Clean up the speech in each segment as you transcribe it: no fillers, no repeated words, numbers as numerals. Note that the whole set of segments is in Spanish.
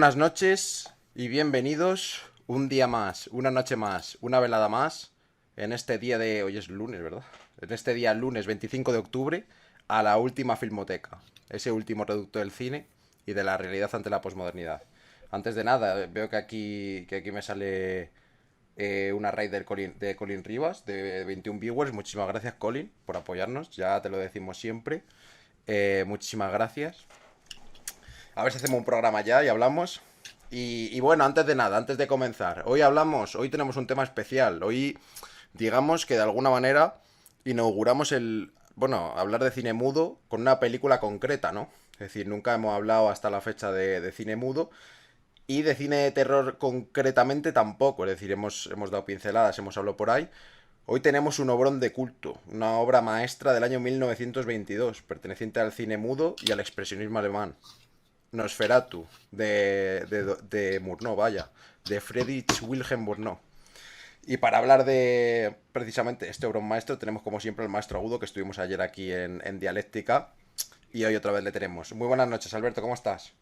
buenas noches y bienvenidos un día más, una noche más, una velada más en este día de... Hoy es lunes, ¿verdad? En este día lunes 25 de octubre a la última filmoteca, ese último reducto del cine y de la realidad ante la posmodernidad. Antes de nada, veo que aquí me sale una raid de Colin Rivas de 21 viewers. Muchísimas gracias, Colin, por apoyarnos. Ya te lo decimos siempre. Muchísimas gracias. A ver si hacemos un programa ya y hablamos. Y bueno, antes de nada, antes de comenzar, hoy tenemos un tema especial. Hoy, digamos que de alguna manera inauguramos bueno, hablar de cine mudo con una película concreta, ¿no? Es decir, nunca hemos hablado hasta la fecha de cine mudo y de cine de terror concretamente tampoco. Es decir, hemos dado pinceladas, hemos hablado por ahí. Hoy tenemos un obrón de culto, una obra maestra del año 1922, perteneciente al cine mudo y al expresionismo alemán. Nosferatu, de Murnau, vaya, de Friedrich Wilhelm Murnau. Y para hablar de precisamente este obrón maestro, tenemos como siempre al maestro Agudo, que estuvimos ayer aquí en Dialéctica, y hoy otra vez le tenemos. Muy buenas noches, Alberto, ¿cómo estás?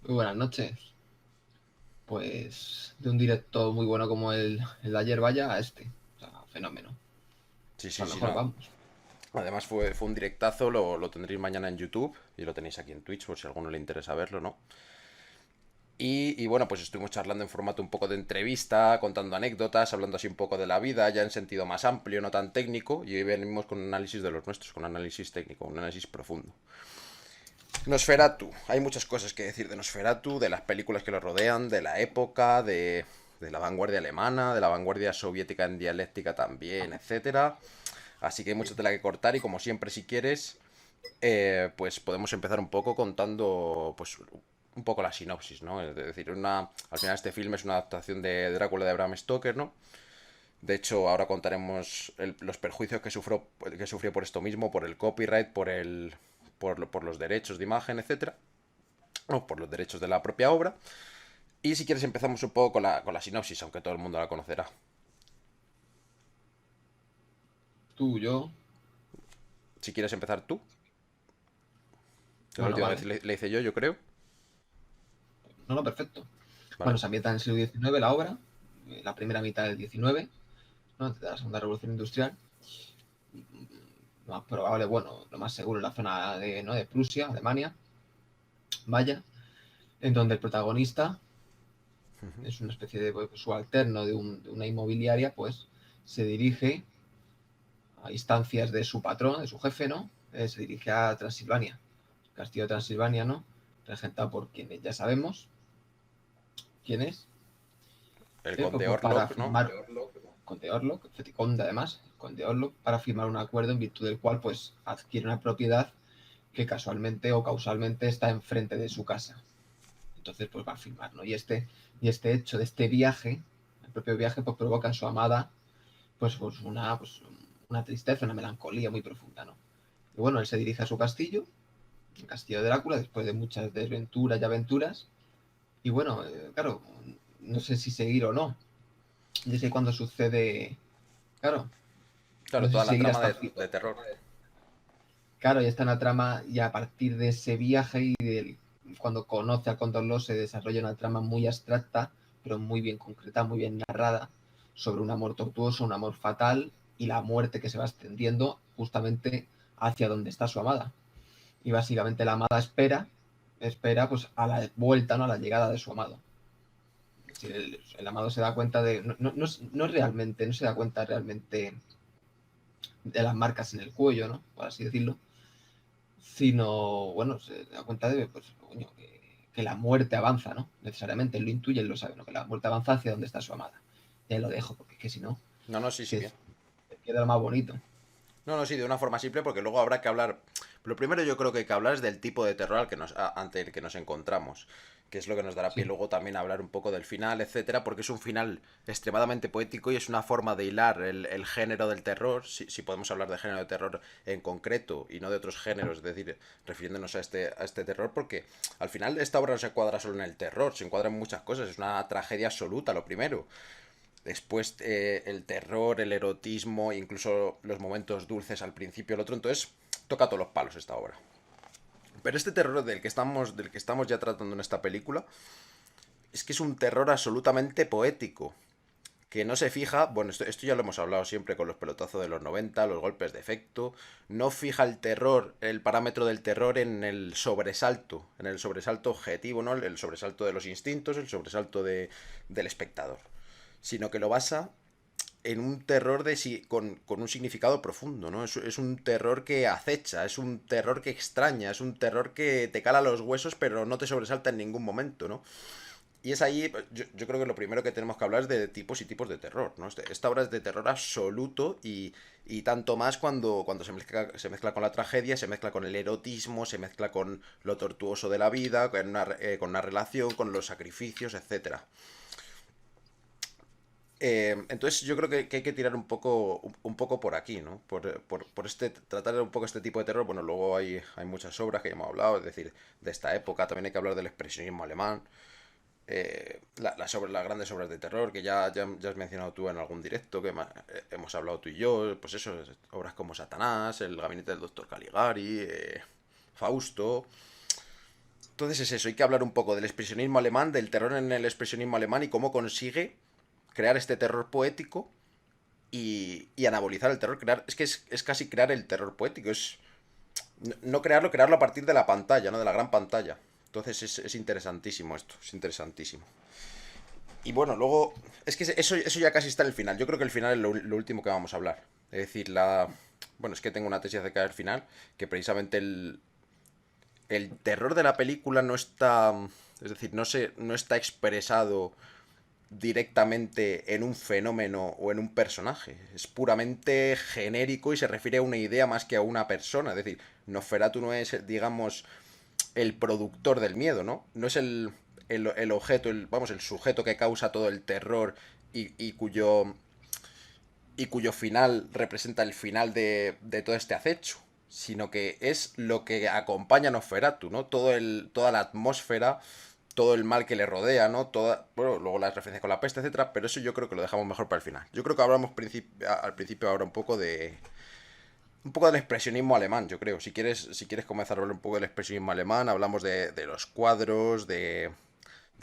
Muy buenas noches. Pues de un directo muy bueno como el de ayer, vaya, a este. O sea, fenómeno. Sí, A sí, lo sí, mejor no. vamos. Además fue un directazo, lo tendréis mañana en YouTube y lo tenéis aquí en Twitch por si a alguno le interesa verlo, ¿no? Y bueno, pues estuvimos charlando en formato un poco de entrevista, contando anécdotas, hablando así un poco de la vida, ya en sentido más amplio, no tan técnico, y hoy venimos con un análisis de los nuestros, con un análisis técnico, un análisis profundo. Nosferatu, hay muchas cosas que decir de Nosferatu, de las películas que lo rodean, de la época, de la vanguardia alemana, de la vanguardia soviética en dialéctica también, etcétera. Así que hay mucha tela que cortar y como siempre si quieres, pues podemos empezar un poco contando pues un poco la sinopsis, ¿no? Es decir, al final este filme es una adaptación de Drácula de Bram Stoker, ¿no? De hecho, ahora contaremos los perjuicios que sufrió por esto mismo, por el copyright, por los derechos de imagen, etcétera, o por los derechos de la propia obra. Y si quieres empezamos un poco con la sinopsis, aunque todo el mundo la conocerá. Tú, yo. Si quieres empezar tú, que la Bueno, última vez vale. le hice yo creo. No, no, perfecto. Vale. Bueno, se ambienta en el siglo XIX la obra, la primera mitad del XIX, ¿no? De la Segunda Revolución Industrial. Lo más probable, bueno, lo más seguro, en la zona de, ¿no? de Prusia, Alemania, vaya, en donde el protagonista es una especie de pues, subalterno de una inmobiliaria, pues se dirige a instancias de su patrón, de su jefe, ¿no? Se dirige a Transilvania, Castillo de Transilvania, ¿no? Regentado por quien ya sabemos quién es, El conde pues, para Orlok, ¿no? firmar Conde Orlok, Feticonde además, Conde Orlok, para firmar un acuerdo en virtud del cual pues adquiere una propiedad que casualmente o causalmente está enfrente de su casa. Entonces pues va a firmar, ¿no? Y este hecho de este viaje, el propio viaje, pues provoca en su amada pues una tristeza, una melancolía muy profunda, ¿no? Y bueno, él se dirige a su castillo, el castillo de Drácula, después de muchas desventuras y aventuras. Y bueno, claro, no sé si seguir o no. Y es que cuando sucede, claro, no Claro, sé toda si la seguir trama hasta el de, fin. de terror. Claro, ya está en la trama y a partir de ese viaje y cuando conoce al Condor se desarrolla una trama muy abstracta, pero muy bien concreta, muy bien narrada, sobre un amor tortuoso, un amor fatal y la muerte que se va extendiendo justamente hacia donde está su amada. Y básicamente la amada espera pues a la vuelta, ¿no? A la llegada de su amado. Es decir, el amado se da cuenta de, no realmente, no se da cuenta realmente de las marcas en el cuello, ¿no? Por así decirlo, sino, bueno, se da cuenta de, pues, coño, que la muerte avanza, ¿no? Necesariamente, él lo intuye, él lo sabe, ¿no? Que la muerte avanza hacia donde está su amada. Y ahí lo dejo, porque es que si no, No, no, sí, es sí, que bien. queda lo más bonito. No, no, sí, de una forma simple, porque luego habrá que hablar. Lo primero yo creo que hay que hablar es del tipo de terror ante el que nos encontramos. Que es lo que nos dará pie Sí, luego también a hablar un poco del final, etcétera, porque es un final extremadamente poético y es una forma de hilar el género del terror, si podemos hablar de género de terror en concreto y no de otros géneros, es decir, refiriéndonos a este terror, porque al final esta obra no se encuadra solo en el terror, se encuadra en muchas cosas, es una tragedia absoluta, lo primero. Después el terror, el erotismo, incluso los momentos dulces al principio, el otro. Entonces, toca todos los palos esta obra. Pero este terror del que estamos ya tratando en esta película, es que es un terror absolutamente poético. Que no se fija, bueno, esto ya lo hemos hablado siempre con los pelotazos de los 90, los golpes de efecto, no fija el terror, el parámetro del terror en el sobresalto objetivo, ¿no? El sobresalto de los instintos, el sobresalto del espectador, sino que lo basa en un terror con un significado profundo, ¿no? Es un terror que acecha, es un terror que extraña, es un terror que te cala los huesos pero no te sobresalta en ningún momento, ¿no? Y es ahí, yo creo que lo primero que tenemos que hablar es de tipos y tipos de terror, ¿no? Esta obra es de terror absoluto y tanto más cuando se mezcla con la tragedia, se mezcla con el erotismo, se mezcla con lo tortuoso de la vida, con una relación, con los sacrificios, etcétera. Entonces yo creo que hay que tirar un poco por aquí, ¿no? Por tratar un poco este tipo de terror. Bueno, luego hay muchas obras que ya hemos hablado, es decir, de esta época. También hay que hablar del expresionismo alemán. Las grandes obras de terror que ya has mencionado tú en algún directo, hemos hablado tú y yo, pues eso, obras como Satanás, El gabinete del doctor Caligari, Fausto. Entonces es eso, hay que hablar un poco del expresionismo alemán, del terror en el expresionismo alemán y cómo consigue crear este terror poético y anabolizar el terror. Es casi crear el terror poético, es no crearlo a partir de la pantalla, ¿no? De la gran pantalla. Entonces es interesantísimo esto, es interesantísimo. Y bueno, luego, es que eso ya casi está en el final. Yo creo que el final es lo último que vamos a hablar. Es decir, bueno, es que tengo una tesis acerca del final, que precisamente el terror de la película no está, es decir, no está expresado directamente en un fenómeno o en un personaje. Es puramente genérico y se refiere a una idea más que a una persona. Es decir, Nosferatu no es, digamos, el productor del miedo, ¿no? No es el objeto, vamos, el sujeto que causa todo el terror y cuyo final representa el final de todo este acecho, sino que es lo que acompaña a Nosferatu, ¿no? Toda la atmósfera, todo el mal que le rodea, ¿no? Bueno, luego las referencias con la peste, etcétera, pero eso yo creo que lo dejamos mejor para el final. Yo creo que hablamos al principio ahora un poco del expresionismo alemán, yo creo. Si quieres comenzar a hablar un poco del expresionismo alemán, hablamos de los cuadros, de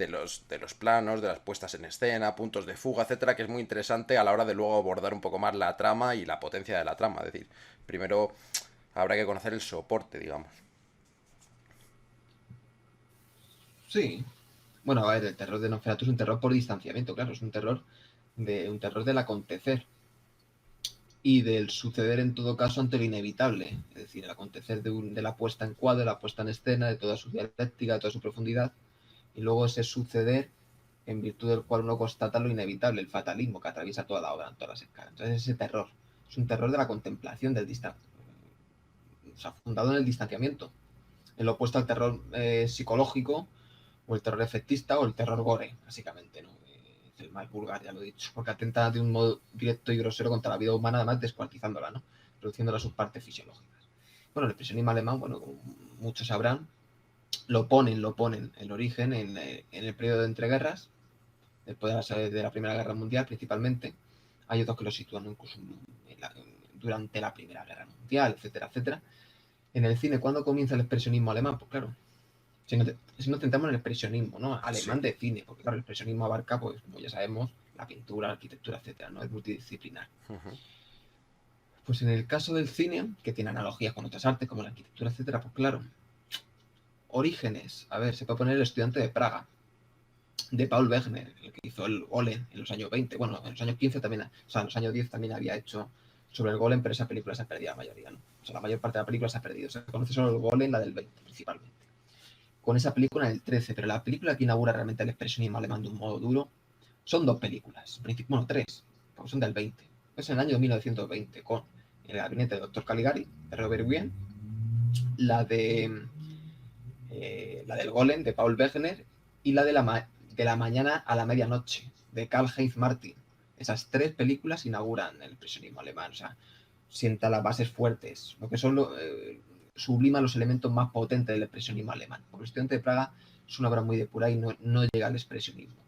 los planos, de las puestas en escena, puntos de fuga, etcétera, que es muy interesante a la hora de luego abordar un poco más la trama y la potencia de la trama. Es decir, primero habrá que conocer el soporte, digamos. Sí. Bueno, a ver, el terror de Nosferatu es un terror por distanciamiento, claro, es un terror del acontecer y del suceder en todo caso ante lo inevitable, es decir, el acontecer de la puesta en cuadro, la puesta en escena, de toda su dialéctica, de toda su profundidad, y luego ese suceder en virtud del cual uno constata lo inevitable, el fatalismo que atraviesa toda la obra, en todas las escalas. Entonces ese terror es un terror de la contemplación, o sea, fundado en el distanciamiento, en lo opuesto al terror psicológico o el terror efectista o el terror gore, básicamente, ¿no? Es el más vulgar, ya lo he dicho, porque atenta de un modo directo y grosero contra la vida humana, además descuartizándola, ¿no? Reduciéndola a sus partes fisiológicas. Bueno, el expresionismo alemán, bueno, como muchos sabrán, lo ponen el origen en el periodo de entreguerras, después de la Primera Guerra Mundial principalmente. Hay otros que lo sitúan incluso durante la Primera Guerra Mundial, etcétera, etcétera. En el cine, ¿cuándo comienza el expresionismo alemán? Pues claro, si nos centramos en el expresionismo, ¿no? Sí. Alemán de cine, porque claro, el expresionismo abarca, pues, como ya sabemos, la pintura, la arquitectura, etcétera, ¿no? Es multidisciplinar. Ujú. Pues en el caso del cine, que tiene analogías con otras artes, como la arquitectura, etcétera, pues claro, orígenes. A ver, se puede poner El estudiante de Praga, de Paul Wegener, el que hizo el Golem en los años 20. Bueno, en los años 15 también, o sea, en los años 10 también había hecho sobre el Golem, pero esa película se ha perdido la mayoría, ¿no? O sea, la mayor parte de la película se ha perdido. Se conoce solo el Golem, la del 20, principalmente. Con esa película en el 13, pero la película que inaugura realmente el expresionismo alemán de un modo duro son dos películas, bueno, tres, porque son del 20. Es en el año 1920, con El gabinete del doctor Caligari, de Robert Wien, la de la del Golem, de Paul Wegener, y la de la mañana a la medianoche, de Karl-Heinz Martin. Esas tres películas inauguran el expresionismo alemán, o sea, sienta las bases fuertes, lo que son sublima los elementos más potentes del expresionismo alemán. Porque el estudiante de Praga es una obra muy depurada y no llega al expresionismo.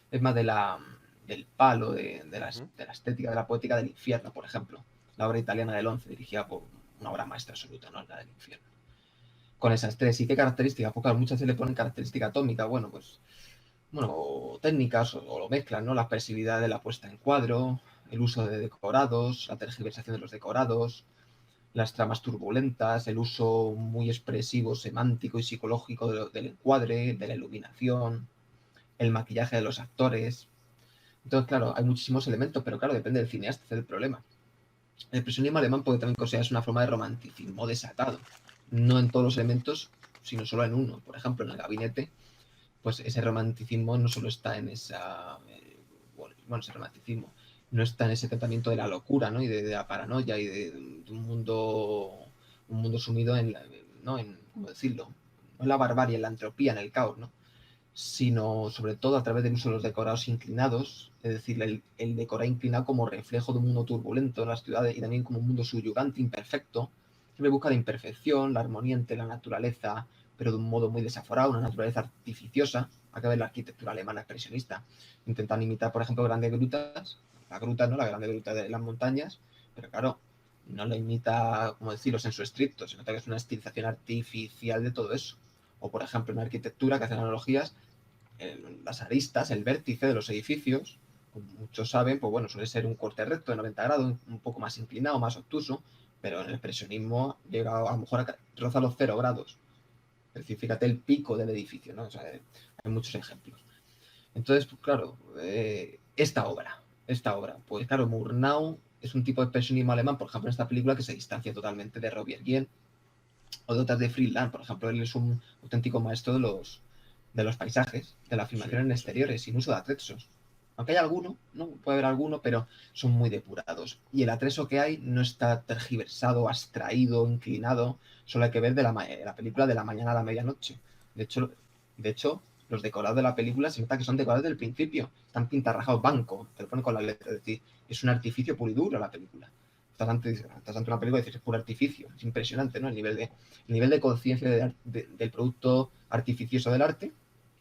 Es más del palo, Ujú. de la estética, de la poética del infierno, por ejemplo. La obra italiana del 11, dirigida por una obra maestra absoluta, ¿no? La del infierno. con esas tres. ¿Y qué características? Pues claro, muchas se le ponen característica atómica, bueno, pues, bueno, o técnicas, o lo mezclan, ¿no? La expresividad de la puesta en cuadro, el uso de decorados, la tergiversación de los decorados, las tramas turbulentas, el uso muy expresivo, semántico y psicológico del encuadre, de la iluminación, el maquillaje de los actores. Entonces, claro, hay muchísimos elementos, pero claro, depende del cineasta, ese es el problema. El expresionismo alemán puede también considerarse una forma de romanticismo desatado. No en todos los elementos, sino solo en uno. Por ejemplo, en el gabinete, pues ese romanticismo no solo está en esa. Bueno, ese romanticismo no está en ese tratamiento de la locura, ¿no? Y de la paranoia y de un mundo sumido en, ¿no? En, ¿cómo decirlo? No en la barbarie, en la entropía, en el caos, ¿no? Sino sobre todo a través del uso de los decorados inclinados, es decir, el decorado inclinado como reflejo de un mundo turbulento en las ciudades y también como un mundo subyugante, imperfecto. Siempre busca la imperfección, la armonía entre la naturaleza, pero de un modo muy desaforado, una naturaleza artificiosa. Acá ves la arquitectura alemana expresionista. Intentan imitar, por ejemplo, grandes grutas, la gruta, ¿no? La grande gruta de las montañas, pero claro, no la imita, como decirlo, en su estricto, se nota que es una estilización artificial de todo eso. O, por ejemplo, en arquitectura que hacen analogías, las aristas, el vértice de los edificios, como muchos saben, pues bueno, suele ser un corte recto de 90 grados, un poco más inclinado, más obtuso, pero en el expresionismo llega a lo mejor a rozar los 0 grados. Es decir, fíjate el pico del edificio, ¿no? O sea, hay muchos ejemplos. Entonces, pues claro, esta obra, pues claro, Murnau es un tipo de expresionismo alemán, por ejemplo, en esta película que se distancia totalmente de Robert Guien o de otras de Friedland. Por ejemplo, él es un auténtico maestro de los paisajes, de la filmación Sí, en sí. exteriores, sin uso de atrezos. Aunque hay alguno, ¿no? Puede haber alguno, pero son muy depurados. Y el atrezo que hay no está tergiversado, abstraído, inclinado. Solo hay que ver de la película de la mañana a la medianoche. De hecho, de hecho, los decorados de la película se nota que son decorados del principio. Están pintarrajados banco, te lo ponen con la letra. Es decir, es un artificio puro y duro la película. Estás ante una película y dices, es puro artificio. Es impresionante, ¿no? El nivel de conciencia del producto artificioso del arte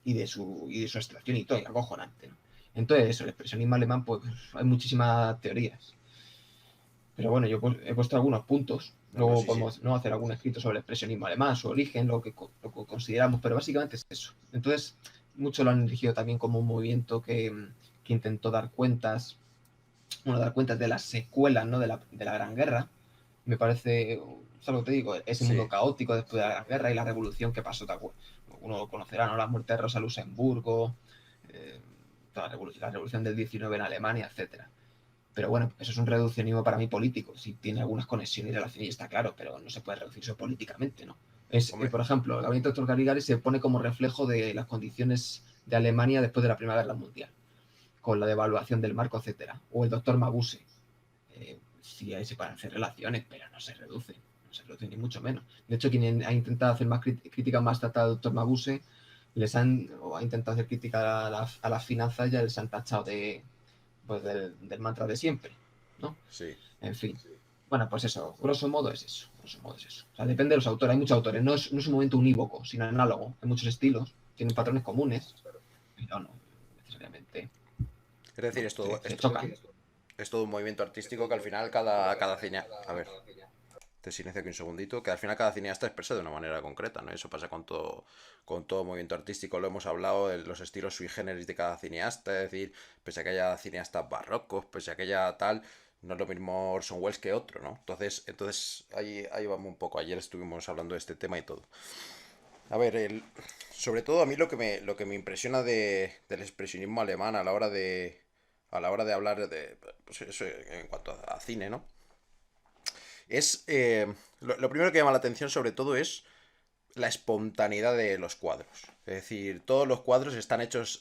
y de su extracción y todo, y acojonante, ¿no? Entonces, eso, el expresionismo alemán, pues hay muchísimas teorías. Pero bueno, yo he puesto algunos puntos. No, no, Luego sí, sí. podemos, ¿no?, hacer algún escrito sobre el expresionismo alemán, su origen, lo que consideramos, pero básicamente es eso. Entonces, muchos lo han dirigido también como un movimiento que intentó dar cuentas de las secuelas, ¿no?, de la Gran Guerra. Me parece, es algo que te digo, ese mundo Sí. caótico después de la Gran Guerra y la revolución que pasó. Uno lo conocerá, ¿no? La muerte de Rosa Luxemburgo, eh, la revolución del 19 en Alemania, etcétera. Pero bueno, eso es un reduccionismo para mí político. Sí tiene algunas conexiones y relaciones, y está claro, pero no se puede reducir eso políticamente, ¿no? Hombre, Por ejemplo, el gabinete de Dr. Caligari se pone como reflejo de las condiciones de Alemania después de la Primera Guerra Mundial, con la devaluación del marco, etcétera. O el doctor Mabuse. Sí, ahí se pueden hacer relaciones, pero no se reduce ni mucho menos. De hecho, quien ha intentado hacer más crítica más tratada al doctor Mabuse, o ha intentado hacer crítica a las finanzas, ya les han tachado pues, del mantra de siempre, ¿no? sí. En fin. Bueno, pues eso, grosso modo es eso. Grosso modo es eso. O sea, depende de los autores. Hay muchos autores. No es un momento unívoco, sino análogo. Hay muchos estilos, tienen patrones comunes, pero no necesariamente, Es decir, no, se chocan. es todo un movimiento artístico que al final cada cine... A ver, te silencio aquí un segundito, que al final cada cineasta expresa de una manera concreta, ¿no? Eso pasa con todo movimiento artístico, lo hemos hablado, los estilos sui generis de cada cineasta, es decir, pese a que haya cineastas barrocos, pese a que haya tal, no es lo mismo Orson Welles que otro, ¿no? Entonces ahí vamos un poco, ayer estuvimos hablando de este tema y todo. A ver, sobre todo a mí lo que me impresiona del expresionismo alemán a la hora de hablar de, pues eso, en cuanto a cine, ¿no? Lo primero que llama la atención sobre todo es la espontaneidad de los cuadros. Es decir, todos los cuadros están hechos,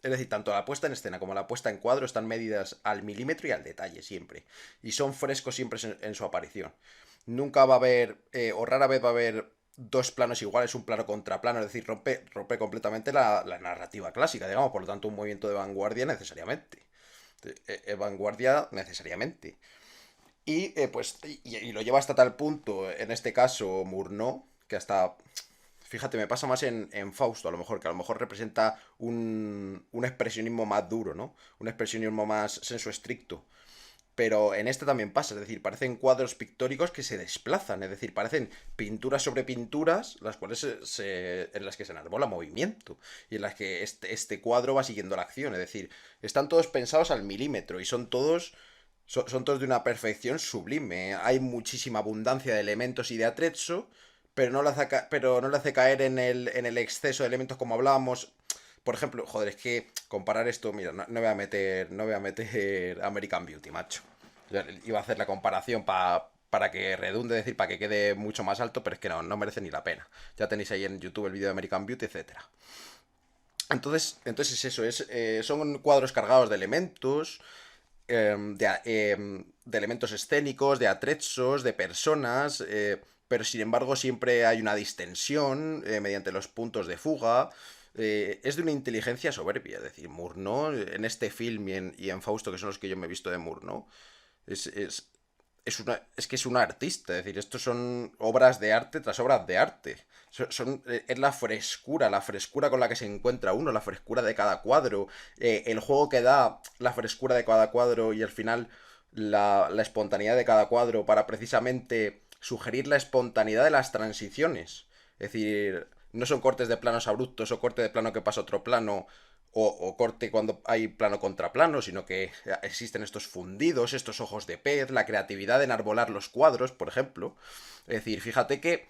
es decir, tanto la puesta en escena como la puesta en cuadro están medidas al milímetro y al detalle siempre. Y son frescos siempre en su aparición. Nunca va a haber, o rara vez va a haber dos planos iguales, un plano contra plano, es decir, rompe completamente la narrativa clásica, digamos, por lo tanto un movimiento de vanguardia necesariamente. Vanguardia necesariamente. Y lo lleva hasta tal punto, en este caso, Murnau, que hasta, fíjate, me pasa más en Fausto, a lo mejor, que a lo mejor representa un expresionismo más duro, ¿no? Un expresionismo más senso estricto. Pero en este también pasa, es decir, parecen cuadros pictóricos que se desplazan, es decir, parecen pinturas sobre pinturas, las cuales en las que se enarbola movimiento y en las que este cuadro va siguiendo la acción, es decir, están todos pensados al milímetro y son todos de una perfección sublime. Hay muchísima abundancia de elementos y de atrezzo, pero no le hace caer en el exceso de elementos como hablábamos. Por ejemplo, joder, es que comparar esto, mira, no voy a meter American Beauty, macho. Iba a hacer la comparación para que redunde, decir, para que quede mucho más alto, pero es que no merece ni la pena. Ya tenéis ahí en YouTube el vídeo de American Beauty, etcétera. Entonces es eso, son cuadros cargados de elementos, de elementos escénicos, de atrezos, de personas, pero sin embargo siempre hay una distensión mediante los puntos de fuga. Es de una inteligencia soberbia, es decir, Murnau en este film y en Fausto, que son los que yo me he visto de Murnau, es, es, es que es un artista, es decir, estos son obras de arte tras obras de arte. Es la frescura con la que se encuentra uno, la frescura de cada cuadro, el juego que da la frescura de cada cuadro y al final la espontaneidad de cada cuadro para precisamente sugerir la espontaneidad de las transiciones. Es decir, no son cortes de planos abruptos o corte de plano que pasa a otro plano o corte cuando hay plano contra plano, sino que existen estos fundidos, estos ojos de pez, la creatividad de enarbolar los cuadros, por ejemplo. Es decir, fíjate que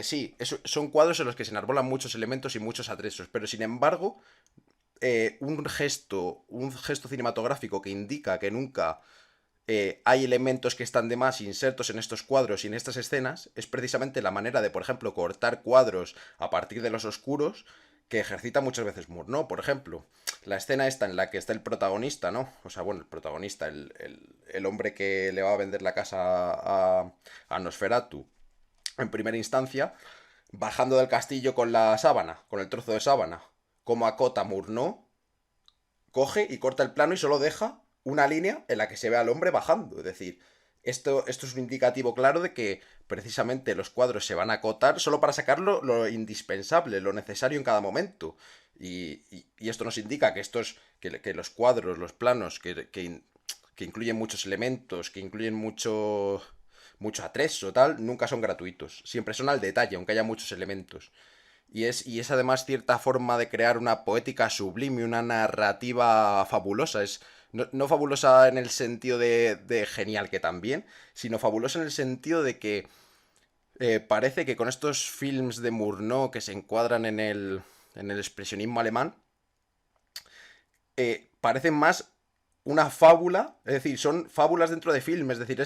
sí, son cuadros en los que se enarbolan muchos elementos y muchos atrezos, pero sin embargo, un gesto cinematográfico que indica que nunca hay elementos que están de más insertos en estos cuadros y en estas escenas, es precisamente la manera de, por ejemplo, cortar cuadros a partir de los oscuros que ejercita muchas veces Moore, ¿no? Por ejemplo, la escena esta en la que está el protagonista, ¿no? O sea, bueno, el protagonista, el hombre que le va a vender la casa a Nosferatu en primera instancia, bajando del castillo con la sábana, con el trozo de sábana, como acota Moore, ¿no? Coge y corta el plano y solo deja una línea en la que se ve al hombre bajando. Es decir, esto es un indicativo claro de que precisamente los cuadros se van a acotar solo para sacar lo indispensable, lo necesario en cada momento. Y esto nos indica que los cuadros, los planos, que incluyen muchos elementos, que incluyen mucho atrezo, tal, nunca son gratuitos. Siempre son al detalle, aunque haya muchos elementos. Y es además cierta forma de crear una poética sublime, una narrativa fabulosa. No fabulosa en el sentido de genial, que también, sino fabulosa en el sentido de que parece que con estos films de Murnau que se encuadran en el expresionismo alemán, parecen más una fábula, es decir, son fábulas dentro de film, es decir,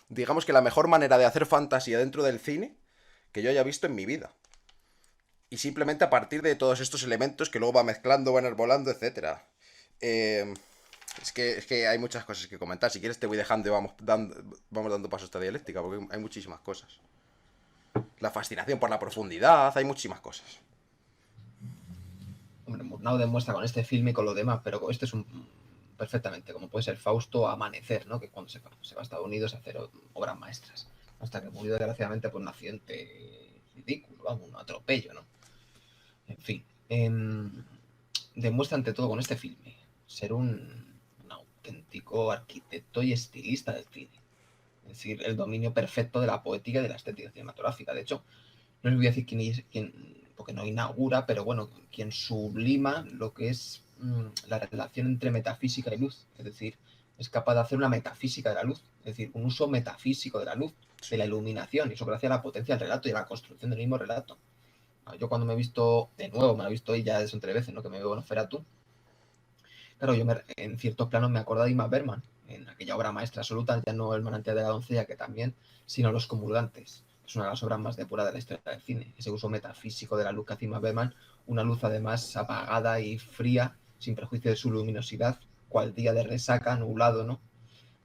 digamos que la mejor manera de hacer fantasía dentro del cine que yo haya visto en mi vida. Y simplemente a partir de todos estos elementos que luego va mezclando, va enarbolando, etcétera. Eh, es que hay muchas cosas que comentar. Si quieres te voy dejando y vamos dando paso a esta dialéctica, porque hay muchísimas cosas. La fascinación por la profundidad, hay muchísimas cosas. Hombre, Murnau demuestra con este filme y con lo demás, pero este es un perfectamente, como puede ser Fausto, Amanecer, ¿no? Que cuando se va a Estados Unidos a hacer obras maestras. Hasta que murió desgraciadamente por un accidente ridículo, vamos, un atropello, ¿no? En fin, demuestra ante todo con este filme ser un auténtico arquitecto y estilista del cine. Es decir, el dominio perfecto de la poética y de la estética cinematográfica. De hecho, no les voy a decir quién porque no inaugura, pero bueno, quien sublima lo que es la relación entre metafísica y luz. Es decir, es capaz de hacer una metafísica de la luz, es decir, un uso metafísico de la luz, de la iluminación, y eso gracias a la potencia del relato y a la construcción del mismo relato. Yo cuando me he visto, de nuevo, me lo he visto hoy ya son 3 veces, ¿no? Que me veo en Nosferatu. Claro, en ciertos planos me acuerdo de Ingmar Bergman, en aquella obra maestra absoluta, ya no El manantial de la doncella, que también, sino Los comulgantes. Es una de las obras más depuradas de la historia del cine. Ese uso metafísico de la luz que hace Ingmar Bergman, una luz además apagada y fría, sin perjuicio de su luminosidad, cual día de resaca, nublado, ¿no?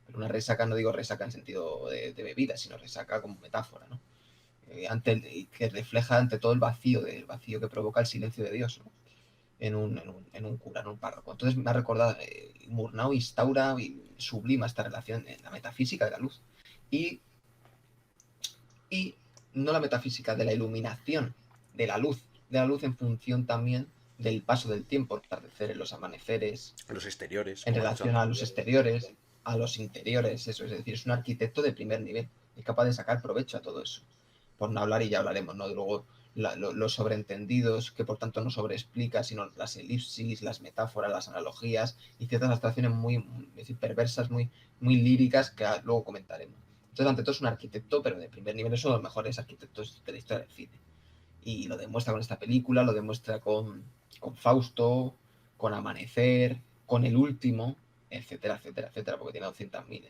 Pero una resaca, no digo resaca en sentido de bebida, sino resaca como metáfora, ¿no? Que refleja ante todo el vacío que provoca el silencio de Dios, ¿no? En un cura, en un párroco. Entonces me ha recordado, Murnau instaura y sublima esta relación en la metafísica de la luz. Y no la metafísica de la iluminación de la luz en función también del paso del tiempo, los atardeceres, los amaneceres, Los exteriores, en como he relación dicho. a los exteriores. a los interiores, eso, es decir, es un arquitecto de primer nivel, es capaz de sacar provecho a todo eso. Por no hablar, y ya hablaremos, ¿no? Luego los sobreentendidos, que por tanto no sobreexplica, sino las elipsis, las metáforas, las analogías y ciertas abstracciones muy, es decir, perversas, muy líricas, que luego comentaremos. Entonces, ante todo, es un arquitecto, pero de primer nivel, es uno de los mejores arquitectos de la historia del cine. Y lo demuestra con esta película, lo demuestra con Fausto, con Amanecer, con El Último, etcétera, etcétera, etcétera, porque tiene 200.000.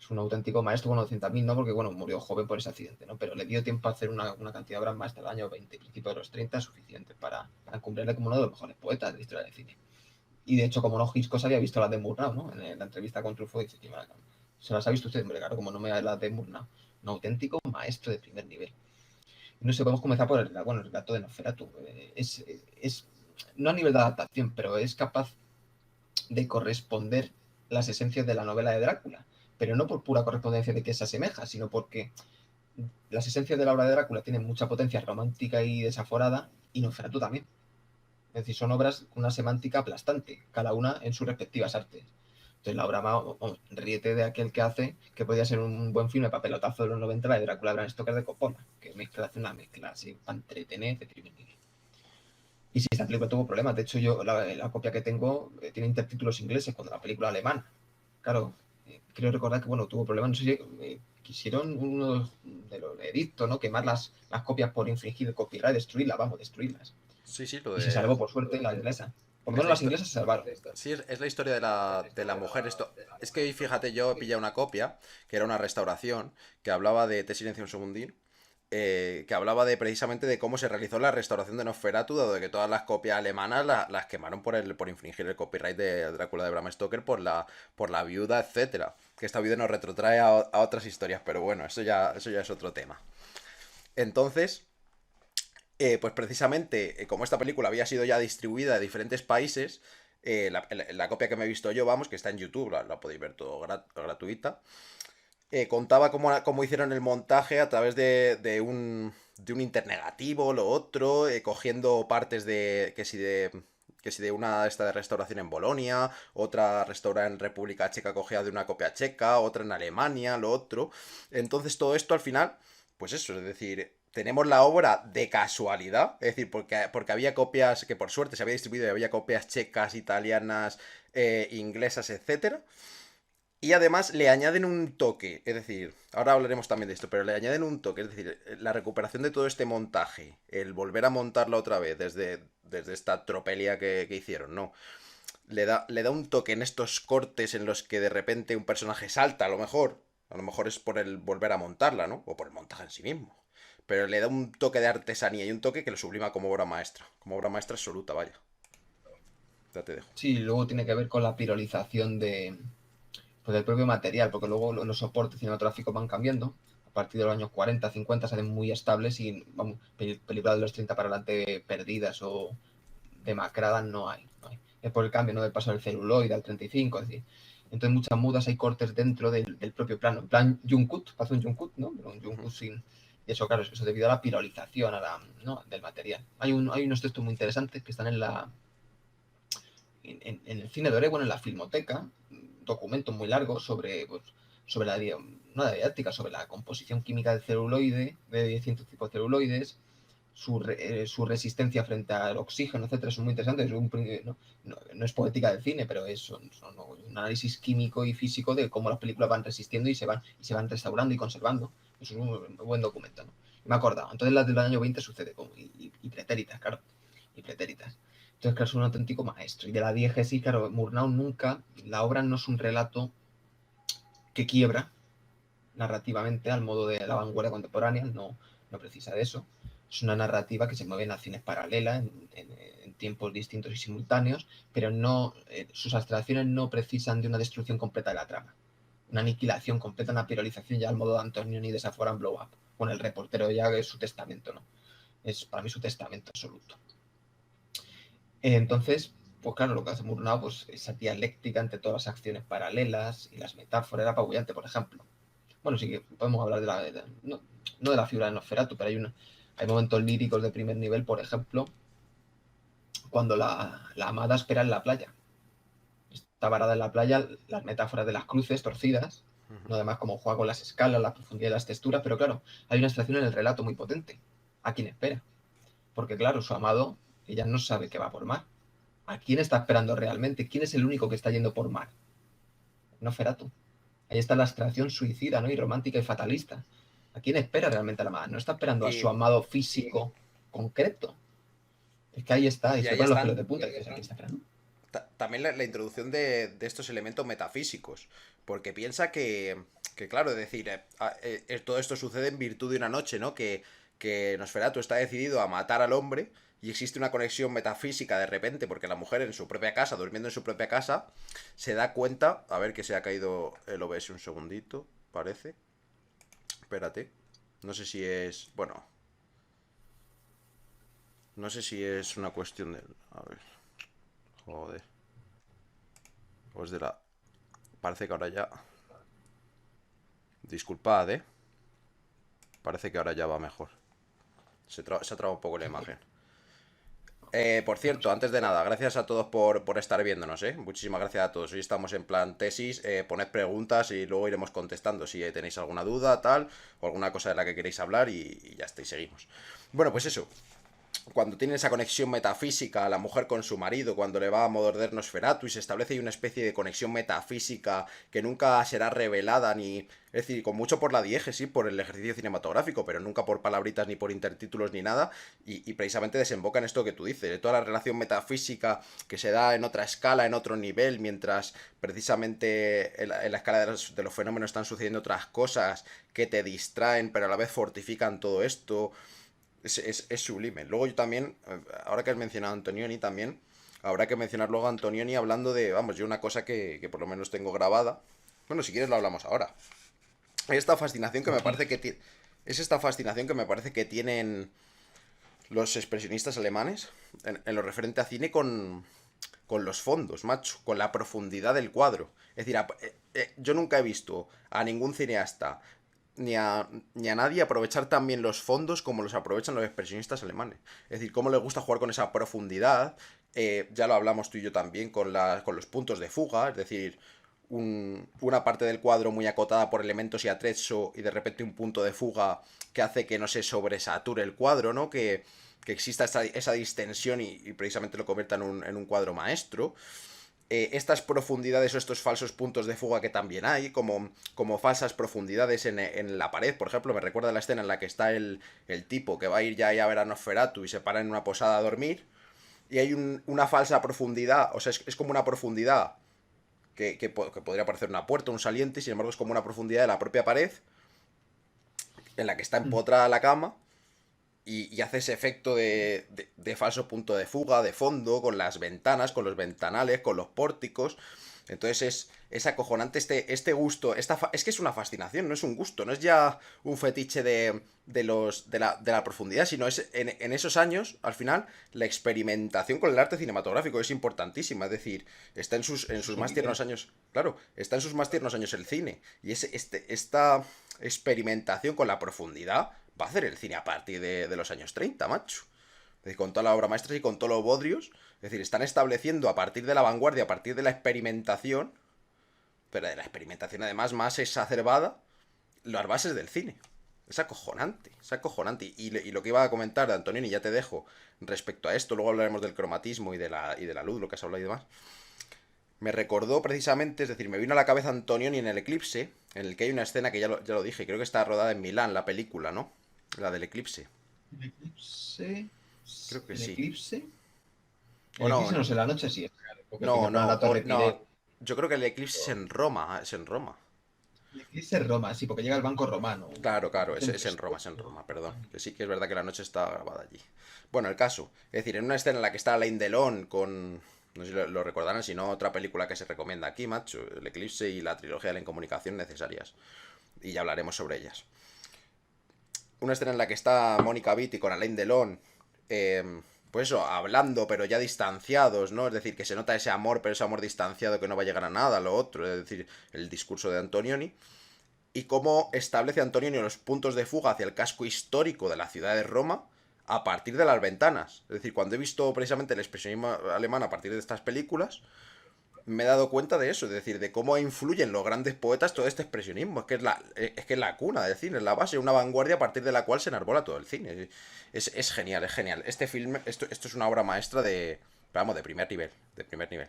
Es un auténtico maestro con 200.000, no porque, bueno, murió joven por ese accidente, ¿no? Pero le dio tiempo a hacer una cantidad de obras más hasta el año 20, principio de los 30, suficiente para cumplirle como uno de los mejores poetas de la historia del cine. Y de hecho, como no, Hitchcock había visto las de Murnau, ¿no? En la entrevista con Truffaut dice que se las ha visto usted, hombre, claro, como no me da las de Murnau. Un auténtico maestro de primer nivel. No sé, podemos comenzar por el relato de Nosferatu. Es no a nivel de adaptación, pero es capaz de corresponder las esencias de la novela de Drácula, pero no por pura correspondencia de que se asemeja, sino porque las esencias de la obra de Drácula tienen mucha potencia romántica y desaforada, y Nosferatu también. Es decir, son obras con una semántica aplastante, cada una en sus respectivas artes. Entonces la obra ríete de aquel que hace que podía ser un buen filme para pelotazo de los 90, la de Drácula Bram Stoker de Coppola, que hace una mezcla así para entretener de primer nivel. Y si esta película tuvo problemas, de hecho yo la copia que tengo tiene intertítulos ingleses cuando la película alemana. Claro, creo recordar que bueno, tuvo problemas, no sé si quisieron uno de los edictos, ¿no? Quemar las copias por infringir el copyright, destruirlas. Sí, sí, Y se salvó por suerte la inglesa. Por lo Es menos la las historia. inglesas se salvaron. Sí, es la historia de la mujer. Esto. Es que fíjate, yo pillé una copia, que era una restauración, que hablaba de. Te silencio un segundín. Que hablaba de precisamente de cómo se realizó la restauración de Nosferatu, dado que todas las copias alemanas las quemaron por infringir el copyright de Drácula de Bram Stoker por la viuda, etcétera. Que esta viuda nos retrotrae a otras historias, pero bueno, eso ya es otro tema. Entonces, pues precisamente, como esta película había sido ya distribuida a diferentes países, la copia que me he visto yo, vamos, que está en YouTube, la podéis ver todo gratuita, contaba cómo hicieron el montaje a través de un internegativo, lo otro, cogiendo partes que si de una esta de restauración en Bolonia, otra restaurada en República Checa cogida de una copia checa, otra en Alemania, lo otro. Entonces todo esto al final, pues eso, es decir, tenemos la obra de casualidad, es decir, porque había copias que por suerte se había distribuido y había copias checas, italianas, inglesas, etcétera. Y además le añaden un toque, es decir, ahora hablaremos también de esto, pero le añaden un toque, es decir, la recuperación de todo este montaje, el volver a montarla otra vez desde esta tropelía que hicieron, ¿no? Le da un toque en estos cortes en los que de repente un personaje salta, a lo mejor es por el volver a montarla, ¿no? O por el montaje en sí mismo. Pero le da un toque de artesanía y un toque que lo sublima como obra maestra absoluta, vaya. Ya te dejo. Sí, luego tiene que ver con la pirolización pues del propio material, porque luego los soportes cinematográficos van cambiando. A partir de los años 40, 50 se hacen muy estables y vamos, películas de los 30 para adelante perdidas o demacradas no hay. Es por el cambio, ¿no? Del paso del celuloide al 35, es decir. Entonces muchas mudas hay cortes dentro del propio plano. En plan Junkut, pasa un Junkut, ¿no? Pero un Junkut sin... Y eso, claro, eso debido a la pirolización ¿no? del material. Hay unos textos muy interesantes que están en el cine de Oregon, en la Filmoteca, documentos muy largos sobre no la didáctica, sobre la composición química del celuloide, de distintos tipos de celuloides, su resistencia frente al oxígeno, etcétera, son muy interesantes. No es poética del cine, pero son un análisis químico y físico de cómo las películas van resistiendo y se van restaurando y conservando. Eso es un buen documento, ¿no? Y me he acordado. Entonces las del año 20 sucede y pretéritas, claro. Y pretéritas. Entonces, claro, es un auténtico maestro. Y de la diégesis, claro, Murnau nunca, la obra no es un relato que quiebra narrativamente al modo de la vanguardia contemporánea, no precisa de eso. Es una narrativa que se mueve en acciones paralelas, en tiempos distintos y simultáneos, pero sus abstracciones no precisan de una destrucción completa de la trama. Una aniquilación completa, una pirolización ya al modo de Antonioni de Saffron Blow Up, con el reportero ya es su testamento, ¿no? Es para mí su testamento absoluto. Entonces, pues claro, lo que hace Murnau, pues esa dialéctica entre todas las acciones paralelas y las metáforas, era apabullante, por ejemplo. Bueno, sí que podemos hablar no de la figura de Nosferatu, pero hay momentos líricos de primer nivel, por ejemplo, cuando la amada espera en la playa. está varada en la playa, las metáforas de las cruces torcidas, no además como juega con las escalas, la profundidad de las texturas, pero claro, hay una abstracción en el relato muy potente. ¿A quién espera? Porque claro, su amado, ella no sabe que va por mar. ¿A quién está esperando realmente? ¿Quién es el único que está yendo por mar? Nosferatu. Ahí está la abstracción suicida, ¿no? Y romántica y fatalista. ¿A quién espera realmente a la amada? No está esperando a su Y, amado físico concreto. Es que ahí está, y y se le ahí ponen los pelos están de punta. ¿A quién está esperando? también la introducción de estos elementos metafísicos. Porque piensa que claro, es decir, todo esto sucede en virtud de una noche, ¿no? Que Nosferatu está decidido a matar al hombre y existe una conexión metafísica de repente, porque la mujer en su propia casa, durmiendo en su propia casa, se da cuenta. A ver que se ha caído el OBS un segundito, parece. Espérate. No sé si es. Bueno. No sé si es una cuestión de. A ver. Joder. Pues de la. Parece que ahora ya. Disculpad, ¿eh? Parece que ahora ya va mejor. Se ha trabado un poco la imagen. Por cierto, antes de nada, gracias a todos por estar viéndonos, ¿eh? Muchísimas gracias a todos. Hoy estamos en plan tesis, poned preguntas y luego iremos contestando si tenéis alguna duda, tal, o alguna cosa de la que queréis hablar y ya está, y seguimos. Bueno, pues eso. Cuando tiene esa conexión metafísica la mujer con su marido, cuando le va a morder Nosferatu y se establece ahí una especie de conexión metafísica que nunca será revelada ni... Es decir, con mucho por la diégesis, por el ejercicio cinematográfico, pero nunca por palabritas ni por intertítulos ni nada, y precisamente desemboca en esto que tú dices, de toda la relación metafísica que se da en otra escala, en otro nivel, mientras precisamente en la escala de los fenómenos están sucediendo otras cosas que te distraen, pero a la vez fortifican todo esto. Es sublime. Luego yo también, ahora que has mencionado a Antonioni también, habrá que mencionar luego a Antonioni hablando de, vamos, yo una cosa que por lo menos tengo grabada. Bueno, si quieres lo hablamos ahora. Esta fascinación que me parece que es esta fascinación que me parece que tienen los expresionistas alemanes en lo referente a cine con los fondos, macho, con la profundidad del cuadro. Es decir, yo nunca he visto a ningún cineasta ni a nadie aprovechar tan bien los fondos como los aprovechan los expresionistas alemanes. Es decir, cómo les gusta jugar con esa profundidad. Ya lo hablamos tú y yo también con los puntos de fuga, es decir, una parte del cuadro muy acotada por elementos y atrezzo y de repente un punto de fuga que hace que no se sobresature el cuadro, ¿no? Que exista esa distensión y precisamente lo convierta en un cuadro maestro. Estas profundidades o estos falsos puntos de fuga que también hay, como falsas profundidades en la pared, por ejemplo, me recuerda la escena en la que está el tipo que va a ir ya a ver a Nosferatu y se para en una posada a dormir, y hay una falsa profundidad, o sea, es como una profundidad que podría parecer una puerta, un saliente, y sin embargo es como una profundidad de la propia pared en la que está empotrada la cama. Y hace ese efecto de falso punto de fuga, de fondo, con las ventanas, con los ventanales, con los pórticos. Entonces es acojonante este gusto. Es que es una fascinación, no es un gusto, no es ya un fetiche de la profundidad, sino es en esos años, al final, la experimentación con el arte cinematográfico es importantísima. Es decir, está en sus más tiernos años. Claro, está en sus más tiernos años el cine. Y esta experimentación con la profundidad va a hacer el cine a partir de los años 30, macho. Es decir, con toda la obra maestra y con todos los bodrios. Es decir, están estableciendo a partir de la vanguardia, a partir de la experimentación, pero de la experimentación además más exacerbada, las bases del cine. Es acojonante, es acojonante. Y lo que iba a comentar de Antonioni, ya te dejo, respecto a esto, luego hablaremos del cromatismo y de la luz, lo que has hablado y demás. Me recordó precisamente, es decir, me vino a la cabeza Antonioni en el Eclipse, en el que hay una escena que ya lo dije, creo que está rodada en Milán, la película, ¿no? La del eclipse. ¿El eclipse? Creo que ¿El sí. eclipse? O El no, eclipse no sé, la noche sí es real, porque al no, final no, plan la Torre no. Pireo. Yo creo que el eclipse es en Roma, es en Roma. El eclipse es Roma, sí, porque llega el Banco Romano. Claro, claro, Es es entre en Roma, estos es en dos. Roma, perdón. Que sí que es verdad que la noche está grabada allí. Bueno, el caso. Es decir, en una escena en la que está Alain Delon con... No sé si lo recordarán, si no, otra película que se recomienda aquí, macho. El eclipse y la trilogía de la incomunicación necesarias. Y ya hablaremos sobre ellas. Una escena en la que está Mónica Vitti con Alain Delon, pues eso, hablando, pero ya distanciados, ¿no? Es decir, que se nota ese amor, pero ese amor distanciado que no va a llegar a nada, lo otro, es decir, el discurso de Antonioni. Y cómo establece Antonioni los puntos de fuga hacia el casco histórico de la ciudad de Roma a partir de las ventanas. Es decir, cuando he visto precisamente el expresionismo alemán a partir de estas películas, me he dado cuenta de eso, es decir, de cómo influyen los grandes poetas todo este expresionismo. Es que es la cuna del cine, es la base, una vanguardia a partir de la cual se enarbola todo el cine. Es genial, es genial. Este film, esto es una obra maestra de, vamos, de primer nivel, de primer nivel.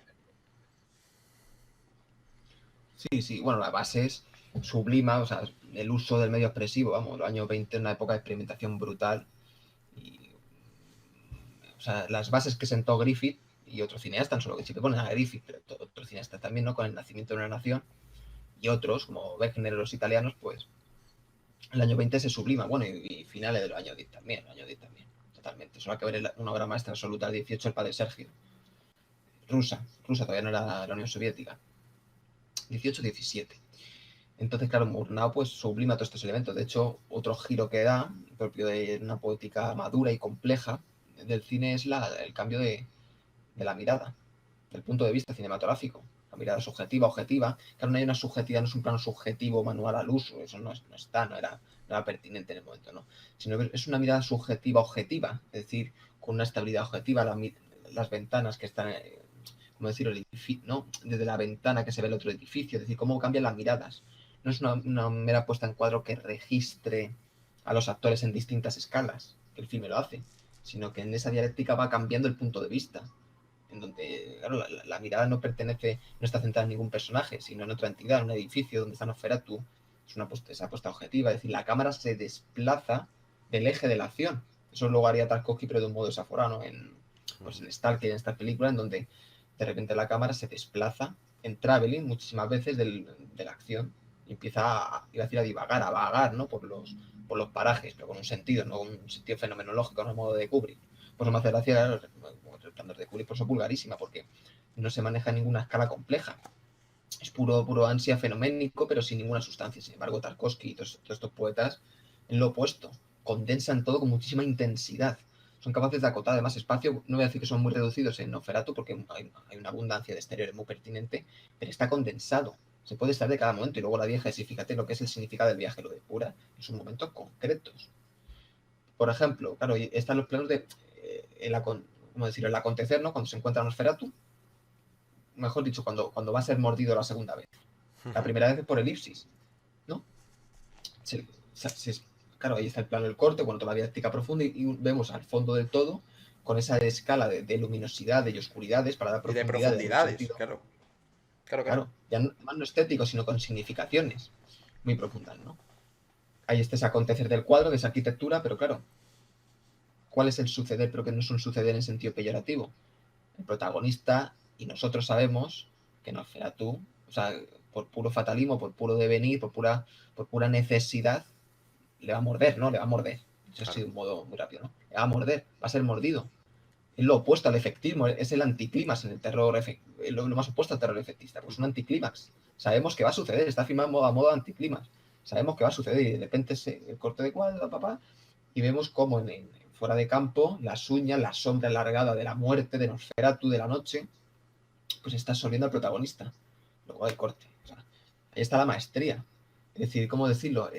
Sí, sí, bueno, la base es sublima, o sea, el uso del medio expresivo, vamos, los años 20 es una época de experimentación brutal. Y, o sea, las bases que sentó Griffith y otros cineastas, solo que siempre ponen a Griffith, pero otros cineastas también, ¿no? Con el nacimiento de una nación y otros, como Wegner, los italianos, pues el año 20 se sublima, bueno, y finales de los años 10 también, totalmente. Solo hay que ver una obra maestra absoluta, el 18, el padre Sergio, rusa, todavía no era la Unión Soviética, 18-17. Entonces, claro, Murnau pues sublima todos estos elementos. De hecho, otro giro que da, propio de una poética madura y compleja del cine, es el cambio de la mirada, del punto de vista cinematográfico. La mirada subjetiva, objetiva. Claro, no hay una subjetividad, no es un plano subjetivo manual al uso, eso no era pertinente en el momento, ¿no? Sino que es una mirada subjetiva, objetiva, es decir, con una estabilidad objetiva, las ventanas que están, como decir, el edificio, ¿no? Desde la ventana que se ve el otro edificio, es decir, cómo cambian las miradas. No es una mera puesta en cuadro que registre a los actores en distintas escalas, que el filme lo hace, sino que en esa dialéctica va cambiando el punto de vista, en donde, claro, la mirada no está centrada en ningún personaje, sino en otra entidad, en un edificio donde está Nosferatu. Es esa apuesta objetiva, es decir, la cámara se desplaza del eje de la acción. Eso luego haría Tarkovsky, pero de un modo desaforado, ¿no? Pues en Stalker, en esta película, en donde de repente la cámara se desplaza en traveling muchísimas veces de la acción y empieza iba a decir a divagar, a vagar, ¿no? Por los parajes, pero con un sentido, no un sentido fenomenológico, no a modo de Kubrick. Por eso me hace gracia el Resplandor de Kubrick, por eso vulgarísima, porque no se maneja en ninguna escala compleja. Es puro ansia fenoménico, pero sin ninguna sustancia. Sin embargo, Tarkovsky y todos estos poetas, en lo opuesto, condensan todo con muchísima intensidad. Son capaces de acotar además espacio. No voy a decir que son muy reducidos en Nosferatu, porque hay una abundancia de exteriores muy pertinente, pero está condensado. Se puede estar de cada momento. Y luego la vieja, si fíjate lo que es el significado del viaje, lo depura en sus momentos concretos. Por ejemplo, claro, están los planos de el acontecer, ¿no? Cuando se encuentra Nosferatu, mejor dicho, cuando va a ser mordido la segunda vez. La primera vez es por elipsis, ¿no? Claro, ahí está el plano del corte, bueno, toda la didáctica profunda y vemos al fondo del todo con esa escala de luminosidad y oscuridades para dar Y de profundidad. profundidades, claro. Claro, ya no estético, sino con significaciones muy profundas, ¿no? Ahí está ese acontecer del cuadro, de esa arquitectura, pero claro, ¿cuál es el suceder? Pero que no es un suceder en sentido peyorativo. El protagonista, y nosotros sabemos que Nosferatu, o sea, por puro fatalismo, por puro devenir, por pura necesidad, le va a morder, ¿no? Le va a morder. Eso ha sido un modo muy rápido, ¿no? Le va a morder, va a ser mordido. Es lo opuesto al efectismo, es el anticlímax en el terror, lo más opuesto al terror efectista, pues un anticlímax. Sabemos que va a suceder, está filmado a modo anticlímax. Sabemos que va a suceder y de repente el corte de cuadro, papá, y vemos cómo fuera de campo, las uñas, la sombra alargada de la muerte, de Nosferatu, de la noche, pues está absorbiendo al protagonista. Luego del corte. O sea, ahí está la maestría. Es decir, ¿cómo decirlo?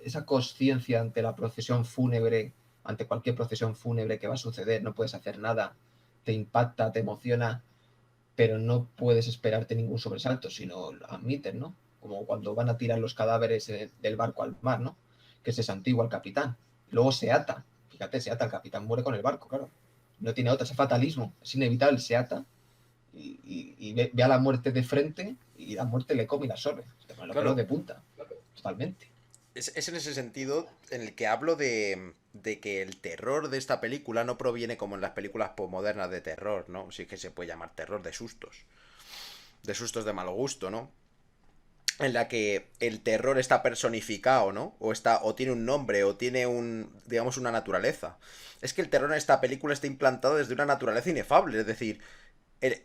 Esa conciencia ante la procesión fúnebre, ante cualquier procesión fúnebre que va a suceder, no puedes hacer nada, te impacta, te emociona, pero no puedes esperarte ningún sobresalto, sino lo admites, ¿no? Como cuando van a tirar los cadáveres del barco al mar, ¿no? Que se santigua al capitán. Luego se ata, fíjate, se ata, el capitán muere con el barco, claro. No tiene otra, ese fatalismo, es inevitable, se ata y ve a la muerte de frente y la muerte le come y la absorbe. Te pone los pelos de punta, totalmente. Es en ese sentido en el que hablo de que el terror de esta película no proviene como en las películas postmodernas de terror, ¿no? Si es que se puede llamar terror de sustos. De sustos de mal gusto, ¿no? En la que el terror está personificado, ¿no? O tiene un nombre, o tiene digamos, una naturaleza. Es que el terror en esta película está implantado desde una naturaleza inefable, es decir,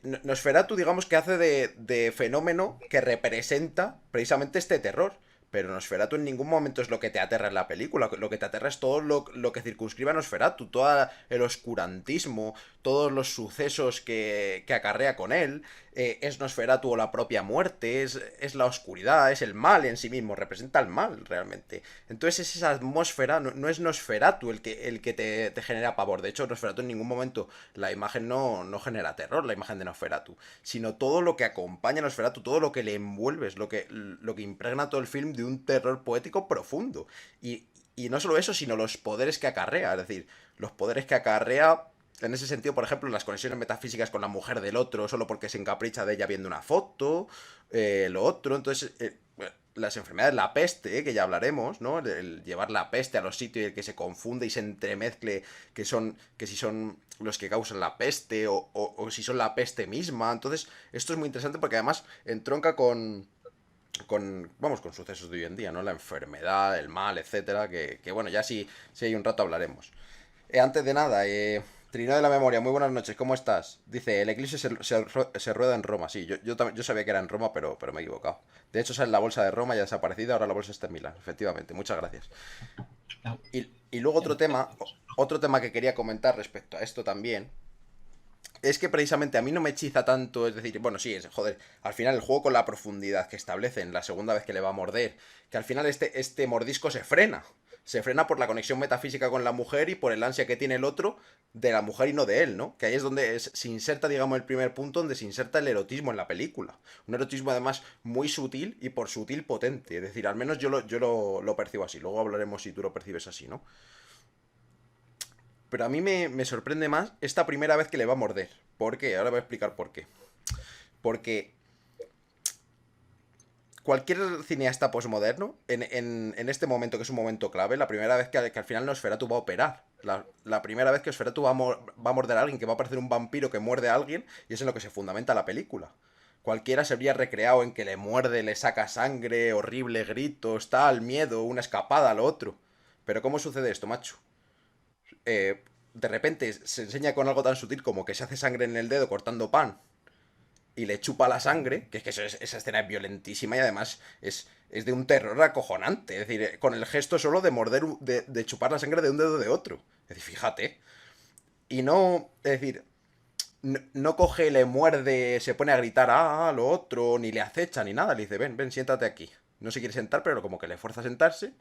Nosferatu, digamos que hace de fenómeno que representa precisamente este terror. pero Nosferatu en ningún momento es lo que te aterra en la película. Lo que te aterra es todo lo que circunscribe a Nosferatu, todo el oscurantismo, todos los sucesos que acarrea con él. Es Nosferatu o la propia muerte, es la oscuridad, es el mal en sí mismo, representa el mal realmente. Entonces es esa atmósfera, no es Nosferatu el que te genera pavor. De hecho, Nosferatu en ningún momento la imagen no genera terror, la imagen de Nosferatu, sino todo lo que acompaña a Nosferatu, todo lo que le envuelve, es lo que impregna todo el film de un terror poético profundo. Y no solo eso, sino los poderes que acarrea, es decir, los poderes que acarrea en ese sentido, por ejemplo, las conexiones metafísicas con la mujer del otro, solo porque se encapricha de ella viendo una foto, lo otro, entonces, las enfermedades, la peste, que ya hablaremos, ¿no? El llevar la peste a los sitios y el que se confunde y se entremezcle, que si son los que causan la peste o si son la peste misma. Entonces, esto es muy interesante porque además entronca con sucesos de hoy en día, ¿no? La enfermedad, el mal, etcétera, que bueno, ya si hay un rato hablaremos. Antes de nada, Trino de la Memoria, muy buenas noches, ¿cómo estás? Dice, el eclipse se rueda en Roma. Sí, yo sabía que era en Roma, pero me he equivocado. De hecho, sale la bolsa de Roma, ya ha desaparecido, ahora la bolsa está en Milán, efectivamente, muchas gracias. Y luego otro tema que quería comentar respecto a esto también, es que precisamente a mí no me hechiza tanto, es decir, bueno, sí, joder, al final el juego con la profundidad que establecen la segunda vez que le va a morder, que al final este mordisco se frena por la conexión metafísica con la mujer y por el ansia que tiene el otro de la mujer y no de él, ¿no? Que ahí es donde se inserta, digamos, el primer punto donde se inserta el erotismo en la película. Un erotismo además muy sutil y por sutil potente, es decir, al menos yo lo percibo así, luego hablaremos si tú lo percibes así, ¿no? Pero a mí me sorprende más esta primera vez que le va a morder. ¿Por qué? Ahora voy a explicar por qué. Porque cualquier cineasta posmoderno, en este momento, que es un momento clave, la primera vez que al final Nosferatu va a operar. La primera vez que Nosferatu va a morder a alguien, que va a parecer un vampiro que muerde a alguien, y es en lo que se fundamenta la película. Cualquiera se habría recreado en que le muerde, le saca sangre, horrible, gritos, tal, miedo, una escapada, lo otro. Pero ¿cómo sucede esto, macho? De repente se enseña con algo tan sutil como que se hace sangre en el dedo cortando pan y le chupa la sangre, que es que esa escena es violentísima y además es de un terror acojonante. Es decir, con el gesto solo de morder, de chupar la sangre de un dedo de otro. Es decir, fíjate. Y no, es decir, no coge, le muerde, se pone a gritar, lo otro, ni le acecha ni nada. Le dice, ven, ven, siéntate aquí. No se quiere sentar, pero como que le fuerza a sentarse,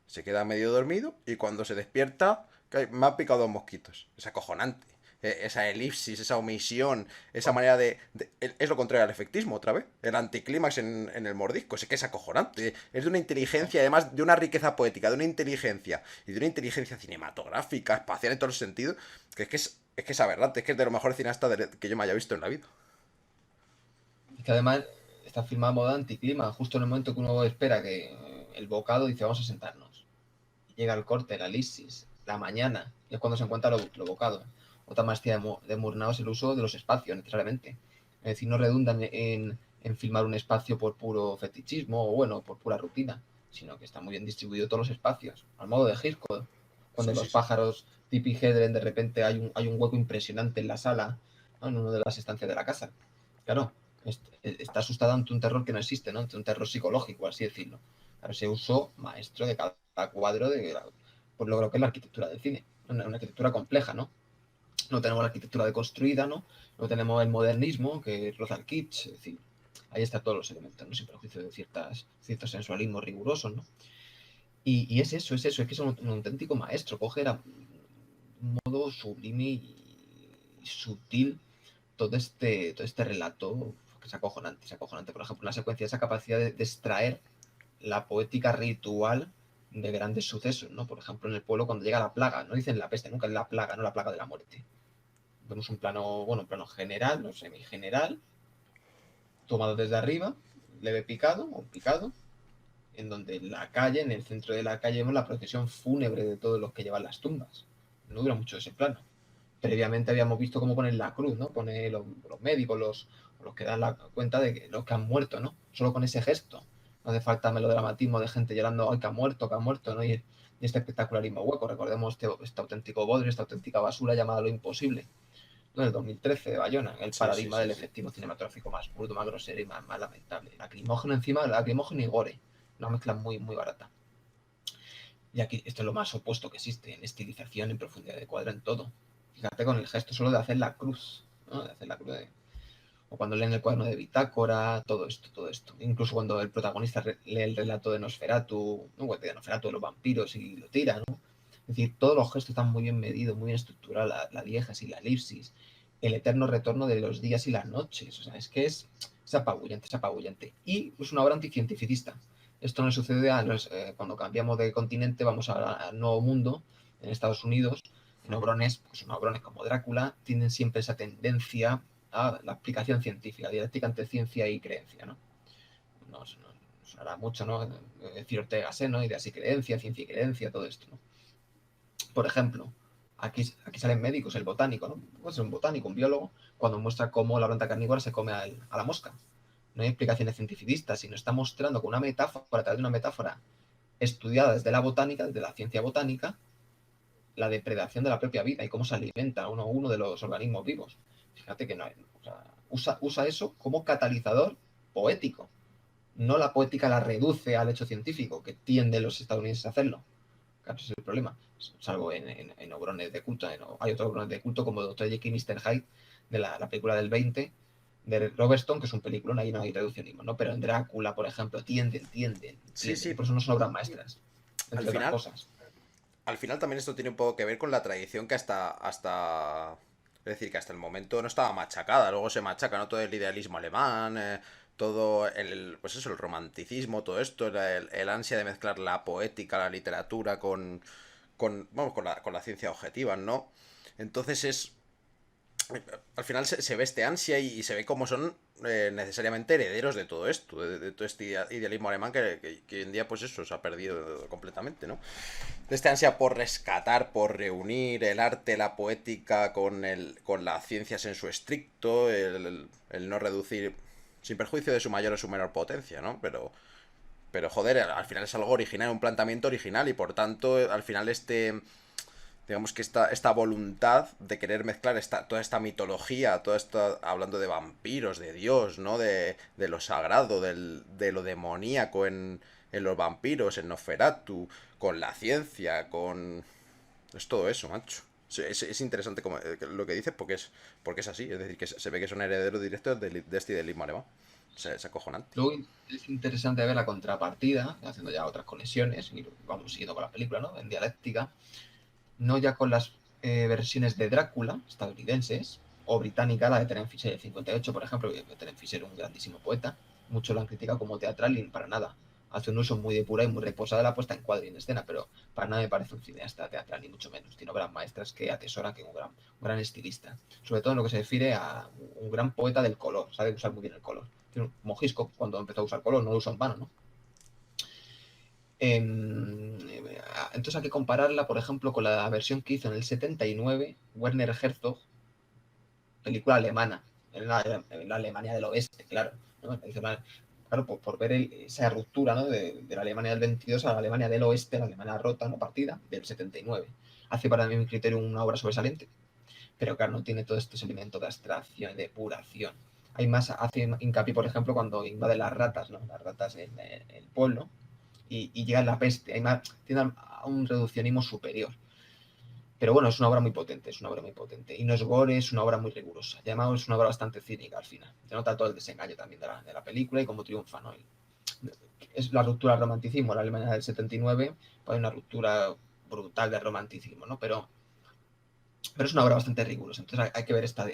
se queda medio dormido y cuando se despierta, me han picado dos mosquitos. Es acojonante. Esa elipsis, esa omisión, esa manera es lo contrario al efectismo, otra vez. El anticlímax en el mordisco. Es que es acojonante. Es de una inteligencia, además de una riqueza poética, de una inteligencia y de una inteligencia cinematográfica, espacial en todos los sentidos, que es aberrante. Es que es de los mejores cineastas que yo me haya visto en la vida. Y que además está filmado a modo anticlima, justo en el momento que uno espera que el bocado dice vamos a sentarnos. Y llega el corte, la lisis, la mañana, y es cuando se encuentra lo bocado. Otra maestría de Murnau es el uso de los espacios, necesariamente. Es decir, no redundan en filmar un espacio por puro fetichismo o, bueno, por pura rutina, sino que está muy bien distribuido todos los espacios, al modo de Hitchcock. Cuando Sí, los sí, sí. pájaros Tippi Hedren, de repente hay un hueco impresionante en la sala, ¿no? En una de las estancias de la casa. Claro, está asustada ante un terror que no existe, ¿no? Ante un terror psicológico, así decirlo. Claro, ese uso maestro de cada cuadro por lo que es la arquitectura del cine. Una arquitectura compleja, ¿no? No tenemos la arquitectura deconstruida, ¿no? No tenemos el modernismo que roza el kitsch, es decir, ahí están todos los elementos, ¿no? Sin perjuicio de ciertos sensualismos rigurosos, ¿no? Y es eso, es que es un auténtico maestro, coger a un modo sublime y sutil todo este relato que es acojonante. Por ejemplo, la secuencia, esa capacidad de extraer la poética ritual de grandes sucesos, ¿no? Por ejemplo, en el pueblo cuando llega la plaga, no dicen la peste, nunca es la plaga, no la plaga de la muerte. Vemos un plano general, no semi-general, tomado desde arriba, leve picado o picado, en donde en la calle, en el centro de la calle, vemos la procesión fúnebre de todos los que llevan las tumbas. No dura mucho ese plano. Previamente habíamos visto cómo ponen la cruz, ¿no? Pone los médicos, los que dan la cuenta de que los que han muerto, ¿no? Solo con ese gesto. No hace falta melodramatismo de gente llorando, ¡ay, que ha muerto, ¿no? Y este espectacularismo hueco. Recordemos este auténtico bodrio, esta auténtica basura llamada Lo Imposible, ¿no? En el 2013 de Bayona, el Sí, sí, paradigma sí, del sí. efectivo cinematográfico más bruto, más grosero y más lamentable. Lacrimógeno encima, lacrimógeno y gore. Una mezcla muy, muy barata. Y aquí esto es lo más opuesto que existe, en estilización, en profundidad de cuadro, en todo. Fíjate con el gesto solo de hacer la cruz, ¿no? De hacer la cruz o cuando leen el cuaderno de bitácora, todo esto, todo esto. Incluso cuando el protagonista lee el relato de Nosferatu, ¿no? De Nosferatu de los vampiros y lo tira, ¿no? Es decir, todos los gestos están muy bien medidos, muy bien estructurados, la diegesis, la elipsis, el eterno retorno de los días y las noches. O sea, es que es apabullante, es apabullante. Y es una obra anticiencificista. Esto no sucede cuando cambiamos de continente, vamos al Nuevo Mundo, en Estados Unidos, en obrones, pues en obrones como Drácula, tienen siempre esa tendencia a la aplicación científica, dialéctica entre ciencia y creencia, ¿no? Nos sonará mucho, ¿no? Decir Ortega Gasset, ¿no? Ideas y creencia, ciencia y creencia, todo esto, ¿no? Por ejemplo, aquí salen médicos, el botánico, ¿no? Puede ser un botánico, un biólogo, cuando muestra cómo la planta carnívora se come a la mosca. No hay explicaciones cientificistas, sino está mostrando con una metáfora, a través de una metáfora estudiada desde la botánica, desde la ciencia botánica, la depredación de la propia vida y cómo se alimenta uno de los organismos vivos. Fíjate que no hay, o sea, usa eso como catalizador poético. No la poética la reduce al hecho científico, que tienden los estadounidenses a hacerlo. Claro, ese es el problema. Salvo en obrones de culto. Hay otros obrones de culto como Dr. Jekyll y Mr. Hyde, de la película del 20, de Robert Stone, que es un peliculón, ahí no hay reduccionismo, ¿no? Pero en Drácula, por ejemplo, tienden. Sí, Y sí. por eso no son obras maestras, Al entre otras final, cosas. al final también esto tiene un poco que ver con la tradición que es decir, que hasta el momento no estaba machacada, luego se machaca, ¿no? Todo el idealismo alemán, todo pues eso, el romanticismo, todo esto, el ansia de mezclar la poética, la literatura vamos, con la ciencia objetiva, ¿no? Entonces al final se ve este ansia y se ve cómo son necesariamente herederos de todo esto, de todo este idealismo alemán que hoy en día, pues eso, se ha perdido completamente, ¿no? De esta ansia por rescatar, por reunir el arte, la poética con las ciencias en su estricto, el no reducir, sin perjuicio de su mayor o su menor potencia, ¿no? Pero joder, al final es algo original, un planteamiento original y por tanto, al final digamos que esta voluntad de querer mezclar toda esta mitología, toda esta, hablando de vampiros, de Dios, ¿no? De lo sagrado, de lo demoníaco en los vampiros, en Nosferatu, con la ciencia, con... Es todo eso, macho. Es interesante lo que dices porque es así, es decir, que se ve que son herederos directos de este idealismo alemán. Es acojonante. Luego es interesante ver la contrapartida, haciendo ya otras conexiones, y vamos siguiendo con la película, ¿no? En dialéctica, no ya con las versiones de Drácula estadounidenses o británica, la de Terence Fisher del 58, por ejemplo, que Terence Fisher es un grandísimo poeta, muchos lo han criticado como teatral y para nada. Hace un uso muy depurado y muy reposado de la puesta en cuadro y en escena, pero para nada me parece un cineasta teatral, ni mucho menos. Tiene obras maestras que atesora, que es un gran estilista. Sobre todo en lo que se refiere a un gran poeta del color, sabe usar muy bien el color. Tiene un Mojisco, cuando empezó a usar color, no lo usa en vano, ¿no? Entonces hay que compararla, por ejemplo, con la versión que hizo en el 79 Werner Herzog, película alemana, en la Alemania del Oeste, claro. ¿No? Claro, por ver esa ruptura, ¿no? de la Alemania del 22 a la Alemania del Oeste, la Alemania rota, no partida, del 79. Hace para mí mi criterio una obra sobresaliente, pero claro, no tiene todos estos elementos de abstracción y depuración. Hay más, hace hincapié, por ejemplo, cuando invade las ratas, ¿no? Las ratas en el pueblo, y llega la peste. Tiene un reduccionismo superior. Pero bueno, es una obra muy potente, es una obra muy potente. Y no es gore, es una obra muy rigurosa. Y además es una obra bastante cínica al final. Se nota todo el desengaño también de la película y cómo triunfa, ¿no? Es la ruptura del romanticismo, la Alemania del 79, pues hay una ruptura brutal del romanticismo, ¿no? Pero es una obra bastante rigurosa. Entonces hay que ver esta,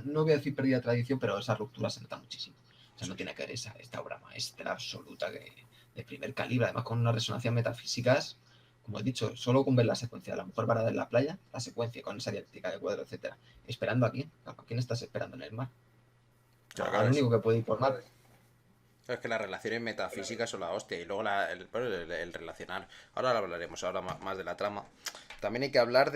no voy a decir pérdida de tradición, pero esa ruptura se nota muchísimo. O sea, no tiene que ver esta obra maestra absoluta de primer calibre, además con unas resonancias metafísicas, como he dicho, solo con ver la secuencia de la mujer varada en la playa, la secuencia con esa dialéctica de cuadro, etcétera. ¿Esperando a quién? ¿A quién estás esperando en el mar? Claro, claro, Al único que puede ir por mar. es que las relaciones metafísicas son la hostia y luego el relacionar. Ahora lo hablaremos, ahora más de la trama. También hay que hablar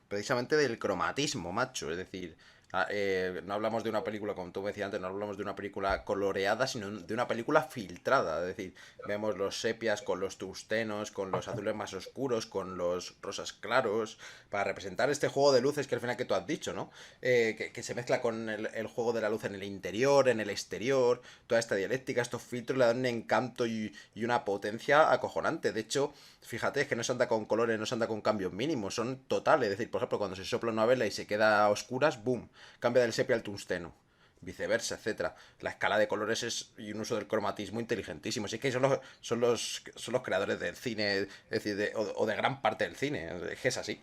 precisamente del cromatismo, macho. Es decir, No hablamos de una película, como tú me decías antes, no hablamos de una película coloreada, sino de una película filtrada. Es decir, vemos los sepias con los tustenos, con los azules más oscuros, con los rosas claros, para representar este juego de luces que al final que tú has dicho, ¿no? Que se mezcla con el juego de la luz en el interior, en el exterior, toda esta dialéctica, estos filtros le dan un encanto y una potencia acojonante. De hecho, fíjate, es que no se anda con colores, no se anda con cambios mínimos, son totales. Es decir, por ejemplo, cuando se sopla una vela y se queda a oscuras, ¡boom! Cambia del sepia al tungsteno, viceversa, etcétera. La escala de colores y un uso del cromatismo inteligentísimo. Así que son los creadores del cine, es decir, o de gran parte del cine. Es que es así.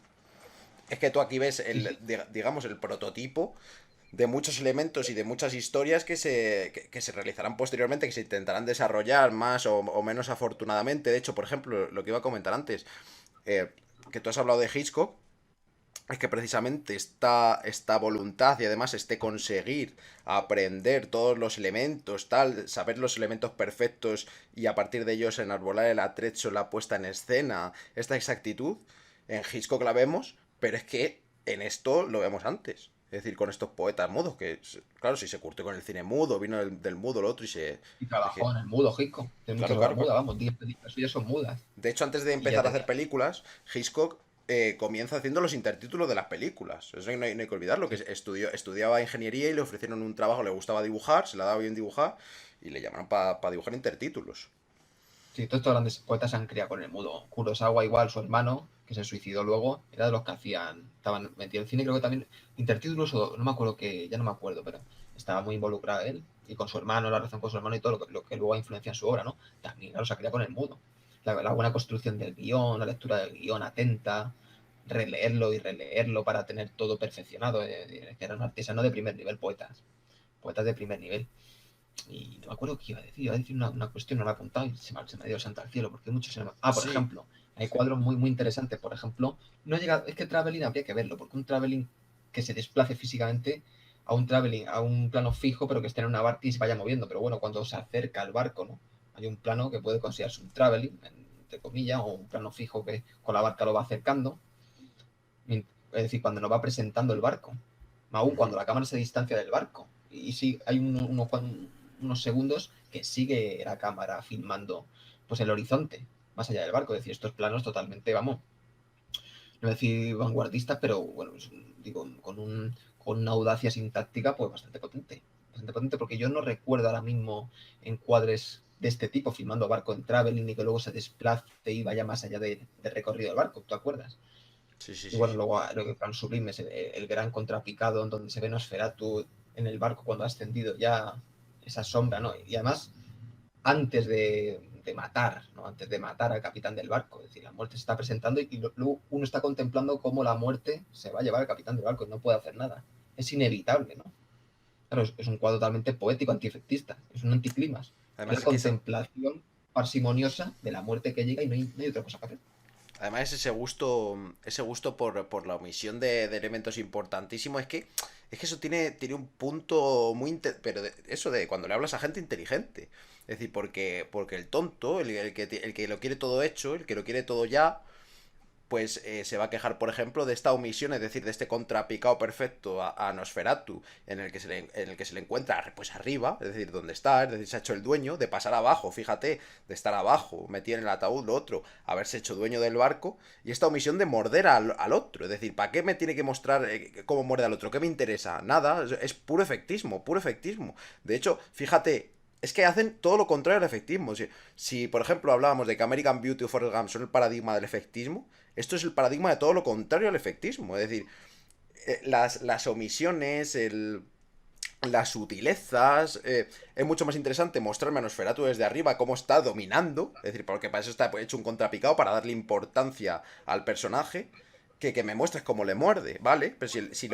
Es que tú aquí ves Sí, sí. digamos, el prototipo de muchos elementos y de muchas historias que se realizarán posteriormente, que se intentarán desarrollar más o menos afortunadamente. De hecho, por ejemplo, lo que iba a comentar antes, eh, que tú has hablado de Hitchcock, es que precisamente esta voluntad y además este conseguir aprender todos los elementos, tal, saber los elementos perfectos y a partir de ellos enarbolar el atrecho, la puesta en escena, esta exactitud, en Hitchcock la vemos, pero es que en esto lo vemos antes. Es decir, con estos poetas mudos, que, claro, si se curtió con el cine mudo, vino del mudo el otro y se... Y Es que, trabajó en el mudo, Hitchcock. Tiene muchas claro, obras claro, claro. mudas, vamos, 10 películas suyas son mudas. De hecho, antes de Y ya empezar a hacer tenía. películas, Hitchcock comienza haciendo los intertítulos de las películas. Eso no hay que olvidarlo, que Sí. estudiaba ingeniería y le ofrecieron un trabajo, le gustaba dibujar, se le daba bien dibujar, y le llamaron para dibujar intertítulos. Sí, todos estos grandes poetas se han criado con el mudo. Kurosawa, igual, su hermano, que se suicidó luego, era de los que estaban metidos en el cine, creo que también, intertítulos o no me acuerdo que, ya no me acuerdo, pero estaba muy involucrado él, y con su hermano, la relación con su hermano y todo lo que luego influencia en su obra, ¿no? También, claro, se ha criado con el mudo. La buena construcción del guión, la lectura del guión atenta, releerlo y releerlo para tener todo perfeccionado. Que era un artesano de primer nivel, poetas de primer nivel. Y no me acuerdo qué iba a decir una cuestión, no la he apuntado y se me ha ido santo al cielo, porque hay muchos... por Sí, ejemplo, hay cuadros muy, muy interesantes, por ejemplo, no llega, es que traveling habría que verlo, porque un traveling que se desplace físicamente a un traveling, a un plano fijo, pero que esté en una barca y se vaya moviendo, pero bueno, cuando se acerca al barco, ¿no? Hay un plano que puede considerarse un traveling, entre comillas, o un plano fijo que con la barca lo va acercando, es decir, cuando nos va presentando el barco, aún cuando la cámara se distancia del barco. Y sí, hay unos segundos que sigue la cámara filmando pues el horizonte, más allá del barco. Es decir, estos planos totalmente, vamos, no voy a decir vanguardistas, pero bueno, digo, con una audacia sintáctica pues bastante potente. Bastante potente porque yo no recuerdo ahora mismo encuadres de este tipo filmando barco en traveling y que luego se desplace y vaya más allá del recorrido del barco, ¿tú acuerdas? sí, sí, Y sí, bueno, sí. luego lo que plan sublime es el gran contrapicado en donde se ve Nosferatu en el barco cuando ha ascendido ya esa sombra, ¿no? Y además, antes de matar, ¿no? Antes de matar al capitán del barco, es decir, la muerte se está presentando y luego uno está contemplando cómo la muerte se va a llevar al capitán del barco y no puede hacer nada. Es inevitable, ¿no? Claro, es un cuadro totalmente poético, antiefectista, es un anticlimas. Es Además la es que contemplación parsimoniosa de la muerte que llega y no hay otra cosa que hacer. además ese gusto por la omisión de elementos importantísimos, es que eso tiene un punto pero eso de cuando le hablas a gente inteligente. Es decir, porque el tonto, el que lo quiere todo hecho, el que lo quiere todo ya, pues se va a quejar, por ejemplo, de esta omisión, es decir, de este contrapicado perfecto a Nosferatu, en el que se le encuentra pues arriba, es decir, donde está, es decir, se ha hecho el dueño, de pasar abajo, fíjate, de estar abajo, metido en el ataúd, lo otro, haberse hecho dueño del barco, y esta omisión de morder al otro, es decir, ¿para qué me tiene que mostrar cómo muerde al otro? ¿Qué me interesa? Nada, es puro efectismo, puro efectismo. De hecho, fíjate, es que hacen todo lo contrario al efectismo. Si, por ejemplo, hablábamos de que American Beauty o Forrest Gump son el paradigma del efectismo, esto es el paradigma de todo lo contrario al efectismo. Es decir, las omisiones, las sutilezas. Es mucho más interesante mostrarme a Nosferatu desde arriba cómo está dominando. Es decir, porque para eso está hecho un contrapicado, para darle importancia al personaje. Que me muestres cómo le muerde, ¿vale? Pero si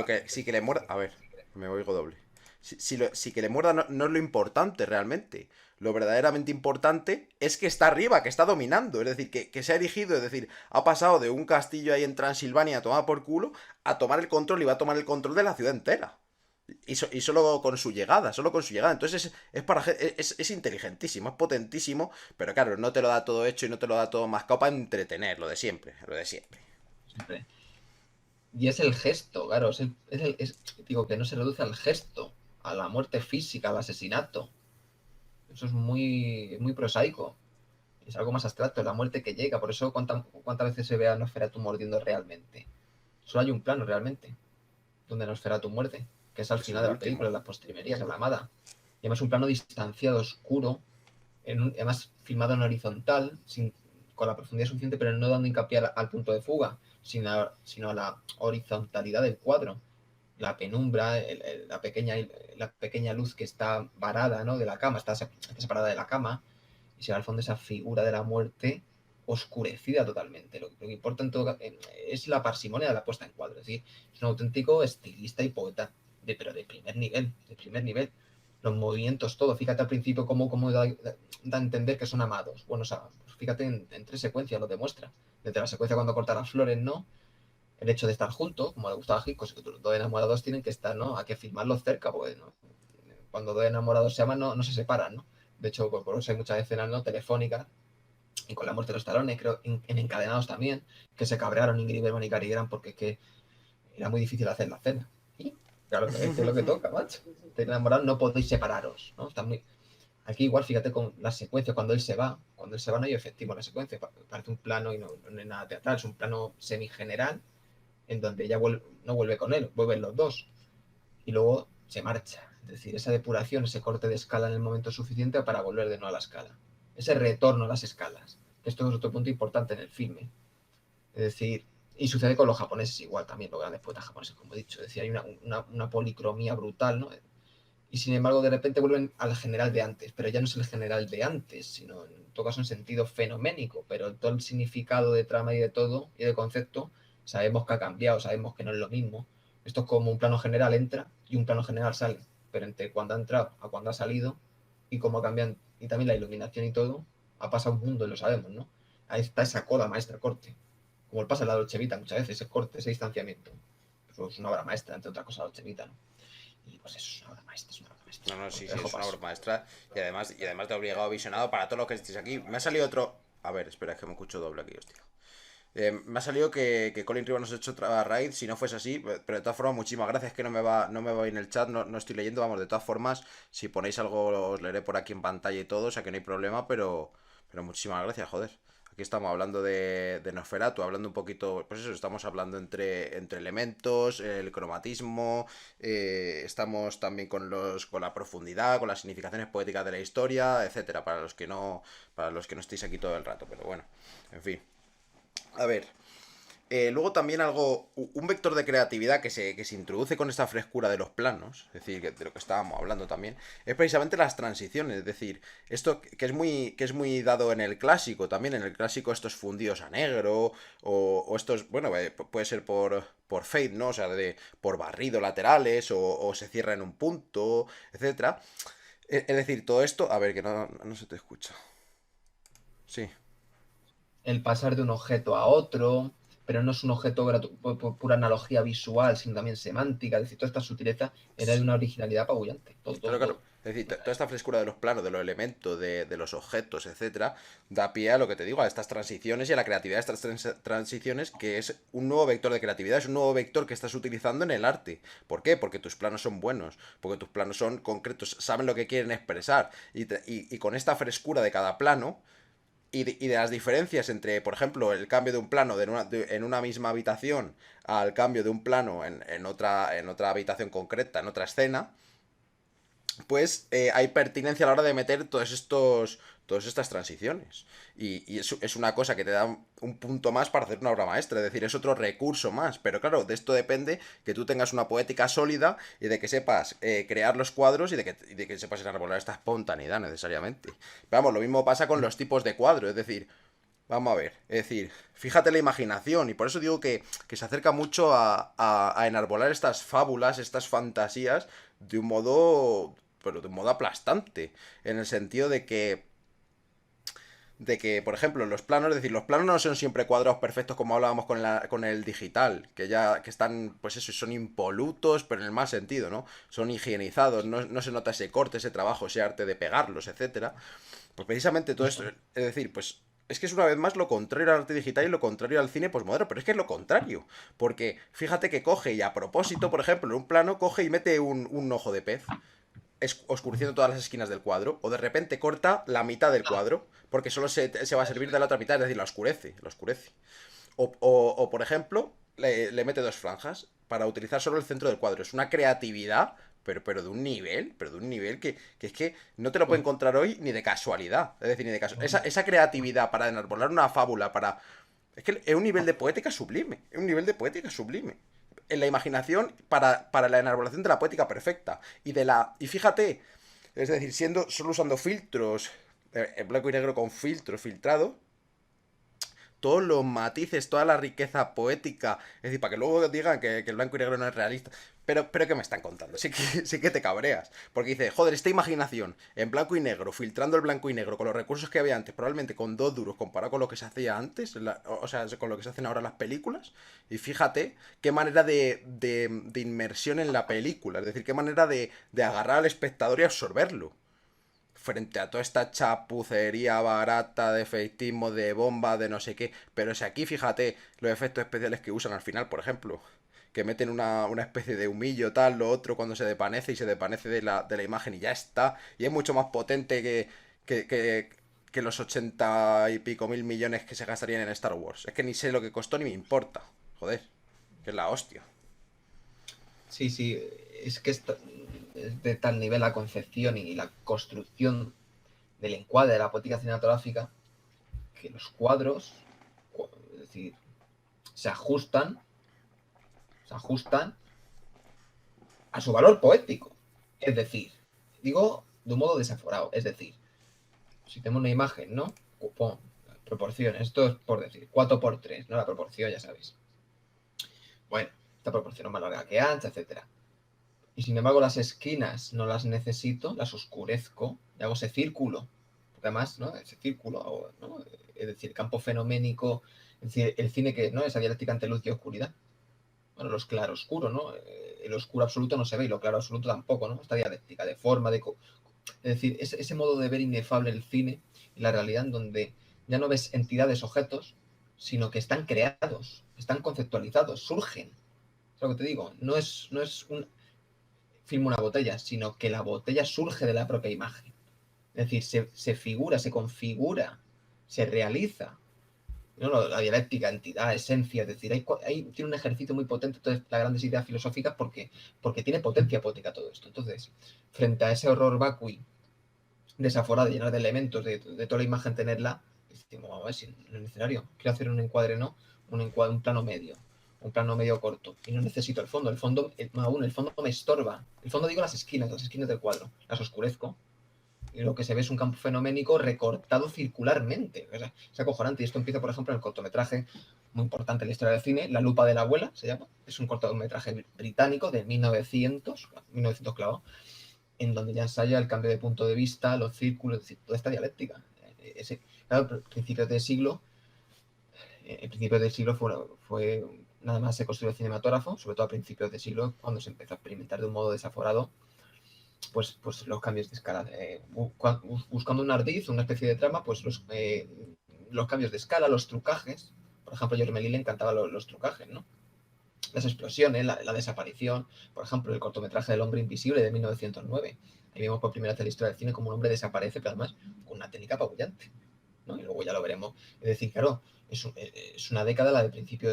que le muerde. A ver, me oigo doble. Si que le muerda no es lo importante realmente. Lo verdaderamente importante es que está arriba, que está dominando. Es decir, que se ha erigido, es decir, ha pasado de un castillo ahí en Transilvania a tomar por culo a tomar el control y va a tomar el control de la ciudad entera. Y solo con su llegada, solo con su llegada. Entonces es inteligentísimo, es potentísimo, pero claro, no te lo da todo hecho y no te lo da todo mascado para entretener, lo de siempre, lo de siempre. Siempre. Y es el gesto, claro, digo que no se reduce al gesto, a la muerte física, al asesinato. Eso es muy prosaico. Es algo más abstracto, la muerte que llega. Por eso, ¿cuántas veces se ve a Nosferatu mordiendo realmente? Solo hay un plano realmente, donde Nosferatu muerde, que es al Es el final de la último. película, en las postrimerías, en la amada. Y además un plano distanciado, oscuro, además filmado en horizontal, con la profundidad suficiente, pero no dando hincapié al punto de fuga, sino a la horizontalidad del cuadro. La penumbra, la pequeña luz que está varada, ¿no?, de la cama, está separada de la cama, y se ve al fondo esa figura de la muerte oscurecida totalmente. Lo que importa en todo es la parsimonia de la puesta en cuadro. Es decir, es un auténtico estilista y poeta, pero de primer nivel, de primer nivel. Los movimientos, todo. Fíjate al principio cómo da a entender que son amados. Bueno, o sea, pues fíjate en 3 secuencias lo demuestra. Desde la secuencia cuando corta las flores, ¿no? El hecho de estar juntos, como le gustaba a Hitchcock, los dos enamorados tienen que estar, ¿no? Hay que filmarlos cerca, porque ¿no?, cuando dos enamorados se aman no se separan, ¿no? De hecho, por eso hay muchas escenas, ¿no?, telefónicas, y con la muerte de los talones, creo, en Encadenados también, que se cabrearon Ingrid Bergman y Cary Grant porque es que era muy difícil hacer la cena. Y claro, es que es lo que toca, macho. Estáis enamorados, no podéis separaros, ¿no? Está muy... Aquí igual, fíjate con la secuencia, cuando él se va no hay efectivo en la secuencia, parece un plano y no es nada teatral, es un plano semi-general en donde ella no vuelve con él, vuelven los dos y luego se marcha. Es decir, esa depuración, ese corte de escala en el momento suficiente para volver de nuevo a la escala. Ese retorno a las escalas. Esto es otro punto importante en el filme. Es decir, y sucede con los japoneses igual también, los grandes poetas japoneses, como he dicho. Es decir, hay una policromía brutal, ¿no? Y sin embargo, de repente vuelven al general de antes, pero ya no es el general de antes, sino en todo caso en sentido fenoménico, pero todo el significado de trama y de todo, y de concepto, sabemos que ha cambiado, sabemos que no es lo mismo. Esto es como un plano general entra y un plano general sale, pero entre cuando ha entrado a cuando ha salido y cómo cambian, y también la iluminación y todo, ha pasado un mundo y lo sabemos, ¿no? Ahí está esa coda maestra, corte, como pasa en la Dolce Vita muchas veces, ese corte, ese distanciamiento. Pues es una obra maestra, entre otras cosas, la Dolce Vita, ¿no? Y pues eso es una obra maestra, es una obra maestra. No, no, Bueno, sí, te sí, dejo es una paso. obra maestra. Y además te ha obligado visionado para todo lo que estéis aquí. Me ha salido otro. A ver, espera, es que me escucho doble aquí, hostia. Me ha salido que Colin Riva nos ha hecho otra raid. Si no fuese así, pero de todas formas, muchísimas gracias. Que no me va en el chat, no estoy leyendo. Vamos, de todas formas, si ponéis algo, os leeré por aquí en pantalla y todo. O sea que no hay problema, pero muchísimas gracias, joder. Aquí estamos hablando de Nosferatu, hablando un poquito, pues eso, estamos hablando entre elementos, el cromatismo, estamos también con la profundidad, con las significaciones poéticas de la historia, etcétera, para los que no estéis aquí todo el rato, pero bueno, en fin. A ver, luego también un vector de creatividad que se introduce con esta frescura de los planos, es decir, de lo que estábamos hablando también, es precisamente las transiciones, es decir, esto que es muy dado en el clásico, también en el clásico estos fundidos a negro, o estos, bueno, puede ser por fade, ¿no? O sea, por barrido laterales, o se cierra en un punto, etcétera. Es decir, todo esto, a ver, que no se te escucha. Sí. El pasar de un objeto a otro, pero no es un objeto por pura analogía visual, sino también semántica. Es decir, toda esta sutileza era de una originalidad apabullante. Todo, todo, Claro, claro. todo. Es decir, toda esta frescura de los planos, de los elementos, de los objetos, etcétera, da pie a lo que te digo, a estas transiciones y a la creatividad de estas transiciones, que es un nuevo vector de creatividad, es un nuevo vector que estás utilizando en el arte. ¿Por qué? Porque tus planos son buenos, porque tus planos son concretos, saben lo que quieren expresar, y con esta frescura de cada plano, y de las diferencias entre, por ejemplo, el cambio de un plano en una misma habitación al cambio de un plano en otra habitación concreta, en otra escena, pues hay pertinencia a la hora de meter todas estas transiciones. Y es una cosa que te da un punto más para hacer una obra maestra, es decir, es otro recurso más. Pero claro, de esto depende que tú tengas una poética sólida y de que sepas crear los cuadros y de que sepas enarbolar esta espontaneidad necesariamente. Pero vamos, lo mismo pasa con los tipos de cuadros, es decir, vamos a ver, es decir, fíjate la imaginación, y por eso digo que se acerca mucho a enarbolar estas fábulas, estas fantasías, de un modo, pero de un modo aplastante, en el sentido de que, por ejemplo, los planos, es decir, los planos no son siempre cuadrados perfectos como hablábamos con el digital, que están, pues eso, son impolutos, pero en el mal sentido, ¿no? Son higienizados, no se nota ese corte, ese trabajo, ese arte de pegarlos, etcétera. Pues precisamente todo esto, Eso. es decir, pues es que es una vez más lo contrario al arte digital y lo contrario al cine postmoderno, pero es que es lo contrario. Porque fíjate que coge y a propósito, por ejemplo, en un plano, coge y mete un ojo de pez, oscureciendo todas las esquinas del cuadro, o de repente corta la mitad del cuadro, porque solo se va a servir de la otra mitad, es decir, la oscurece, la oscurece. O, por ejemplo, le mete dos franjas para utilizar solo el centro del cuadro. Es una creatividad, pero de un nivel que es que no te lo puede Pues, encontrar hoy ni de casualidad. Es decir, ni de esa creatividad para enarbolar una fábula, para... Es que es un nivel de poética sublime. Es un nivel de poética sublime. En la imaginación para la enarbolación de la poética perfecta. Y fíjate, es decir, solo usando filtros, en blanco y negro con filtros filtrados, todos los matices, toda la riqueza poética. Es decir, para que luego digan que el blanco y negro no es realista. Pero ¿qué me están contando? Sí que te cabreas. Porque dice, joder, esta imaginación en blanco y negro, filtrando el blanco y negro con los recursos que había antes, probablemente con 2 duros comparado con lo que se hacía antes, o sea, con lo que se hacen ahora las películas. Y fíjate qué manera de inmersión en la película. Es decir, qué manera de agarrar al espectador y absorberlo frente a toda esta chapucería barata de efectismo, de bomba, de no sé qué. Pero si aquí, fíjate, los efectos especiales que usan al final, por ejemplo, que meten una especie de humillo, tal, lo otro, cuando se desvanece y se desvanece de la imagen y ya está. Y es mucho más potente que, que, que los 80 y pico mil millones que se gastarían en Star Wars. Es que ni sé lo que costó ni me importa. Joder, que es la hostia. sí, sí, es que es de tal nivel la concepción y la construcción del encuadre de la poética cinematográfica que los cuadros, es decir, se ajustan, se ajustan a su valor poético. Es decir, digo de un modo desaforado, es decir, si tenemos una imagen, ¿no? Pon, proporciones, esto es por decir, 4 por 3, ¿no? La proporción, ya sabéis. Bueno, esta proporción es más larga que ancha, etcétera. Y sin embargo, las esquinas no las necesito, las oscurezco y hago ese círculo. Porque además, ¿no? Ese círculo, ¿no? Es decir, campo fenoménico, es decir, el cine que, ¿no? Esa dialéctica entre luz y oscuridad. Bueno, los claroscuros, ¿no? El oscuro absoluto no se ve y lo claro absoluto tampoco, ¿no? Esta dialéctica de forma, es decir, ese modo de ver inefable el cine y la realidad en donde ya no ves entidades, objetos, sino que están creados, están conceptualizados, surgen. Es lo que te digo, no es un film una botella, sino que la botella surge de la propia imagen. Es decir, se figura, se configura, se realiza. ¿No? La dialéctica, entidad, esencia, es decir, tiene un ejercicio muy potente todas las grandes ideas filosóficas porque tiene potencia poética todo esto. Entonces, frente a ese horror vacui desaforado, lleno de elementos, de toda la imagen tenerla, decimos, vamos a ver si en el escenario quiero hacer un encuadre, ¿no? Un plano medio, un plano medio corto, y no necesito el fondo, aún el fondo me estorba, el fondo digo las esquinas del cuadro, las oscurezco, y lo que se ve es un campo fenoménico recortado circularmente, o sea, es acojonante, y esto empieza, por ejemplo, en el cortometraje muy importante en la historia del cine, La lupa de la abuela, se llama, es un cortometraje británico de 1900 claro, en donde ya ensaya el cambio de punto de vista, los círculos, es decir, toda esta dialéctica. Claro, principios del siglo, en principios del siglo fue nada más se construyó el cinematógrafo, sobre todo a principios del siglo, cuando se empezó a experimentar de un modo desaforado, pues los cambios de escala. Buscando un ardiz, una especie de trama, pues los cambios de escala, los trucajes. Por ejemplo, a Jormelí le encantaban los trucajes, ¿no? Las explosiones, la desaparición, por ejemplo, el cortometraje del hombre invisible de 1909. Ahí vemos por primera vez en la historia del cine como un hombre desaparece, pero además con una técnica apabullante, ¿no? Y luego ya lo veremos. Es decir, claro, es una década, la de principio,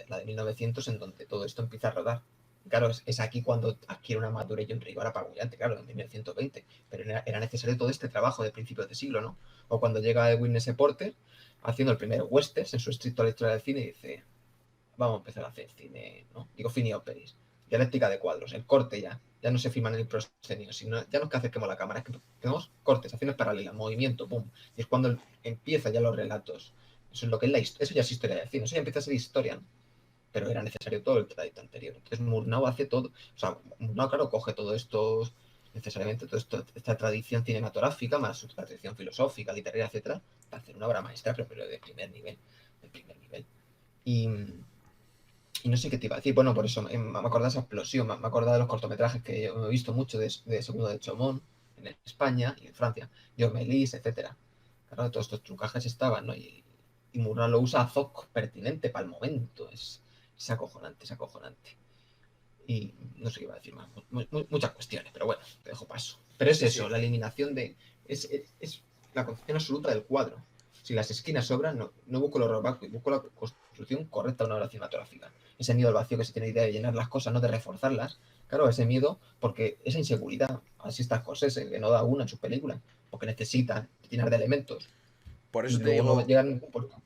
la de 1900, en donde todo esto empieza a rodar. Claro, es aquí cuando adquiere una madurez y un rigor apabullante, claro, en 1920. Pero era necesario todo este trabajo de principios de siglo, ¿no? O cuando llega Edwin S. Porter, haciendo el primer western en su estricta historia del cine, y dice, vamos a empezar a hacer cine, ¿no? Digo, cine operis, dialéctica de cuadros, el corte ya no se filma en el proscenio, sino ya no es que acerquemos la cámara, es que tenemos cortes, acciones paralelas, movimiento, pum, y es cuando empieza ya los relatos. Eso es lo que es eso ya es historia del cine, eso ya empieza a ser historia, ¿no? Pero era necesario todo el trayecto anterior. Entonces Murnau hace todo, o sea, Murnau, claro, coge todo esto, necesariamente toda esta tradición cinematográfica, más su tradición filosófica, literaria, etcétera, para hacer una obra maestra, pero de primer nivel, de primer nivel. Y, y no sé qué te iba a decir. Bueno, por eso me acordaba de esa explosión, me acordaba de los cortometrajes que yo he visto mucho de Segundo de Chomón en España y en Francia, de Ormelis, etcétera. Claro, todos estos trucajes estaban, ¿no? Y Murnau lo usa a Zoc pertinente para el momento. Es acojonante, es acojonante. Y no sé qué iba a decir más. Muchas cuestiones, pero bueno, te dejo paso. Pero es Sí, eso, sí. la eliminación de. Es la concepción absoluta del cuadro. Si las esquinas sobran, no busco lo robaco, busco la construcción correcta de una obra cinematográfica. Ese miedo al vacío que se tiene idea de llenar las cosas, no de reforzarlas. Claro, ese miedo, porque esa inseguridad, así estas cosas, que no da una en sus películas, porque necesitan llenar de elementos Por y eso te luego no digo, llegan a ningún puerto.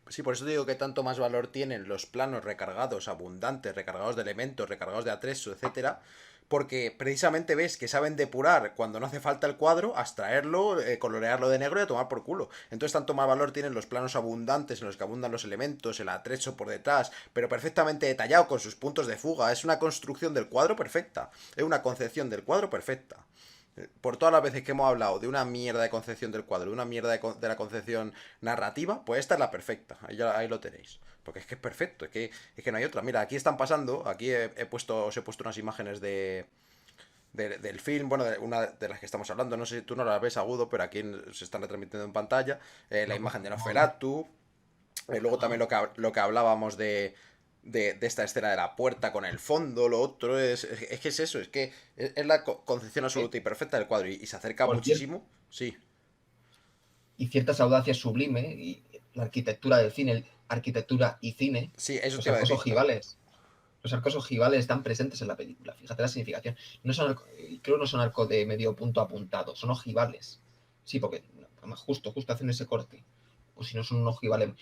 sí, por eso te digo que tanto más valor tienen los planos recargados, abundantes, recargados de elementos, recargados de atrezo, etcétera, porque precisamente ves que saben depurar cuando no hace falta el cuadro, abstraerlo, colorearlo de negro y a tomar por culo. Entonces tanto más valor tienen los planos abundantes en los que abundan los elementos, el atrezo por detrás, pero perfectamente detallado con sus puntos de fuga. Es una construcción del cuadro perfecta, es una concepción del cuadro perfecta. Por todas las veces que hemos hablado de una mierda de concepción del cuadro, de una mierda de la concepción narrativa, pues esta es la perfecta. Ahí lo tenéis. Porque es que es perfecto, es que no hay otra. Mira, aquí están pasando, aquí os he puesto unas imágenes del film, bueno, de una de las que estamos hablando, no sé si tú no las ves agudo, pero aquí se están retransmitiendo en pantalla, la No, imagen por de favor. Nosferatu, luego también Ajá. lo que hablábamos de esta escena de la puerta con el fondo, lo otro, es que es eso, es que es la concepción ¿Eh? absoluta y perfecta del cuadro y se acerca Por cierto, muchísimo, sí, y ciertas audacias sublime, y la arquitectura del cine, arquitectura y cine, sí, eso los te iba a arcos decir también. ojivales. Los arcos ojivales están presentes en la película, fíjate la significación. No son creo que no son arcos de medio punto apuntado, son ojivales. Sí, porque además justo hacen ese corte. O si no son un ojival.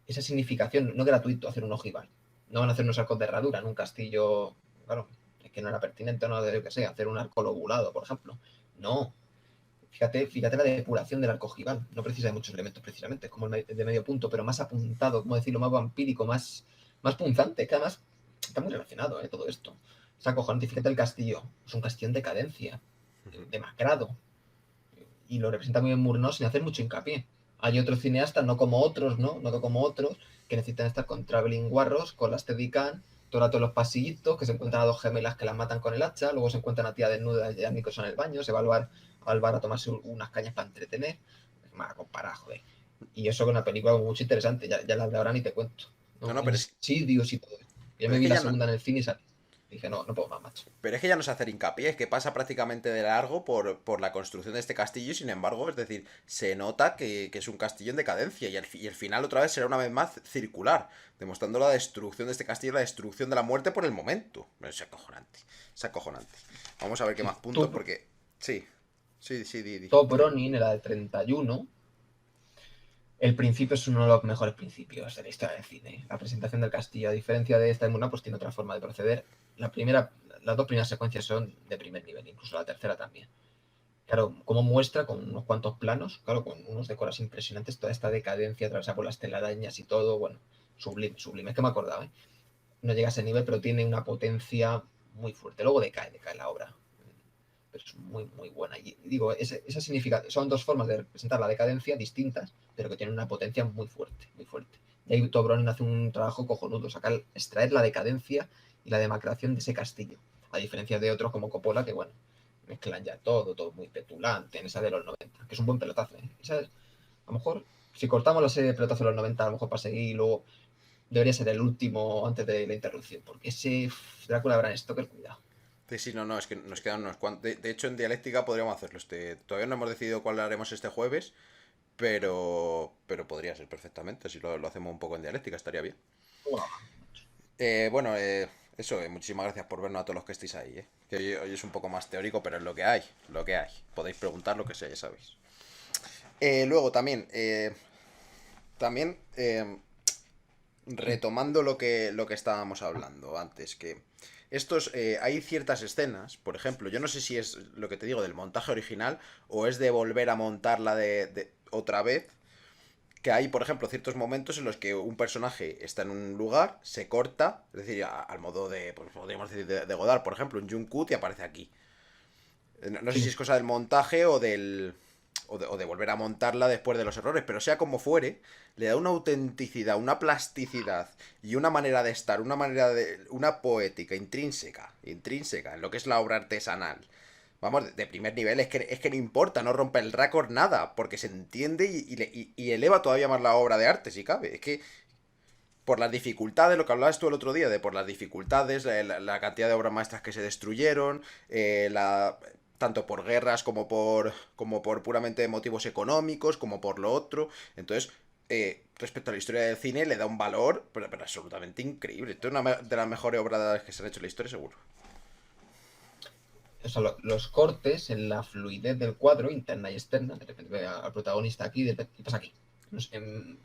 Esa significación, no es gratuito hacer un ojival. No van a hacer unos arcos de herradura en un castillo. Claro, es que no era pertinente, no de yo que sé, hacer un arco lobulado, por ejemplo. No, fíjate la depuración del arco ojival. No precisa de muchos elementos precisamente, es como el de medio punto, pero más apuntado, como decirlo, más vampírico, más punzante, que además está muy relacionado todo esto. Es acojonante. Fíjate el castillo, es un castillo en decadencia, demacrado, y lo representa muy bien Murnau sin hacer mucho hincapié. Hay otros cineastas, no como otros, ¿no? No como otros, que necesitan estar con traveling guarros, con las Steadicam, todo el rato en los pasillitos, que se encuentran a dos gemelas que las matan con el hacha, luego se encuentran a tía desnuda y a Nicholson en el baño, se va al bar a tomarse unas cañas para entretener. Me comparar, joder. Y eso con una película mucho interesante, ya la de ahora ni te cuento. No, ¿No? no, Insidious y todo esto. Yo pero me es vi que la ya no, segunda en el cine y salí. Dije, no puedo más, macho. pero es que ya no es hacer hincapié, es que pasa prácticamente de largo por la construcción de este castillo y sin embargo, es decir, se nota que es un castillo en decadencia y el final otra vez será una vez más circular, demostrando la destrucción de este castillo, la destrucción de la muerte por el momento. Es acojonante, es acojonante. Vamos a ver qué Sí. más puntos porque... Sí, sí, sí, di. Top Browning era de 31. El principio es uno de los mejores principios de la historia del cine. La presentación del castillo, a diferencia de esta en una, pues tiene otra forma de proceder. Las dos primeras secuencias son de primer nivel, incluso la tercera también. Claro, como muestra con unos cuantos planos, claro, con unos decoros impresionantes, toda esta decadencia atravesada por las telarañas y todo, bueno, sublime, es que me acordaba, ¿eh? No llega a ese nivel, pero tiene una potencia muy fuerte. Luego decae la obra, pero es muy buena. Y digo, esa significa, son dos formas de representar la decadencia distintas, pero que tienen una potencia muy fuerte, muy fuerte. Y ahí Todd Browning hace un trabajo cojonudo, extraer la decadencia y la demacración de ese castillo, a diferencia de otros como Coppola, que bueno, mezclan ya todo muy petulante, en esa de los 90, que es un buen pelotazo. Esa es, a lo mejor, si cortamos la serie de pelotazos de los 90, a lo mejor para seguir y luego debería ser el último antes de la interrupción, porque ese Drácula Bram Stoker, cuidado. Sí, sí, no, es que nos quedan unos cuantos. De hecho, en dialéctica podríamos hacerlo. Todavía no hemos decidido cuál haremos este jueves, pero podría ser perfectamente. Si lo hacemos un poco en dialéctica, estaría bien. Bueno, eso, muchísimas gracias por vernos a todos los que estéis ahí, Que hoy es un poco más teórico, pero es lo que hay, lo que hay. Podéis preguntar lo que sea, ya sabéis. Luego también, Sí. retomando lo que estábamos hablando antes, que hay ciertas escenas, por ejemplo, yo no sé si es lo que te digo del montaje original o es de volver a montarla de otra vez, que hay, por ejemplo, ciertos momentos en los que un personaje está en un lugar, se corta, es decir, al modo de, pues, podríamos decir, de Godard, por ejemplo, un Jungkook y aparece aquí. No sé si es Sí. cosa del montaje o de volver a montarla después de los errores, pero sea como fuere, le da una autenticidad, una plasticidad y una manera de estar, una poética intrínseca en lo que es la obra artesanal, vamos, de primer nivel, es que no importa, no rompe el récord nada, porque se entiende y eleva todavía más la obra de arte, si cabe. Es que por las dificultades, lo que hablabas tú el otro día, de por las dificultades, la cantidad de obras maestras que se destruyeron, tanto por guerras como por puramente motivos económicos, como por lo otro. Entonces, respecto a la historia del cine, le da un valor, pero absolutamente increíble. Esto es una de las mejores obras que se han hecho en la historia, seguro. O sea, los cortes en la fluidez del cuadro, interna y externa, de repente ve al protagonista aquí, de repente, ¿qué pasa aquí? En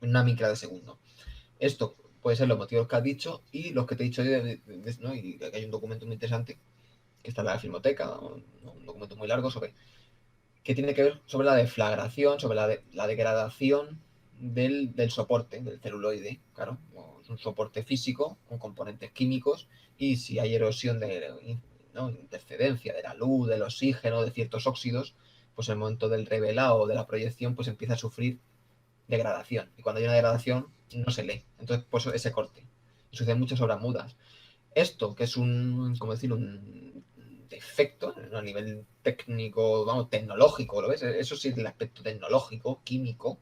una micra de segundo. Esto puede ser los motivos que has dicho y los que te he dicho yo, ¿no? Y que hay un documento muy interesante que está en la Filmoteca, ¿no? Un documento muy largo sobre que tiene que ver sobre la deflagración, sobre la degradación del soporte, del celuloide, claro, es un soporte físico con componentes químicos y si hay erosión ¿no? Interferencia de la luz, del oxígeno, de ciertos óxidos, pues en el momento del revelado o de la proyección, pues empieza a sufrir degradación. Y cuando hay una degradación, no se lee. Entonces, pues ese corte. Y suceden muchas obras mudas. Esto, que es un, como decir, un defecto a nivel técnico, vamos, tecnológico, ¿lo ves? Eso sí es el aspecto tecnológico, químico,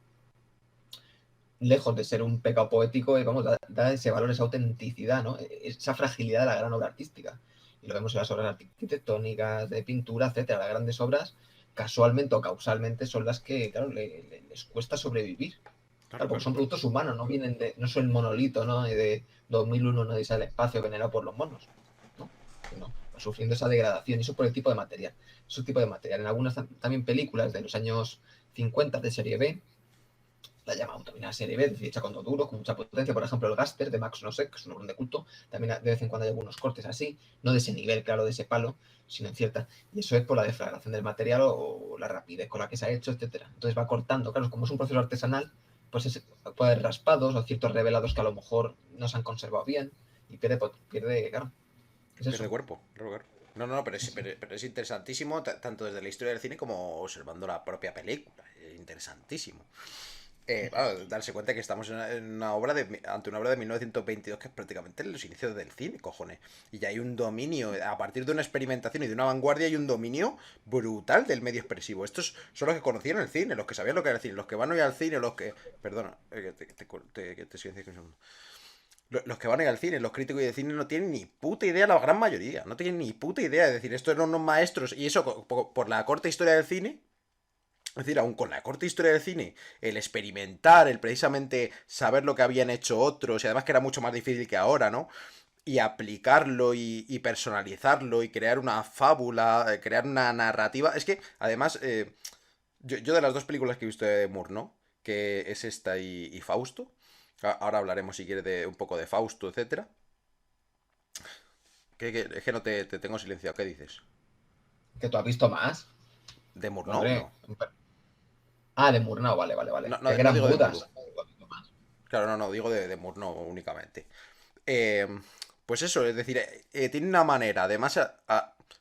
lejos de ser un pecado poético, vamos, da ese valor, esa autenticidad, ¿no? Esa fragilidad de la gran obra artística. Y lo vemos en las obras arquitectónicas, de pintura, etcétera. Las grandes obras, casualmente o causalmente, son las que, claro, les cuesta sobrevivir. Claro, Claro, porque claro, son claro. productos humanos, no son el monolito, ¿no? De 2001 no dice el espacio generado por los monos, ¿no? No, va sufriendo esa degradación y eso por el tipo de material. Eso tipo de material. En algunas también películas de los años 50 de serie B, la llaman también a serie B, es decir, hecha con todo duro, con mucha potencia. Por ejemplo, el Gaster de Max Nosek, que es un hombre de culto, también de vez en cuando hay algunos cortes así, no de ese nivel, claro, de ese palo, sino en cierta. Y eso es por la deflagración del material o la rapidez con la que se ha hecho, etcétera. Entonces va cortando, claro, como es un proceso artesanal, pues puede haber raspados o ciertos revelados que a lo mejor no se han conservado bien y pierde claro, es Pierde eso. cuerpo, pierde cuerpo. No, no, no, pero es interesantísimo, tanto desde la historia del cine como observando la propia película. Es interesantísimo. Claro, darse cuenta que estamos ante una obra de 1922 que es prácticamente los inicios del cine, cojones. Y ya hay un dominio, a partir de una experimentación y de una vanguardia, hay un dominio brutal del medio expresivo. Estos son los que conocían el cine, los que sabían lo que era el cine, los que van hoy al cine, los que... Perdona, que te silencio un segundo. Los que van a ir al cine, los críticos de cine no tienen ni puta idea, la gran mayoría. No tienen ni puta idea. Es decir, estos eran unos maestros. Y eso por la corta historia del cine. Es decir, aún con la corta historia del cine, el experimentar, el precisamente saber lo que habían hecho otros, y además que era mucho más difícil que ahora, ¿no? Y aplicarlo y personalizarlo y crear una fábula, crear una narrativa. Es que, además, yo de las dos películas que he visto de Moore, ¿no? Que es esta y Fausto. Ahora hablaremos, si quieres, de un poco de Fausto, etcétera. Es que no te tengo silenciado, ¿qué dices? Que tú has visto más. De Murnau, Hombre, no. de Murnau, vale, vale, No, vale. no, Que no eran digo de Muru. mudas. Claro, no, no, digo de Murnau únicamente. Eh, pues eso, es decir, tiene una manera, además,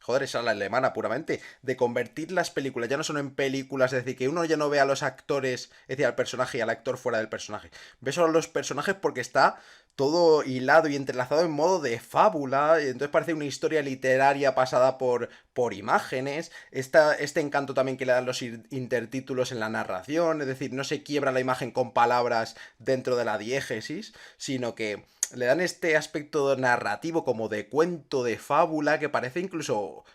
joder, es a la alemana puramente, de convertir las películas, ya no son en películas, es decir, que uno ya no ve a los actores, es decir, al personaje y al actor fuera del personaje. Ve solo a los personajes porque está todo hilado y entrelazado en modo de fábula, y entonces parece una historia literaria pasada por imágenes, este encanto también que le dan los intertítulos en la narración, es decir, no se quiebra la imagen con palabras dentro de la diégesis, sino que le dan este aspecto narrativo como de cuento, de fábula, que parece incluso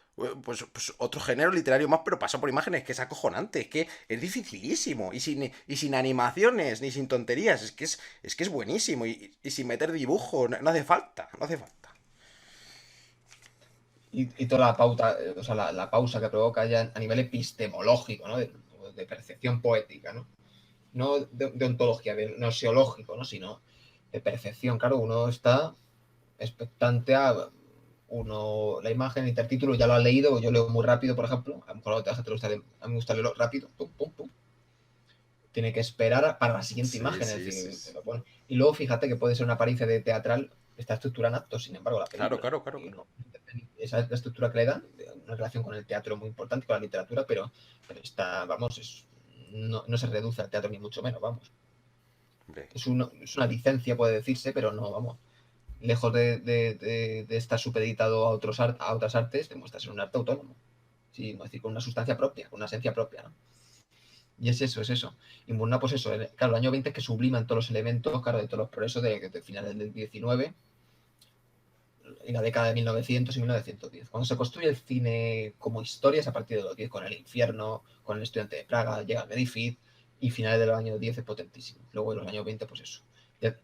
pues otro género literario más, pero pasa por imágenes, que es acojonante, es que es dificilísimo, y sin animaciones, ni sin tonterías, es que es buenísimo, y sin meter dibujo, no hace falta, no hace falta. Y toda la pauta, o sea, la pausa que provoca ya a nivel epistemológico, ¿no? De percepción poética, ¿no? No de ontología, de noseológico, ¿no? Sino de percepción. Claro, uno está expectante a la imagen, el intertítulo, ya lo ha leído, yo leo muy rápido, por ejemplo, a lo mejor a otra gente a mí me gusta leerlo rápido, pum, pum, pum. Tiene que esperar para la siguiente Sí, imagen, es sí, sí, decir, sí. y luego fíjate que puede ser una apariencia de teatral, está estructurada en actos, sin embargo, la Claro, película. claro, claro, Y claro. no, esa es la estructura que le dan, una relación con el teatro muy importante, con la literatura, pero está, vamos, no se reduce al teatro ni mucho menos, vamos. Hombre, Es una licencia, puede decirse, pero no, vamos. Lejos de estar supeditado a otras artes, demuestra ser un arte autónomo. sí, es decir, con una sustancia propia, con una esencia propia, ¿no? Y es eso, es eso. Y Murnau, pues eso, claro, el año 20 es que subliman todos los elementos, claro, de todos los progresos de finales del 19 y la década de 1900 y 1910. Cuando se construye el cine como historia es a partir de los 10, con El infierno, con El estudiante de Praga, llega el Medifid, y finales de los años 10 es potentísimo. Luego en los años 20, pues eso.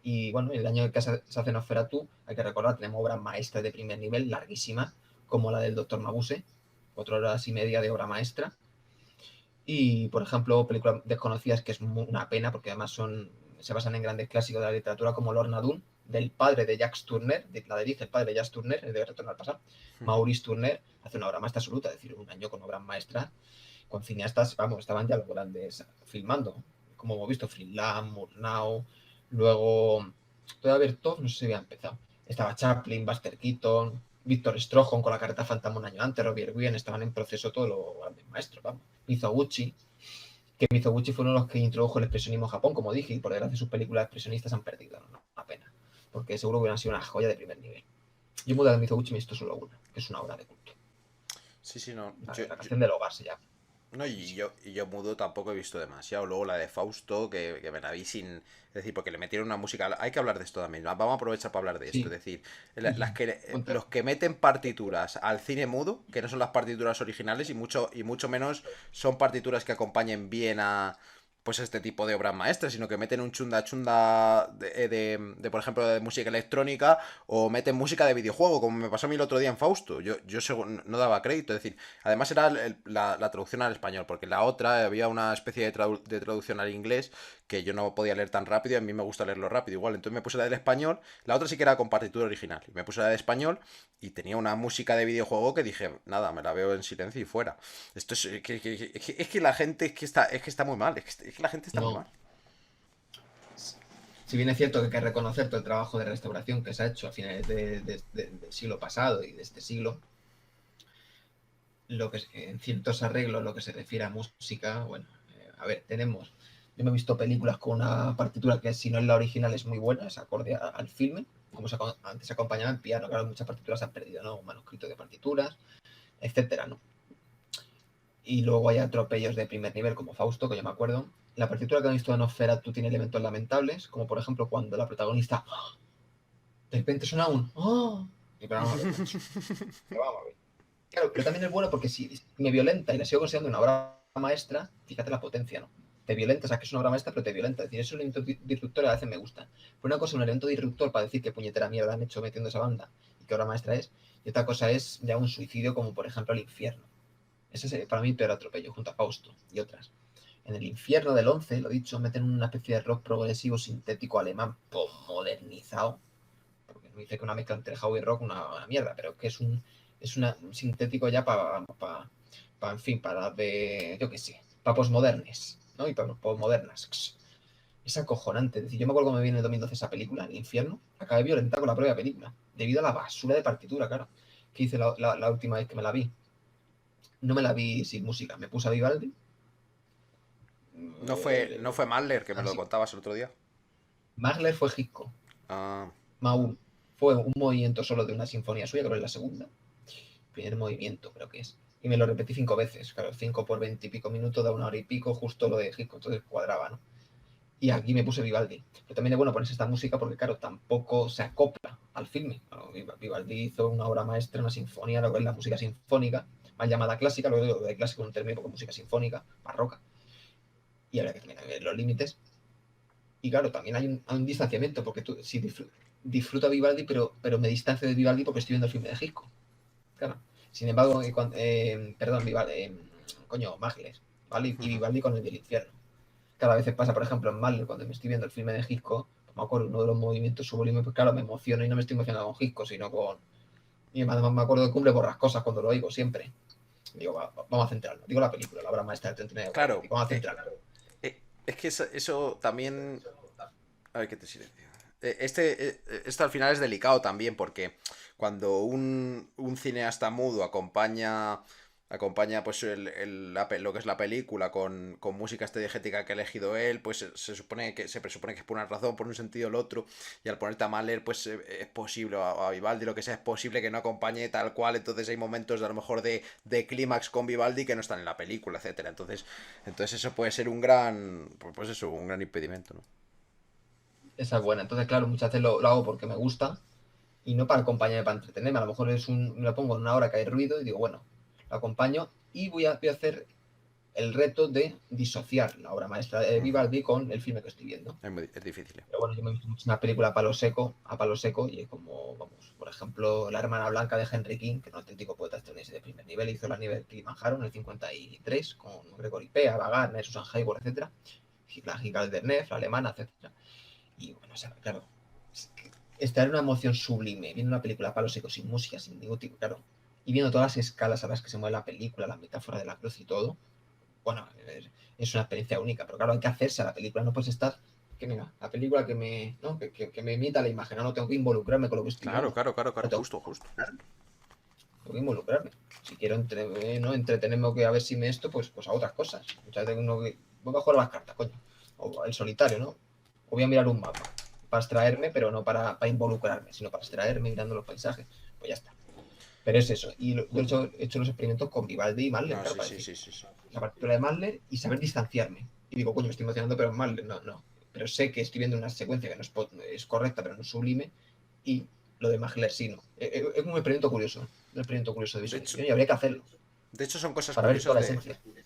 Y bueno, el año que se hace Nosferatu, hay que recordar, tenemos obras maestras de primer nivel, larguísimas, como la del Doctor Mabuse, 4 horas y media de obra maestra. Y, por ejemplo, películas desconocidas que es una pena, porque además se basan en grandes clásicos de la literatura como Lorna Doone, del padre de Jacques Tourneur, la dirige el padre de Jacques Tourneur, el de Retorno al pasado. Maurice Tourneur hace una obra maestra absoluta, es decir, un año con obras maestras, con cineastas, vamos, estaban ya los grandes filmando, como hemos visto, Fritz Murnau, luego todavía Bertov, no sé si había empezado. Estaba Chaplin, Buster Keaton, Víctor Stroheim con La carta fantasma un año antes, Robert Guyen, estaban en proceso todos los grandes maestros, vamos. Mizoguchi, que Mizoguchi fue uno de los que introdujo el expresionismo a Japón, como dije, y por desgracia sus películas expresionistas han perdido, ¿no? Una pena, porque seguro que hubieran sido una joya de primer nivel. Yo mudo de Mizoguchi me he visto solo una, que es una obra de culto. Sí, sí, no. La canción del hogar se llama. No, y yo Mudo tampoco he visto demasiado. Luego la de Fausto, que me la vi sin. Es decir, porque le metieron una música. Hay que hablar de esto también. Vamos a aprovechar para hablar de esto. Es Sí, decir, sí, sí. los que meten partituras al cine mudo, que no son las partituras originales, y mucho menos son partituras que acompañen bien a. Pues este tipo de obras maestras, sino que meten un chunda chunda por ejemplo, de música electrónica, o meten música de videojuego, como me pasó a mí el otro día en Fausto. Yo no daba crédito, es decir, además era la traducción al español, porque la otra había una especie de traducción al inglés que yo no podía leer tan rápido y a mí me gusta leerlo rápido igual. Entonces me puse la del español, la otra sí que era con partitura original. Y me puse la de español y tenía una música de videojuego que dije, nada, me la veo en silencio y fuera. Esto es que la gente es que está muy mal, es que la gente está muy No, mal. si bien es cierto que hay que reconocer todo el trabajo de restauración que se ha hecho a finales del siglo pasado y de este siglo, lo que en ciertos arreglos, lo que se refiere a música, bueno, a ver, yo me he visto películas con una partitura que si no es la original es muy buena, es acorde al filme, como antes se acompañaba en piano, claro, muchas partituras se han perdido, ¿no? Manuscritos de partituras, etcétera, ¿no? Y luego hay atropellos de primer nivel como Fausto, que yo me acuerdo. La partitura que han visto de Nosferatu tiene elementos lamentables, como por ejemplo cuando la protagonista de repente suena un ¡oh! Y pero vamos a ver, macho. Pero vamos a ver. Claro, pero también es bueno porque si me violenta y la sigo considerando una obra maestra, fíjate la potencia, ¿no? Te violenta, o sea, que es una obra maestra, pero te violenta. Es decir, esos elementos disruptores a veces me gustan. Pero una cosa es un elemento disruptor para decir qué puñetera mierda han hecho metiendo esa banda y qué obra maestra es. Y otra cosa es ya un suicidio como por ejemplo El infierno. Ese es para mí peor atropello, junto a Fausto y otras. En El infierno del 11, lo dicho, meten una especie de rock progresivo sintético alemán modernizado, porque no dice que una mezcla entre house y rock una mierda, pero que un sintético ya en fin, para de, yo qué sé, para posmodernes, ¿no? Y para posmodernas. Es acojonante. Es decir, yo me acuerdo cuando me viene el 2012 esa película, El infierno, acabé violenta con la propia película, debido a la basura de partitura, claro, que hice la última vez que me la vi. No me la vi sin música, me puse a Vivaldi. No fue Mahler, que me lo Así. contabas el otro día. Mahler fue Hitchcock. Ah, Maul fue un movimiento solo de una sinfonía suya, creo que es la segunda. Primer movimiento, creo que es. Y me lo repetí 5 veces. Claro, 5 por 20 y pico minutos da 1 hora y pico, justo lo de Hitchcock, entonces cuadraba, ¿no? Y aquí me puse Vivaldi. Pero también es bueno ponerse esta música porque, claro, tampoco se acopla al filme. Claro, Vivaldi hizo una obra maestra, una sinfonía, lo que es la música sinfónica, mal llamada clásica, luego de clásico un término porque música sinfónica, barroca. Y ahora que también hay que ver los límites. Y claro, también hay un distanciamiento, porque tú sí disfruto a Vivaldi, pero me distancio de Vivaldi porque estoy viendo el filme de Hitchcock. Claro. Sin embargo, perdón, Vivaldi, coño, Mahler, ¿vale? Y Vivaldi con el del infierno. Cada vez pasa, por ejemplo, en Mahler, cuando me estoy viendo el filme de Hitchcock, pues me acuerdo uno de los movimientos sublimes, pues claro, me emociono y no me estoy emocionando con Hitchcock, sino con. Y además me acuerdo de Cumbre Borrascosas cuando lo oigo siempre. Digo, vamos a centrarlo. Digo la película, la obra maestra del 39 de Goya. claro. Digo, vamos a centrarlo. Es que eso también. A ver qué te silencio. Esto al final es delicado también, porque cuando un cineasta mudo acompaña Acompaña pues lo que es la película con música estadística que ha elegido él, pues se presupone que es por una razón, por un sentido o el otro, y al ponerte a Mahler, pues es posible, a Vivaldi, lo que sea, es posible que no acompañe tal cual, entonces hay momentos de a lo mejor de clímax con Vivaldi que no están en la película, etcétera. Entonces eso puede ser un gran, pues eso, un gran impedimento, ¿no? Esa es buena. Entonces, claro, muchas veces lo hago porque me gusta y no para acompañarme, para entretenerme. A lo mejor me lo pongo en una hora que hay ruido y digo, bueno, lo acompaño y voy a hacer el reto de disociar la obra maestra de Ujú. Vivaldi con el filme que estoy viendo. Es difícil. Pero bueno, yo me he visto mucho una película a palo seco, y como, vamos, por ejemplo, La hermana blanca de Henry King, que es un auténtico poeta estadounidense de primer nivel, hizo la nivel Kilimanjaro en el 53 con Gregory Peck, Wagner, Susan Hayward, etcétera, la Giga de Nef, la alemana, etcétera. Y bueno, o sea, claro, es que estar en una emoción sublime, viendo una película a palo seco, sin música, sin ningún tipo, claro, y viendo todas las escalas a las que se mueve la película, la metáfora de la cruz y todo, bueno, es una experiencia única, pero claro, hay que hacerse a la película, no puedes estar, que venga, la película que me, ¿no? que me emita la imagen, no tengo que involucrarme con lo que estoy Claro, viendo, claro, claro, no claro, tengo, justo. tengo que involucrarme. Si quiero ¿no? entretenerme o que a ver si me esto, pues a otras cosas. Muchas veces uno que voy a jugar a las cartas, coño, o el solitario, ¿no? O voy a mirar un mapa para extraerme, pero no para involucrarme, sino para extraerme mirando los paisajes, pues ya está. Pero es eso, y yo he hecho los experimentos con Vivaldi y Mahler, No, claro, sí, para sí, decir, sí, sí, sí. la partitura de Mahler y saber distanciarme. Y digo, coño, me estoy emocionando, pero es Mahler, no, no. Pero sé que estoy viendo una secuencia que no es correcta, pero no es sublime, y lo de Mahler sí, no. Es un experimento curioso de De hecho, visualización, y habría que hacerlo de hecho son cosas para ver toda curiosas la de, esencia.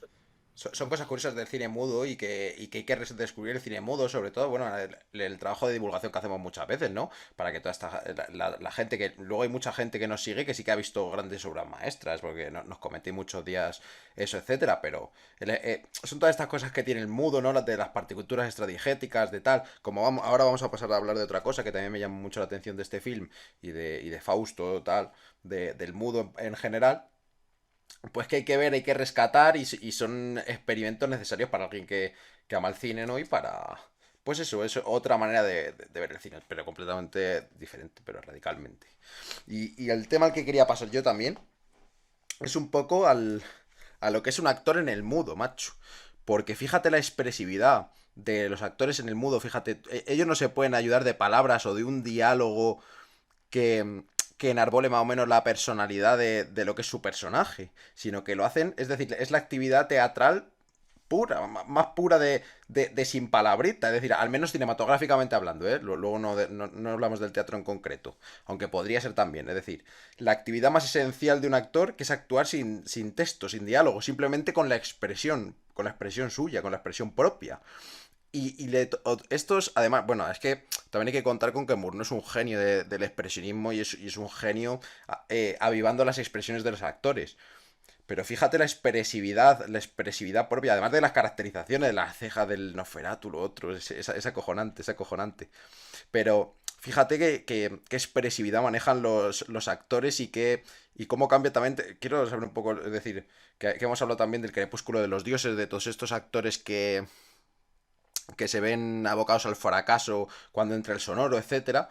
son cosas curiosas del cine mudo y que hay que descubrir el cine mudo, sobre todo, bueno, el trabajo de divulgación que hacemos muchas veces, ¿no? Para que toda esta la gente que. Luego hay mucha gente que nos sigue que sí que ha visto grandes obras maestras, porque nos comenté muchos días eso, etcétera, pero son todas estas cosas que tiene el mudo, ¿no? Las de las partituras extradigéticas, de tal. Como ahora vamos a pasar a hablar de otra cosa que también me llama mucho la atención de este film y de Fausto, tal, del mudo en general, pues que hay que ver, hay que rescatar y son experimentos necesarios para alguien que ama el cine, ¿no? Y para. Pues eso, es otra manera de ver el cine, pero completamente diferente, pero radicalmente. Y el tema al que quería pasar yo también es un poco a lo que es un actor en el mudo, macho. Porque fíjate la expresividad de los actores en el mudo, fíjate, ellos no se pueden ayudar de palabras o de un diálogo que enarbole más o menos la personalidad de lo que es su personaje, sino que lo hacen, es decir, es la actividad teatral pura, más pura de sin palabrita, es decir, al menos cinematográficamente hablando, ¿eh? Luego no hablamos del teatro en concreto, aunque podría ser también, es decir, la actividad más esencial de un actor que es actuar sin texto, sin diálogo, simplemente con la expresión suya, con la expresión propia. Estos, además, bueno, es que también hay que contar con que Moore no es un genio del expresionismo y es un genio avivando las expresiones de los actores. Pero fíjate la expresividad propia, además de las caracterizaciones de las cejas del Nosferatu, lo otro, es acojonante, es acojonante. Pero fíjate qué expresividad manejan los actores y cómo cambia también. Quiero saber un poco, es decir, que hemos hablado también del crepúsculo de los dioses, de todos estos actores que se ven abocados al fracaso cuando entra el sonoro, etcétera.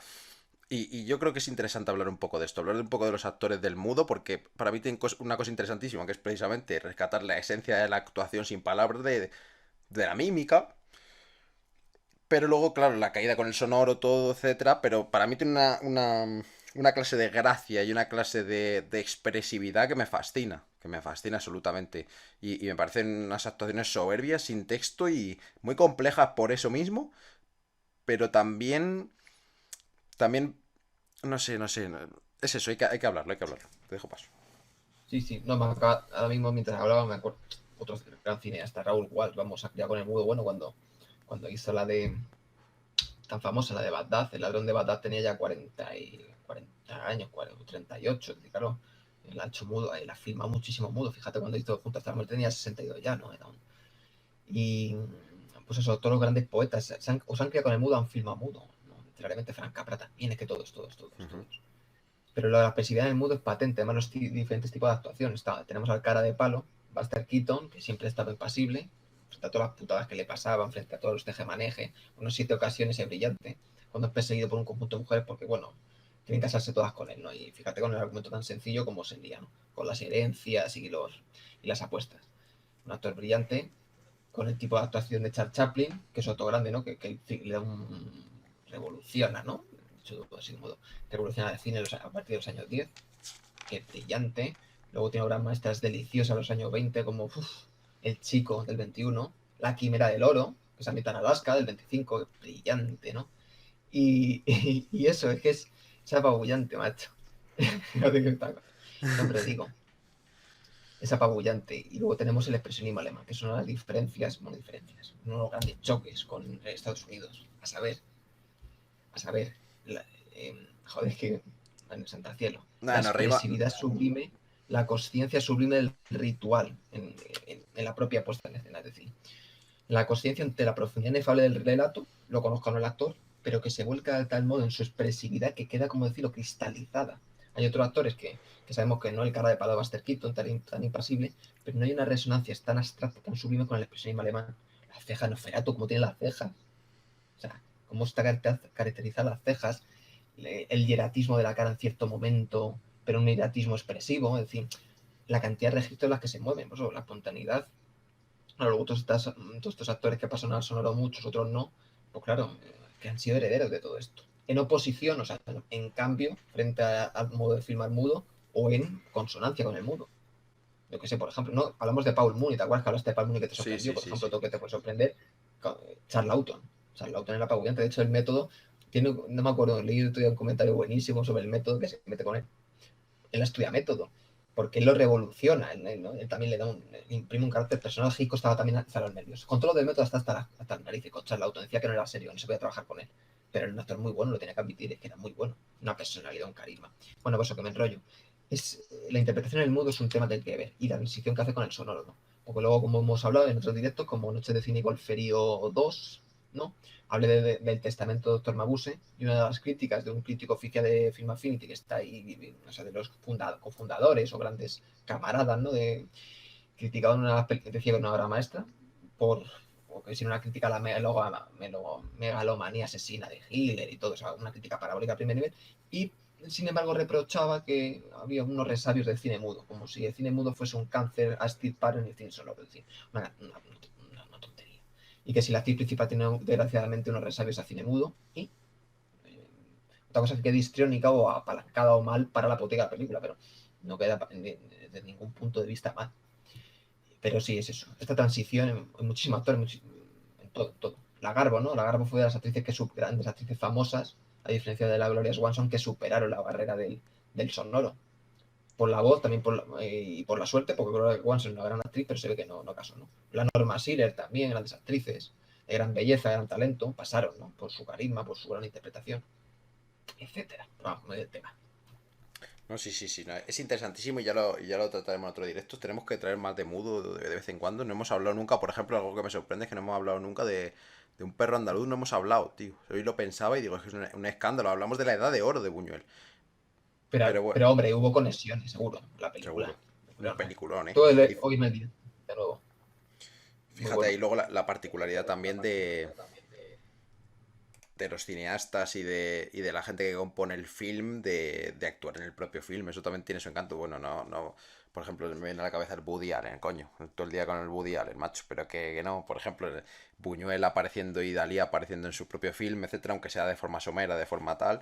Y yo creo que es interesante hablar un poco de esto, hablar un poco de los actores del mudo, porque para mí tienen una cosa interesantísima, que es precisamente rescatar la esencia de la actuación sin palabras, de la mímica, pero luego, claro, la caída con el sonoro, todo, etcétera, pero para mí tiene una clase de gracia y una clase de expresividad que me fascina absolutamente. Y me parecen unas actuaciones soberbias, sin texto y muy complejas por eso mismo, pero también, no sé, es eso, hay que hablarlo, hay que hablarlo. Te dejo paso. Sí, sí, no, me acaba, ahora mismo mientras hablaba me acuerdo, otro gran cineasta, Raúl Walsh, vamos, ya con el mudo, bueno, cuando hizo la de, tan famosa, la de Bagdad, el ladrón de Bagdad tenía ya 40 años, 40, 38, y claro, el ancho mudo, él ha filmado muchísimo mudo, fíjate cuando hizo Junto hasta la muerte tenía 62 ya, ¿no? Y pues eso, todos los grandes poetas o se han criado con el mudo, han filmado mudo, ¿no? Literalmente Frank Capra también, es que Ujú. todos. Pero la expresividad en el mudo es patente, además los diferentes tipos de actuación. Tenemos al cara de palo, Buster Keaton, que siempre estaba impasible, frente a todas las putadas que le pasaban, frente a todos los tejemaneje, unos 7 ocasiones es brillante, cuando es perseguido por un conjunto de mujeres, porque bueno, quieren casarse todas con él, ¿no? Y fíjate con el argumento tan sencillo como se lía, ¿no? con las herencias y las apuestas. Un actor brillante, con el tipo de actuación de Charles Chaplin, que es otro grande, ¿no? Que le da revoluciona, ¿no? Dicho así de modo, revoluciona el cine a partir de los años 10, que es brillante. Luego tiene obras maestras deliciosas en los años 20, como El Chico del 21, La Quimera del Oro, que se ambienta en Alaska, del 25, brillante, ¿no? Y eso, es apabullante, macho. No, pero digo, es apabullante. Y luego tenemos el expresionismo alemán, que son las diferencias, bueno, diferencias, unos grandes choques con Estados Unidos. A saber, joder, es que, bueno, Santa Cielo, la Nada, nos reímos. expresividad sublime, la consciencia sublime del ritual en la propia puesta en escena. Es decir, la consciencia ante la profundidad inefable del relato, lo conozca o no el actor, pero que se vuelca de tal modo en su expresividad que queda, como decirlo, cristalizada. Hay otros actores que sabemos que no, el cara de palo de Buster Keaton, tan impasible, pero no hay una resonancia tan abstracta, tan sublime con el expresionismo alemán. Las cejas, Nosferatu, como tiene las cejas. O sea, cómo está caracterizada las cejas, el hieratismo de la cara en cierto momento, pero un hieratismo expresivo, es decir, la cantidad de registros en las que se mueven, pues, la espontaneidad. Claro, luego todos estos actores que pasan al sonoro, muchos, otros no, pues claro, que han sido herederos de todo esto. En oposición, o sea, en cambio, frente al modo de filmar mudo o en consonancia con el mudo. Yo que sé, por ejemplo, no hablamos de Paul Mooney, ¿te acuerdas que hablaste de Paul Mooney que te Sí, sorprendió? sí, Por sí, ejemplo, sí. todo que te puede sorprender, Charles Lawton. Charles Lawton era apabullante. De hecho, el método tiene, no me acuerdo, leí otro día un comentario buenísimo sobre el método que se mete con él. Él estudia método, porque él lo revoluciona, ¿no? Él también le imprime un carácter personal. Hitchcock estaba también hasta los nervios. Con todo lo del método hasta el nariz, y con Charles Lawton decía que no era serio, no se podía trabajar con él. Pero era un actor muy bueno, lo tenía que admitir, que era muy bueno. Una personalidad, un carisma. Bueno, pues eso, que me enrollo. La interpretación en el mudo es un tema del que ver, y la transición que hace con el sonoro, ¿no? Porque luego, como hemos hablado en otros directos, como Noche de Cine y Golferío 2, ¿no? Hablé del testamento de Dr. Mabuse, y una de las críticas de un crítico oficial de Film Affinity que está ahí, o sea, de los cofundadores o grandes camaradas, ¿no? Criticado decía que una obra maestra porque si una crítica a la megalomanía asesina de Hitler y todo, o sea, una crítica parabólica a primer nivel, y sin embargo reprochaba que había unos resabios del cine mudo, como si el cine mudo fuese un cáncer a extirpar en el cine sonoro, es decir, una tontería. Y que si la actriz principal tiene desgraciadamente unos resabios a cine mudo, y otra cosa es que quede histriónica o apalancada o mal para la poética de la película, pero no queda desde ningún punto de vista mal. Pero sí, es eso. Esta transición en muchísimos actores, en todo. La Garbo, ¿no? La Garbo fue de las actrices grandes actrices famosas, a diferencia de la Gloria Swanson, que superaron la barrera del sonoro. Por la voz, también y por la suerte, porque Gloria Swanson es una gran actriz, pero se ve que no casó, ¿no? La Norma Shearer también, grandes actrices, de gran belleza, de gran talento, pasaron, ¿no? Por su carisma, por su gran interpretación, etcétera. Vamos, no es el tema. No, sí, sí, sí. No, es interesantísimo y ya lo trataremos en otro directo. Tenemos que traer más de mudo de vez en cuando. No hemos hablado nunca, por ejemplo, algo que me sorprende es que no hemos hablado nunca de un perro andaluz. No hemos hablado, tío. Hoy lo pensaba y digo, es que es un escándalo. Hablamos de la edad de oro de Buñuel. Pero, Pero bueno, pero hombre, hubo conexiones, seguro, la película. seguro. Un Pero no. peliculón, ¿eh? Todo Y hoy me di, de nuevo. Muy fíjate ahí bueno. luego la particularidad también de los cineastas y de la gente que compone el film de actuar en el propio film. Eso también tiene su encanto. Bueno, no. Por ejemplo, me viene a la cabeza el Woody Allen, coño. Todo el día con el Woody Allen, macho. Pero que no. Por ejemplo, Buñuel apareciendo y Dalí apareciendo en su propio film, etcétera, aunque sea de forma somera, de forma tal.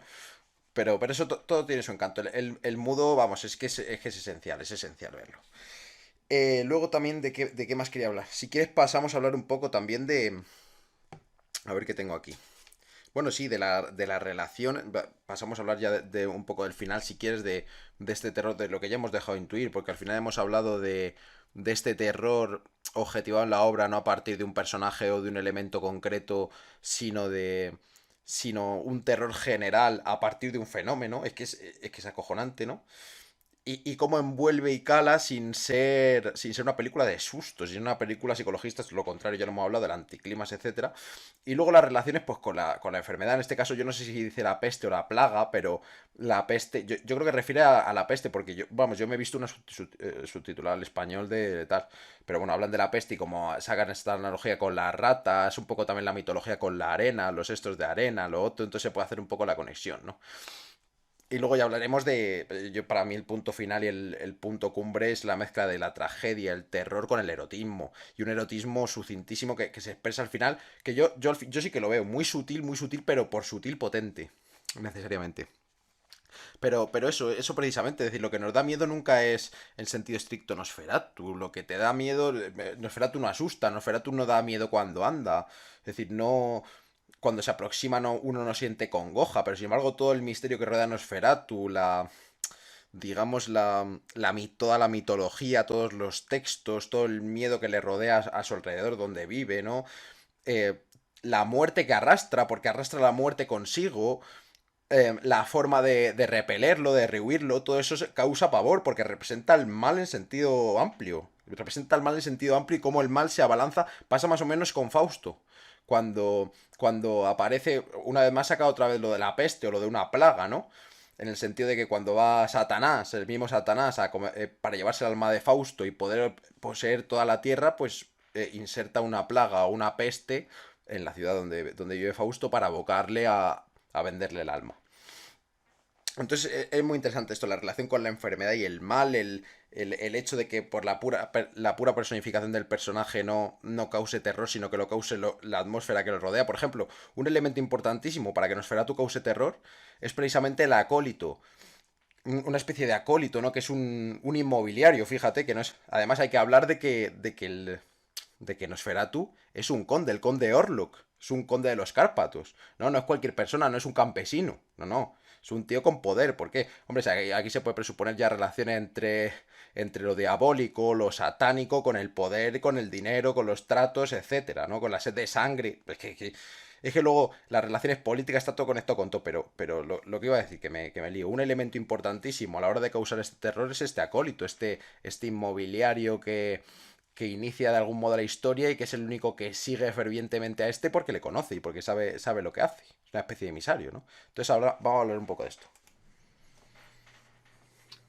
Pero eso todo tiene su encanto. El mudo, vamos, es que es esencial verlo. Luego también, ¿de qué más quería hablar? Si quieres pasamos a hablar un poco también de... A ver qué tengo aquí. Bueno, sí, de la relación. Pasamos a hablar ya de un poco del final, si quieres, de este terror, de lo que ya hemos dejado intuir, porque al final hemos hablado de este terror objetivado en la obra, no a partir de un personaje o de un elemento concreto, sino sino un terror general a partir de un fenómeno. Es que es acojonante, ¿no? Y cómo envuelve y cala sin ser una película de sustos, sin una película psicologista, es lo contrario, ya lo hemos hablado, del anticlimas, etcétera. Y luego las relaciones pues con la enfermedad, en este caso yo no sé si dice la peste o la plaga, pero la peste, yo creo que refiere a la peste, porque yo me he visto una subtitulada al español de tal, pero bueno, hablan de la peste y como sacan esta analogía con las ratas, un poco también la mitología con la arena, los estos de arena, lo otro, entonces se puede hacer un poco la conexión, ¿no? Y luego ya hablaremos de. Yo, para mí, el punto final y el punto cumbre es la mezcla de la tragedia, el terror con el erotismo. Y un erotismo sucintísimo que se expresa al final. Que yo sí que lo veo muy sutil, pero por sutil potente. Necesariamente. Pero eso precisamente, es decir, lo que nos da miedo nunca es en sentido estricto Nosferatu. Lo que te da miedo, Nosferatu no asusta, Nosferatu no da miedo cuando anda. Es decir, no, cuando se aproxima uno no siente congoja, pero sin embargo todo el misterio que rodea a Nosferatu, digamos, toda la mitología, todos los textos, todo el miedo que le rodea a su alrededor, donde vive, ¿no? Eh, la muerte que arrastra, porque arrastra la muerte consigo, la forma de repelerlo, de rehuirlo, todo eso causa pavor, porque representa el mal en sentido amplio. Representa el mal en sentido amplio y cómo el mal se abalanza. Pasa más o menos con Fausto. Cuando aparece, una vez más saca otra vez lo de la peste o lo de una plaga, ¿no? En el sentido de que cuando va Satanás, el mismo Satanás, para llevarse el alma de Fausto y poder poseer toda la tierra, pues inserta una plaga o una peste en la ciudad donde vive Fausto para abocarle a venderle el alma. Entonces es muy interesante esto, la relación con la enfermedad y el mal, el hecho de que por la pura personificación del personaje no cause terror, sino que lo cause la atmósfera que lo rodea. Por ejemplo, un elemento importantísimo para que Nosferatu cause terror es precisamente el acólito. Una especie de acólito, ¿no? Que es un inmobiliario, fíjate, que no es. Además hay que hablar de que Nosferatu es un conde, el conde Orlok. Es un conde de los Cárpatos. No es cualquier persona, no es un campesino. No. Es un tío con poder. ¿Por qué? Hombre, aquí se puede presuponer ya relaciones entre lo diabólico, lo satánico, con el poder, con el dinero, con los tratos, etcétera, ¿no? Con la sed de sangre. Es que luego las relaciones políticas está todo conectado con todo, pero lo que iba a decir, que me lío. Un elemento importantísimo a la hora de causar este terror es este acólito, este inmobiliario que inicia de algún modo la historia y que es el único que sigue fervientemente a este porque le conoce y porque sabe lo que hace. Es una especie de emisario, ¿no? Entonces ahora vamos a hablar un poco de esto.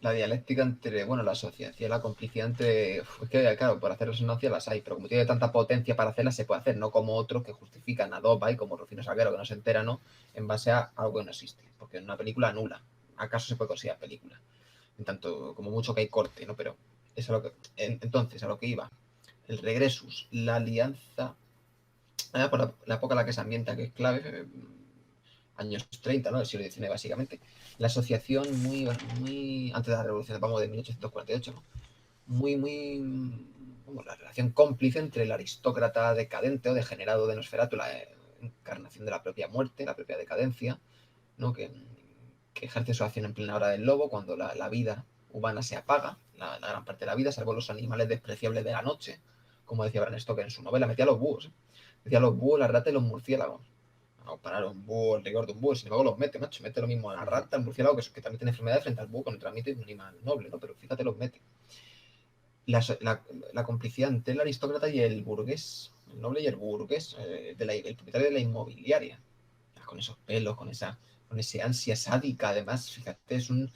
La dialéctica entre, bueno, la asociación, la complicidad entre. Es que, claro, por hacer resonancia las hay, pero como tiene tanta potencia para hacerlas, se puede hacer, no como otros que justifican a Dopa y como Rufino Salguero, que no se entera, ¿no? En base a algo que no existe. Porque en una película nula. ¿Acaso se puede considerar película? En tanto, como mucho que hay corte, ¿no? Pero eso es lo que. Entonces, a lo que iba. El regresus, la alianza. Por la época en la que se ambienta, que es clave, años 30, ¿no? El siglo XIX, básicamente. La asociación muy antes de la revolución, vamos, de 1848, ¿no? Como la relación cómplice entre el aristócrata decadente o degenerado de Nosferatu, la encarnación de la propia muerte, la propia decadencia, ¿no? Que ejerce su acción en plena hora del lobo, cuando la vida humana se apaga, la gran parte de la vida, salvo los animales despreciables de la noche, como decía Bram Stoker en su novela, metía los búhos, decía los búhos, las ratas y los murciélagos. No, parar un búho, el rigor de un búho, sin embargo los mete, macho, mete lo mismo a la rata, al murciélago, que también tiene enfermedades frente al búho, con el trámite de un animal noble, ¿no? Pero fíjate, los mete. La complicidad entre el aristócrata y el burgués, el noble y el burgués, el propietario de la inmobiliaria, con esos pelos, con ese ansia sádica, además, fíjate, es un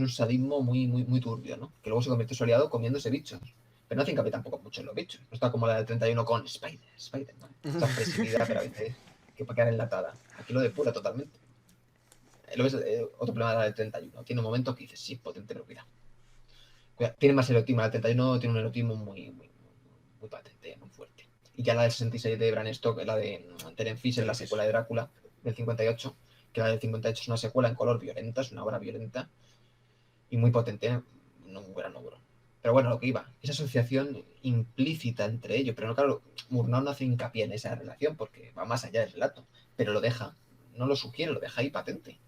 sadismo muy turbio, ¿no? Que luego se convierte en su aliado comiéndose bichos. Pero no hace hincapié tampoco mucho en los bichos. No está como la del 31 con Spider, ¿no? Esa expresividad, pero a veces que para quedar enlatada. Aquí lo depura totalmente. Lo ves, otro problema de la del 31. Tiene momentos que dices, sí, potente, pero cuidado. Tiene más erotismo. La del 31 tiene un erotismo muy patente, muy fuerte. Y ya la del 66 de Bram Stoker, la de Terence Fisher, la secuela de Drácula del 58, que la del 58 es una secuela en color violenta, es una obra violenta y muy potente, un gran obra. Pero bueno, lo que iba, esa asociación implícita entre ellos, pero no, claro, Murnau no hace hincapié en esa relación porque va más allá del relato, pero lo deja, no lo sugiere, lo deja ahí patente.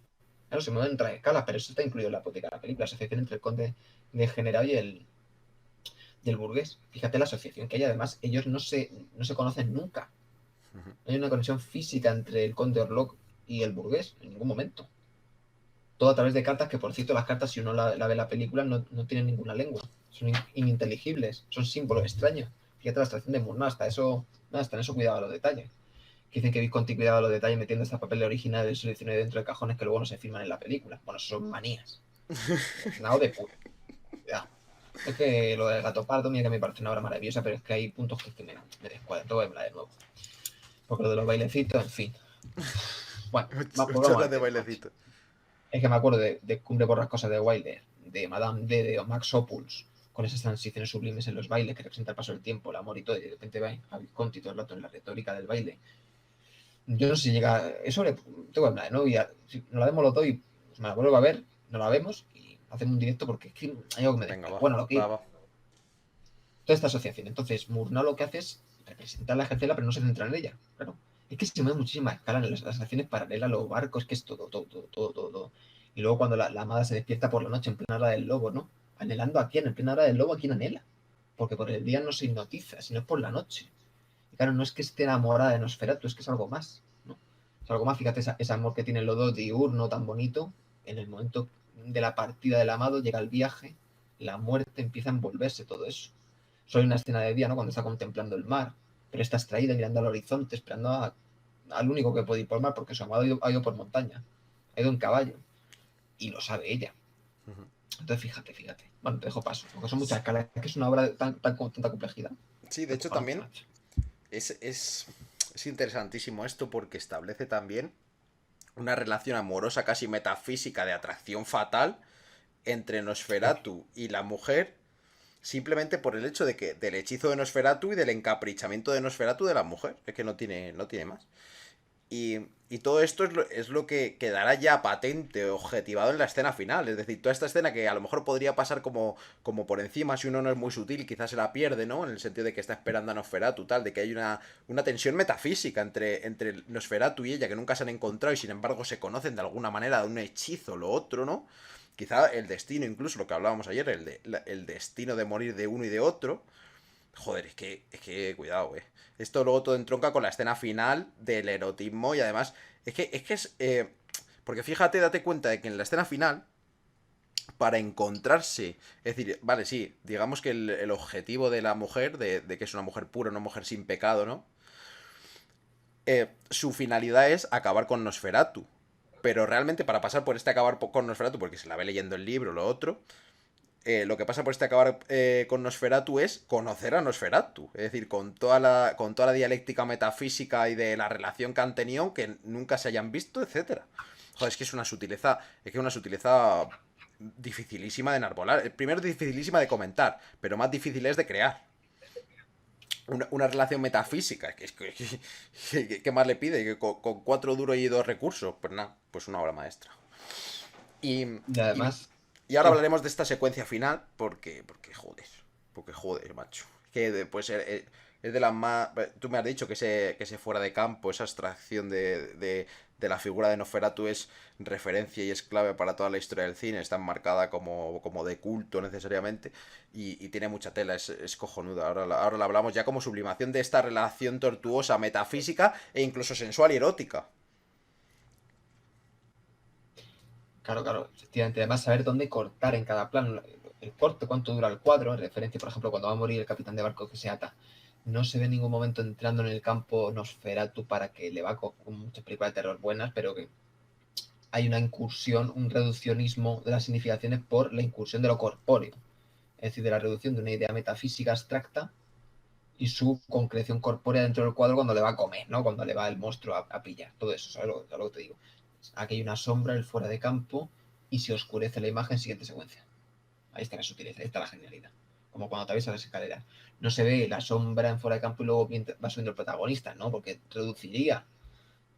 Claro, se mueven en escala, pero eso está incluido en la política de la película, la asociación entre el conde degenerado y el burgués. Fíjate la asociación que hay, además, ellos no se conocen nunca. No hay una conexión física entre el conde Orlok y el burgués, en ningún momento. Todo a través de cartas, que por cierto, las cartas, si uno la ve la película, no tienen ninguna lengua. Son ininteligibles, son símbolos extraños. Fíjate la abstracción de Murnau, hasta en eso cuidaba los detalles. Que dicen que Visconti cuidaba los detalles metiendo esta papel original del siglo XIX dentro de cajones que luego no se firman en la película. Bueno, eso son manías. Nada de puro. Ya. Es que lo del gato pardo, mira que me parece una obra maravillosa, pero es que hay puntos que me descuadran. Tengo que verla de nuevo. Porque lo de los bailecitos, en fin. Bueno, Muchas vamos horas al de tema, macho. bailecito. Es que me acuerdo de Cumbre Borrascosa de Wilder, de Madame D, de Max Ophuls, con esas transiciones sublimes en los bailes que representa el paso del tiempo, el amor y todo, y de repente va a Visconti todo el rato en la retórica del baile. Yo no sé si llega. Eso le tengo que hablar, ¿no? Y si nos la vemos los dos y pues, me la vuelvo a ver, nos la vemos y hacemos un directo porque es que hay algo que me Venga, despega. va, Bueno, lo que. va, va. Toda esta asociación. Entonces, Murnau lo que hace es representar la Gacela, pero no se centra en ella. Claro. Es que se mueve muchísima escala en las acciones paralelas, los barcos, que es todo, todo, todo, todo, todo, todo. Y luego cuando la amada se despierta por la noche en plena hora del lobo, ¿no? Anhelando a quién, en plena hora del lobo, ¿a quién anhela? Porque por el día no se hipnotiza, sino es por la noche. Y claro, no es que esté enamorada de Nosferatu, es que es algo más, ¿no? Es algo más, fíjate, ese amor que tienen los dos diurno tan bonito, en el momento de la partida del amado llega el viaje, la muerte empieza a envolverse todo eso. Solo hay una escena de día, ¿no? Cuando está contemplando el mar, pero está extraída mirando al horizonte, esperando al único que puede ir por mar, porque su amado ha ido por montaña, ha ido en caballo, y lo sabe ella. Ujú. Entonces, fíjate. Bueno, te dejo paso, porque son muchas escalas, es que es una obra con tanta complejidad. Sí, de hecho también es interesantísimo esto porque establece también una relación amorosa casi metafísica de atracción fatal entre Nosferatu y la mujer, simplemente por el hecho de que del hechizo de Nosferatu y del encaprichamiento de Nosferatu de la mujer. Es que no tiene más. Y todo esto es lo que quedará ya patente, objetivado en la escena final. Es decir, toda esta escena que a lo mejor podría pasar como por encima si uno no es muy sutil, quizás se la pierde, ¿no? En el sentido de que está esperando a Nosferatu, tal, de que hay una tensión metafísica entre Nosferatu y ella, que nunca se han encontrado y sin embargo se conocen de alguna manera, de un hechizo, lo otro, ¿no? Quizá el destino, incluso lo que hablábamos ayer, el destino de morir de uno y de otro. Joder, es que cuidado, eh. Esto luego todo entronca con la escena final del erotismo y además, porque fíjate, date cuenta de que en la escena final, para encontrarse, es decir, vale, sí, digamos que el objetivo de la mujer, de que es una mujer pura, una mujer sin pecado, ¿no? Su finalidad es acabar con Nosferatu. Pero realmente para pasar por este acabar con Nosferatu, porque se la ve leyendo el libro, lo otro, lo que pasa por este acabar con Nosferatu es conocer a Nosferatu. Es decir, con toda la dialéctica metafísica y de la relación que han tenido, que nunca se hayan visto, etcétera. Joder, es que es una sutileza dificilísima de enarbolar. Primero dificilísima de comentar, pero más difícil es de crear. Una relación metafísica. ¿Qué más le pide? Que con cuatro duros y dos recursos. Pues nada, pues una obra maestra. Y, Y y, además, y ahora sí, hablaremos de esta secuencia final porque joder, macho. Que después es de las más. Tú me has dicho que ese fuera de campo, esa abstracción de la figura de Nosferatu es referencia y es clave para toda la historia del cine. Está enmarcada como de culto necesariamente y tiene mucha tela, es cojonuda. Ahora la hablamos ya como sublimación de esta relación tortuosa, metafísica e incluso sensual y erótica. claro, efectivamente. Además, saber dónde cortar en cada plano. El corte, cuánto dura el cuadro, en referencia, por ejemplo, cuando va a morir el capitán de barco que se ata. No se ve en ningún momento entrando en el campo Nosferatu para que le va con muchas películas de terror buenas, pero que hay una incursión, un reduccionismo de las significaciones por la incursión de lo corpóreo. Es decir, de la reducción de una idea metafísica abstracta y su concreción corpórea dentro del cuadro cuando le va a comer, ¿no? Cuando le va el monstruo a pillar. Todo eso, ¿sabes lo que te digo? Aquí hay una sombra, el fuera de campo, y se oscurece la imagen, siguiente secuencia. Ahí está la sutileza, ahí está la genialidad. Como cuando te avisas las escaleras. No se ve la sombra en fuera de campo y luego va subiendo el protagonista, ¿no? Porque reduciría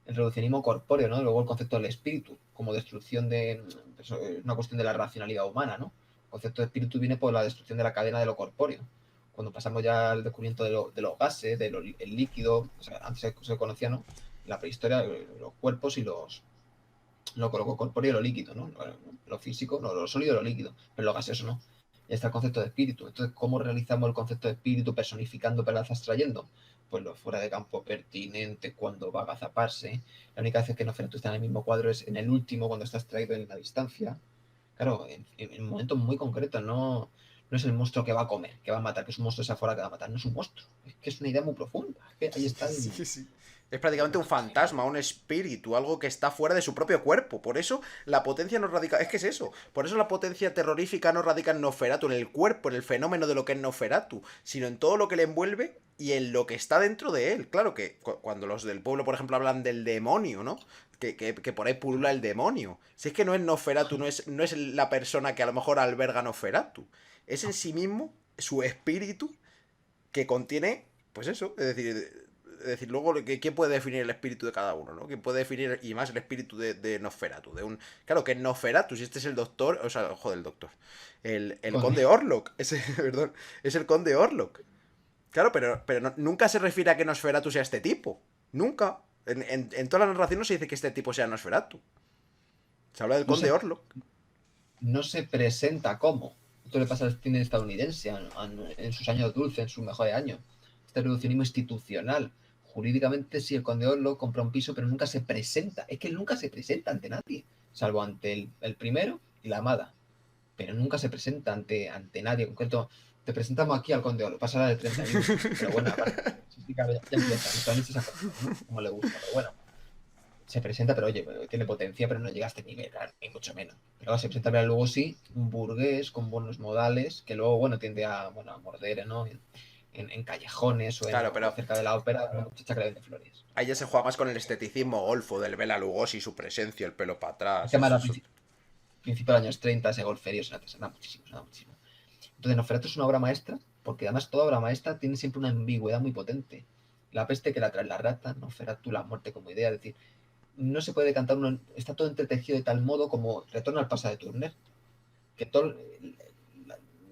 el reduccionismo corpóreo, ¿no? Luego el concepto del espíritu, como destrucción de. Eso es una cuestión de la racionalidad humana, ¿no? El concepto de espíritu viene por la destrucción de la cadena de lo corpóreo. Cuando pasamos ya al descubrimiento de los gases, del líquido, o sea, antes se conocía, ¿no? La prehistoria, los cuerpos y lo corpóreo y lo líquido, ¿no? Lo físico, no, lo sólido y lo líquido, pero lo gaseoso no. Ya está el concepto de espíritu. Entonces, ¿cómo realizamos el concepto de espíritu personificando pero abstrayendo? Pues lo fuera de campo pertinente cuando va a agazaparse. La única vez que Nosferatu está en el mismo cuadro es en el último, cuando está extraído en la distancia. Claro, en momentos muy concretos, no es el monstruo que va a comer, que va a matar, que es un monstruo esa fuera que va a matar, no es un monstruo. Es que es una idea muy profunda. Es que ahí está el. Sí, sí. Es prácticamente un fantasma, un espíritu, algo que está fuera de su propio cuerpo. Por eso la potencia no radica. Es que es eso. Por eso la potencia terrorífica no radica en Nosferatu, en el cuerpo, en el fenómeno de lo que es Nosferatu, sino en todo lo que le envuelve y en lo que está dentro de él. Claro que cuando los del pueblo, por ejemplo, hablan del demonio, ¿no? que por ahí pulula el demonio. Si es que no es Nosferatu, no es la persona que a lo mejor alberga Nosferatu. Es en sí mismo su espíritu que contiene, pues eso, es decir, luego, ¿quién puede definir el espíritu de cada uno, ¿no? ¿Quién puede definir, y más el espíritu de Nosferatu? Claro, que es Nosferatu, si este es el doctor, o sea, joder, el doctor. El Con- conde Orlok, perdón, es el conde Orlok. Claro, pero nunca se refiere a que Nosferatu sea este tipo. Nunca. En toda la narración no se dice que este tipo sea Nosferatu. Se habla del no conde se, Orlok. no se presenta como. Esto le pasa al cine estadounidense en sus años dulces, en sus mejores años. Este reduccionismo institucional. Jurídicamente, sí, el conde Orlok compra un piso, pero nunca se presenta. Es que él nunca se presenta ante nadie, salvo ante el primero y la amada. Pero nunca se presenta ante nadie. En concreto, te presentamos aquí al conde Orlok, pasará de 31. Pero bueno, aparte, sí, claro, ya empieza. Nuestra se acostó, ¿no? Como le gusta, pero bueno. Se presenta, pero oye, tiene potencia, pero no llega a este nivel, claro, ni mucho menos. Pero se presenta pero luego sí un burgués con buenos modales, que luego, bueno, tiende a, bueno, a morder, ¿no? En callejones Claro, o pero cerca de la ópera, una muchacha que le vende flores. ahí ya se juega más con el esteticismo golfo del Bela Lugosi, su presencia, el pelo para El atrás. tema era principio de los años 30, ese golferio se nota muchísimo, se nota muchísimo. Entonces, Nosferatu es una obra maestra, porque además toda obra maestra tiene siempre una ambigüedad muy potente. La peste que la trae la rata, Nosferatu, la muerte como idea, es decir, no se puede cantar uno, está todo entretejido de tal modo como Retorno al pasado de Turner, que todo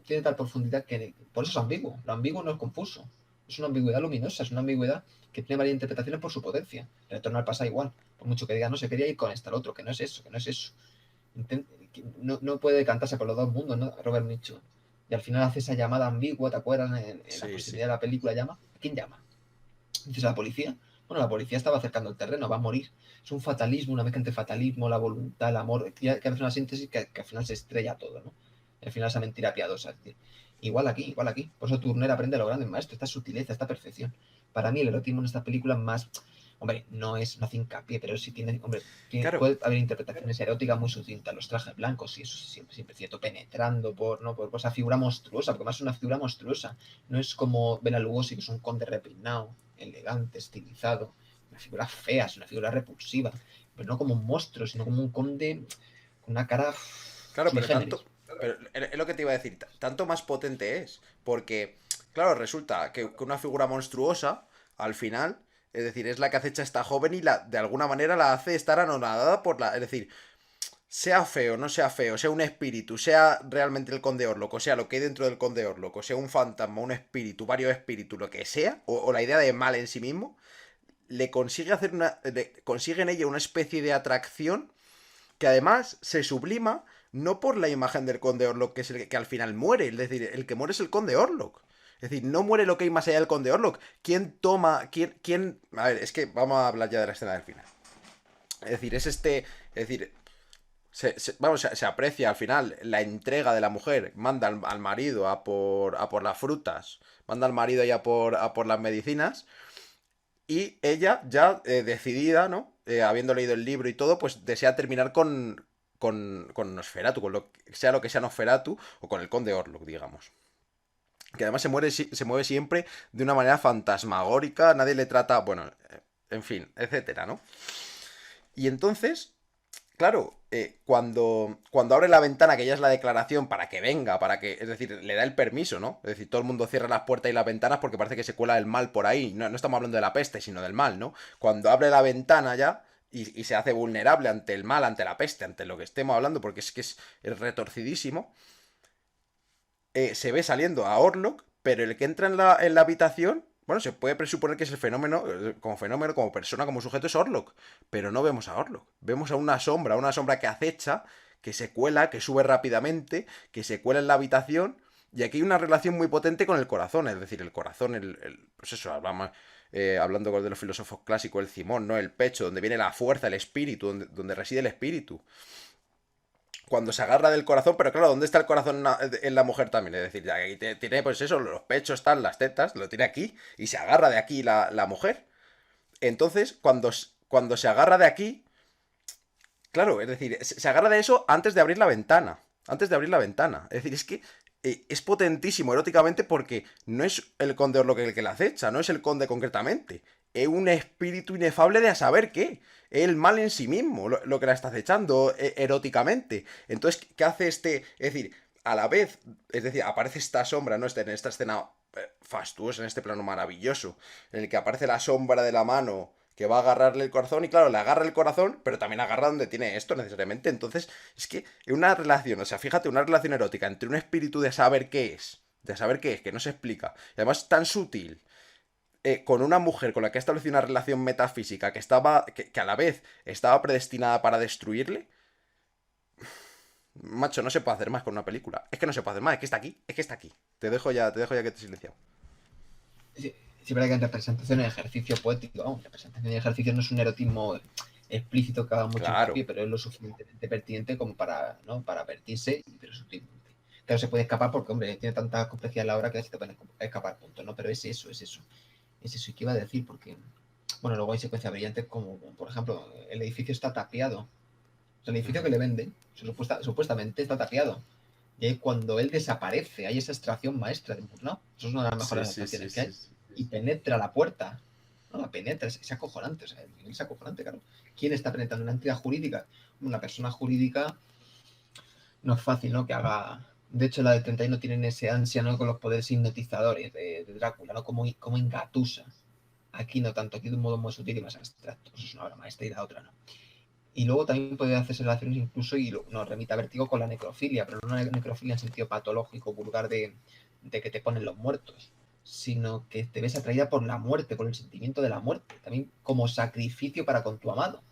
tiene tal profundidad que por eso es ambiguo. Lo ambiguo no es confuso, es una ambigüedad luminosa, es una ambigüedad que tiene varias interpretaciones por su potencia. Retorno al pasado igual, por mucho que diga no se quería ir con esta al otro, que no es eso, que no es eso. No puede cantarse por los dos mundos, ¿no? Robert Mitchum. Y al final hace esa llamada ambigua, ¿te acuerdas? En la Sí, sí. proximidad de la película llama. ¿A quién llama? Dices a la policía. Bueno, la policía estaba acercando el terreno, va a morir. Es un fatalismo, una mezcla entre fatalismo, la voluntad, el amor, que hace una síntesis que al final se estrella todo, ¿no? Y al final esa mentira piadosa. Es decir, igual aquí, igual aquí. Por eso Turner aprende a lo grande, maestro, esta sutileza, esta perfección. Para mí el erotismo en esta película más, hombre, no hace hincapié, pero sí tiene, hombre, Claro, puede haber interpretaciones eróticas muy sucintas, los trajes blancos y eso siempre cierto, penetrando por esa figura monstruosa, porque más es una figura monstruosa. No es como Bela Lugosi, que es un conde repeinado, elegante, estilizado, una figura fea, es una figura repulsiva, pero no como un monstruo, sino como un conde con una cara claro, sui pero generis. tanto. Pero es lo que te iba a decir, tanto más potente es. Porque, claro, resulta que una figura monstruosa, al final, es decir, es la que acecha a esta joven y de alguna manera la hace estar anonadada por la. Es decir, sea feo, no sea feo, sea un espíritu, sea realmente el conde Orlok, o sea lo que hay dentro del conde Orlok, o sea un fantasma, un espíritu, varios espíritus, lo que sea, o la idea de mal en sí mismo, le consigue hacer consigue en ella una especie de atracción que además se sublima no por la imagen del conde Orlok, que es el que al final muere, es decir, el que muere es el conde Orlok. Es decir, no muere lo que hay más allá del conde Orlok. ¿Quién toma? ¿Quién? A ver, es que vamos a hablar ya de la escena del final. Es decir, Es decir, se aprecia al final la entrega de la mujer. Manda al marido a por las frutas. Manda al marido ya a por las medicinas. Y ella, ya decidida, ¿no? Habiendo leído el libro y todo, pues desea terminar con Nosferatu, con lo que sea Nosferatu, o con el conde Orlok, digamos. Que además se mueve siempre de una manera fantasmagórica, nadie le trata, bueno, en fin, etcétera, ¿no? Y entonces, claro, cuando abre la ventana, que ya es la declaración para que venga, es decir, le da el permiso, ¿no? Es decir, todo el mundo cierra las puertas y las ventanas porque parece que se cuela el mal por ahí. No, no estamos hablando de la peste, sino del mal, ¿no? Cuando abre la ventana ya y se hace vulnerable ante el mal, ante la peste, ante lo que estemos hablando, porque es que es retorcidísimo, se ve saliendo a Orlok, pero el que entra en la habitación, bueno, se puede presuponer que es el fenómeno, como persona, como sujeto es Orlok, pero no vemos a Orlok, vemos a una sombra que acecha, que se cuela, que sube rápidamente, que se cuela en la habitación, y aquí hay una relación muy potente con el corazón, es decir, el corazón, pues eso, hablando de los filósofos clásicos, el cimón, ¿no? El pecho, donde viene la fuerza, el espíritu, donde reside el espíritu cuando se agarra del corazón, pero claro, ¿dónde está el corazón en la mujer también? Es decir, ya aquí tiene, pues eso, los pechos están, las tetas, lo tiene aquí, y se agarra de aquí la mujer. Entonces, cuando se agarra de aquí, claro, es decir, se agarra de eso antes de abrir la ventana. Antes de abrir la ventana. Es decir, es que es potentísimo eróticamente porque no es el conde Orlok el que la acecha, no es el conde concretamente. es un espíritu inefable de a saber qué. Es el mal en sí mismo, lo que la está acechando eróticamente. Entonces, ¿qué hace este? Es decir, a la vez, es decir, aparece esta sombra, ¿no? En esta escena fastuosa, en este plano maravilloso, en el que aparece la sombra de la mano que va a agarrarle el corazón, y claro, le agarra el corazón, pero también agarra donde tiene esto necesariamente. Entonces, es que es una relación, o sea, fíjate, una relación erótica entre un espíritu de saber qué es, que no se explica, y además tan sutil, con una mujer con la que ha establecido una relación metafísica que a la vez estaba predestinada para destruirle. Macho, no se puede hacer más con una película. Es que no se puede hacer más, es que está aquí, es que está aquí. Te dejo ya que te he silenciado. Sí, sí, verdad que en representación y ejercicio poético, ¿no? Representación y ejercicio no es un erotismo explícito que haga mucho Claro. hincapié, pero es lo suficientemente pertinente como para, ¿no? Para advertirse, pero sutilmente. Claro, se puede escapar porque, hombre, tiene tanta complejidad la obra que se te puede escapar, punto, ¿no? Pero es eso, es eso. Es eso. ¿Y qué iba a decir? Porque, bueno, luego hay secuencias brillantes como, por ejemplo, el edificio está tapiado. O sea, el edificio que le venden, supuestamente está tapiado. Y ahí cuando él desaparece, hay esa extracción maestra de Murnau. Eso es una de las Sí, mejores sí, sí, adaptaciones que sí, hay. sí. Y penetra la puerta. No, la penetra, es acojonante. O sea, es acojonante, claro. ¿Quién está penetrando una entidad jurídica? Una persona jurídica no es fácil, ¿no? Que haga. De hecho, la de 31 tienen ese ansia, ¿no? Con los poderes hipnotizadores de Drácula, ¿no? Como engatusa. Aquí no tanto, aquí de un modo muy sutil y más abstracto. Eso es una obra maestra y la otra no. Y luego también puede hacerse relaciones incluso, y nos remite a Vértigo, con la necrofilia, pero no una necrofilia en sentido patológico, vulgar de que te ponen los muertos, sino que te ves atraída por la muerte, por el sentimiento de la muerte, también como sacrificio para con tu amado.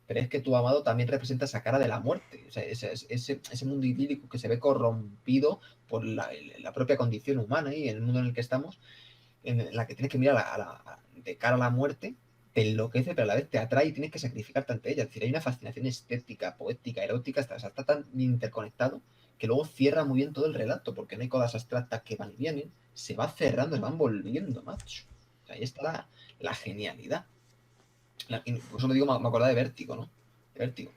Pero es que tu amado también representa esa cara de la muerte, o sea, ese mundo idílico que se ve corrompido por la propia condición humana y en el mundo en el que estamos, en la que tienes que mirar de cara a la muerte, te enloquece, pero a la vez te atrae y tienes que sacrificarte ante ella. Es decir, hay una fascinación estética, poética, erótica, está tan interconectado que luego cierra muy bien todo el relato, porque no hay cosas abstractas que van y vienen, se va cerrando, se van volviendo, macho. O sea, ahí está la genialidad. Por eso me digo, me acordaba de Vértigo, ¿no? De Vértigo.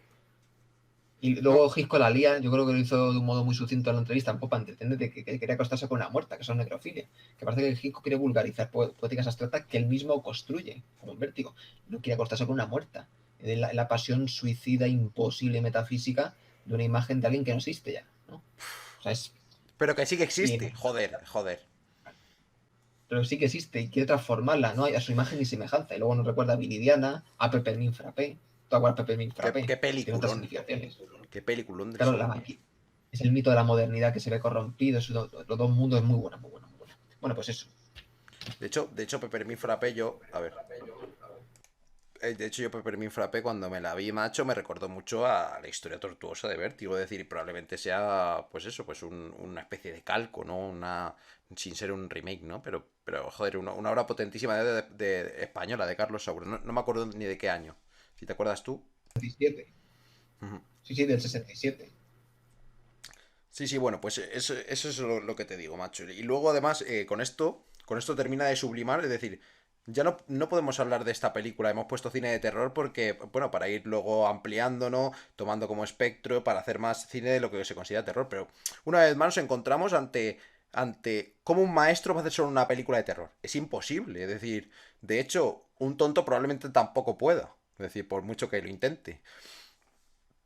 Y No, luego Hitchcock la lía, yo creo que lo hizo de un modo muy sucinto en la entrevista, un poco para entender de que quería acostarse con una muerta, que son necrofilia. Que parece que Hitchcock quiere vulgarizar poéticas abstractas que él mismo construye, como en Vértigo. No quiere acostarse con una muerta. Es la pasión suicida, imposible, metafísica de una imagen de alguien que no existe ya, ¿no? O sea, es. pero que sí que existe. Y, Joder, joder. pero sí que existe y quiere transformarla, ¿no? A su imagen y semejanza. Y luego nos recuerda a Viridiana, a Peppermint Frappé. ¿Tú acuerdas Peppermint Frappé? Qué Tiene otras peliculón. significaciones. Qué peliculón de Claro, ese hombre. es el mito de la modernidad que se ve corrompido, los dos mundos es muy buena, muy buena, muy buena. Bueno, pues eso. De hecho, Peppermint Frappé, yo. A ver. De hecho, yo Peppermint Frappé, cuando me la vi, macho, me recordó mucho a la historia tortuosa de Vértigo. Es decir, probablemente sea, pues eso, pues una especie de calco, ¿no? Sin ser un remake, ¿no? Pero joder, una obra potentísima de española, de Carlos Saura. No me acuerdo ni de qué año. Si te acuerdas tú. 67. Ujú. Sí, sí, del 67. Sí, sí, bueno, pues eso es lo que te digo, macho. Y luego, además, con esto termina de sublimar, es decir, ya no podemos hablar de esta película. Hemos puesto cine de terror porque, bueno, para ir luego ampliándonos, tomando como espectro, para hacer más cine de lo que se considera terror. Pero una vez más nos encontramos ante cómo un maestro va a hacer solo una película de terror. Es imposible, es decir, de hecho, un tonto probablemente tampoco pueda. Es decir, por mucho que lo intente.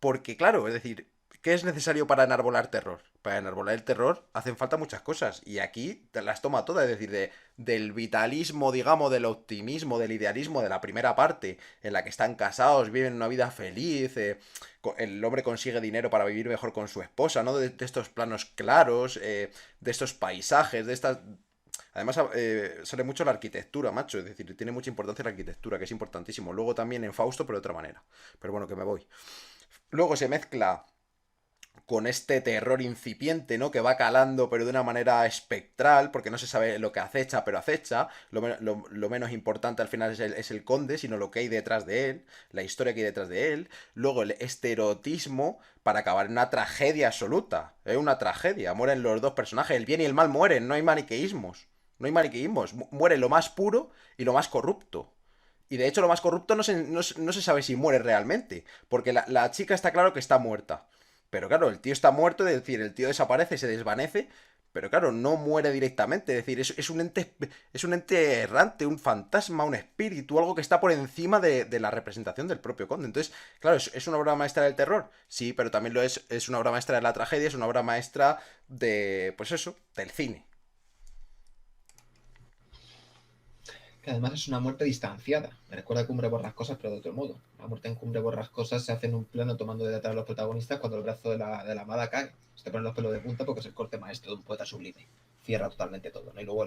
Porque, claro, es decir, ¿qué es necesario para enarbolar terror? Para enarbolar el terror hacen falta muchas cosas. Y aquí te las toma todas. Es decir, del vitalismo, digamos, del optimismo, del idealismo de la primera parte, en la que están casados, viven una vida feliz, el hombre consigue dinero para vivir mejor con su esposa, ¿no? De estos planos claros, de estos paisajes, de estas. Además, sale mucho la arquitectura, macho. Es decir, tiene mucha importancia la arquitectura, que es importantísimo. Luego también en Fausto, pero de otra manera. Pero bueno, que me voy. Luego se mezcla con este terror incipiente, ¿no? Que va calando, pero de una manera espectral, porque no se sabe lo que acecha, pero acecha. Lo menos importante al final es el conde, sino lo que hay detrás de él, la historia que hay detrás de él. Luego este erotismo para acabar en una tragedia absoluta. Es una tragedia. Mueren los dos personajes, el bien y el mal mueren, no hay maniqueísmos. No hay maniqueísmos. Muere lo más puro y lo más corrupto. Y de hecho lo más corrupto no se sabe si muere realmente. Porque la chica está claro que está muerta. Pero claro, el tío está muerto, es decir, el tío desaparece, se desvanece. Pero claro, no muere directamente. Es decir, es un ente errante, un fantasma, un espíritu, algo que está por encima de la representación del propio conde. Entonces, claro, es una obra maestra del terror, sí, pero también lo es una obra maestra de la tragedia, es una obra maestra de, pues eso, del cine. Que además es una muerte distanciada. Me recuerda a Cumbre Borrascosas, pero de otro modo. La muerte en Cumbre Borrascosas se hace en un plano tomando de detrás a los protagonistas cuando el brazo de la amada cae. Se te ponen los pelos de punta porque es el corte maestro de un poeta sublime. Cierra totalmente todo, ¿no? Y luego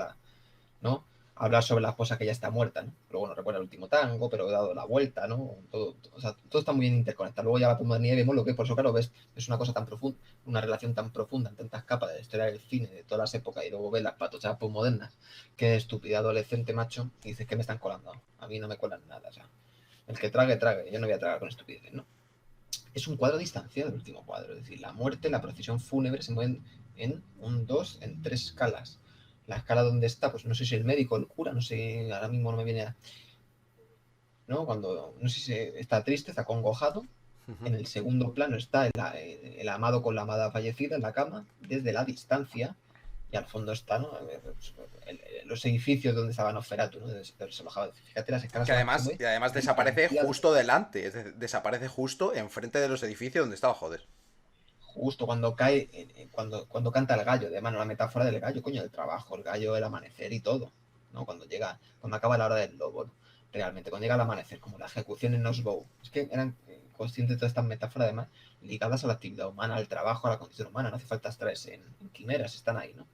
¿no? Hablar sobre la esposa que ya está muerta, ¿no? Luego no recuerda el último tango, pero he dado la vuelta, ¿no? Todo, o sea, todo está muy bien interconectado. Luego ya la tumba de nieve vemos lo que es, por eso claro, ves, es una cosa tan profunda, una relación tan profunda en tantas capas de la historia del cine, de todas las épocas, y luego ves las patochas postmodernas, que estúpida adolescente macho, y dices que me están colando. A mí no me colan nada, o sea, el que trague, trague, yo no voy a tragar con estupideces, ¿no? Es un cuadro distanciado el último cuadro, es decir, la muerte, la procesión fúnebre se mueven en un, dos, en tres escalas. La escala donde está, pues no sé si el médico, el cura, no sé, ahora mismo no me viene a, ¿no? Cuando, no sé si está triste, está acongojado. Ujú. En el segundo plano está el amado con la amada fallecida en la cama, desde la distancia, y al fondo está, ¿no? Los edificios donde estaba Nosferatu, ¿no? Donde se alojaba. Fíjate, las escalas se mueven Y además desaparece distanciadas. justo delante, desaparece justo enfrente de los edificios donde estaba, joder. Justo cuando cae, cuando canta el gallo, además, no la metáfora del gallo, coño, del trabajo, el gallo, el amanecer y todo, ¿no? Cuando acaba la hora del lobo, ¿no? Realmente, cuando llega el amanecer, como la ejecución en Osbow, es que eran conscientes de todas estas metáforas, además, ligadas a la actividad humana, al trabajo, a la condición humana, no hace falta extraerse en quimeras, están ahí, ¿no?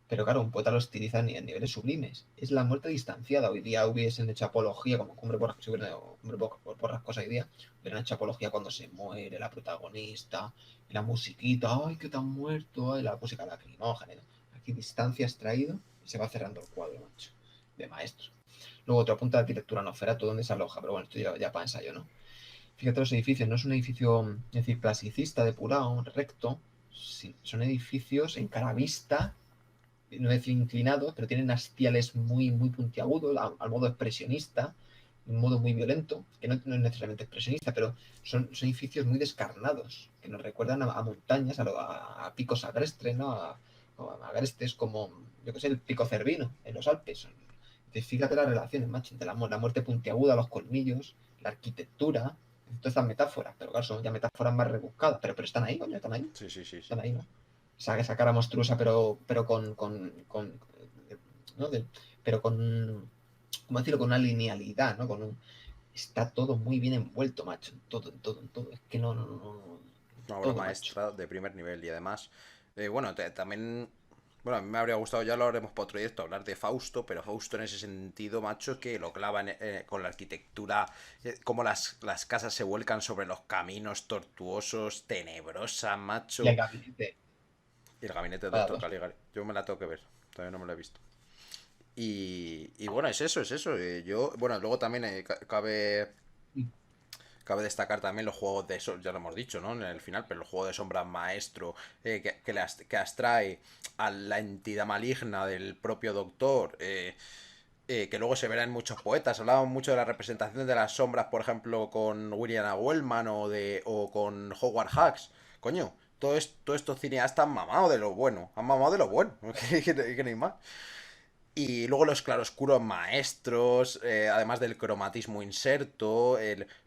Pero claro, un poeta los utiliza en niveles sublimes. Es la muerte distanciada. Hoy día hubiesen hecho apología, como Cumbre por las cosas hoy día, hubieran hecho apología cuando se muere la protagonista, y la musiquita, ay, que te han muerto, ay, la música lacrimógena. ¿No? Aquí distancia extraído y se va cerrando el cuadro, macho, de maestro. Luego otro punto de arquitectura Nosferatu, donde se aloja, pero bueno, esto ya para ensayo, ¿no? Fíjate los edificios, no es un edificio, es decir, clasicista, depurado, recto, sí, son edificios en cara vista, no decir inclinados, pero tienen hastiales muy, muy puntiagudos, al modo expresionista, un modo muy violento, que no es necesariamente expresionista, pero son edificios muy descarnados, que nos recuerdan a montañas, a picos agrestres, ¿no? A agrestes como, yo que sé, el pico Cervino en los Alpes. Entonces, fíjate las relaciones, macho, entre la muerte puntiaguda, los colmillos, la arquitectura, todas estas metáforas, pero claro, son ya metáforas más rebuscadas, pero están ahí, coño, Sí, sí, sí, sí. están ahí, ¿no? Esa cara monstruosa, pero con ¿no? Pero con, ¿cómo decirlo? Con una linealidad, ¿no? Está todo muy bien envuelto, macho, en todo. Es que no, Una obra todo, macho. maestra de primer nivel y además, bueno, también, bueno, a mí me habría gustado, ya lo haremos para otro directo, hablar de Fausto, pero Fausto en ese sentido, macho, que lo clavan con la arquitectura, cómo las casas se vuelcan sobre los caminos tortuosos, tenebrosas, Y macho, el gabinete, y el gabinete del vaya doctor dos. Caligari. Yo me la tengo que ver, todavía no me la he visto. Y bueno, es eso, es eso. Yo, bueno, luego también cabe destacar también los juegos de sombras, ya lo hemos dicho, ¿no? En el final, pero el juego de sombras maestro que abstrae a la entidad maligna del propio doctor, que luego se verá en muchos poetas. Hablábamos mucho de la representación de las sombras, por ejemplo, con William A. Wellman o con Howard Hawks. Coño, todos estos cineastas han mamado de lo bueno, han mamado de lo bueno, que no hay más. Y luego los claroscuros maestros, además del cromatismo inserto,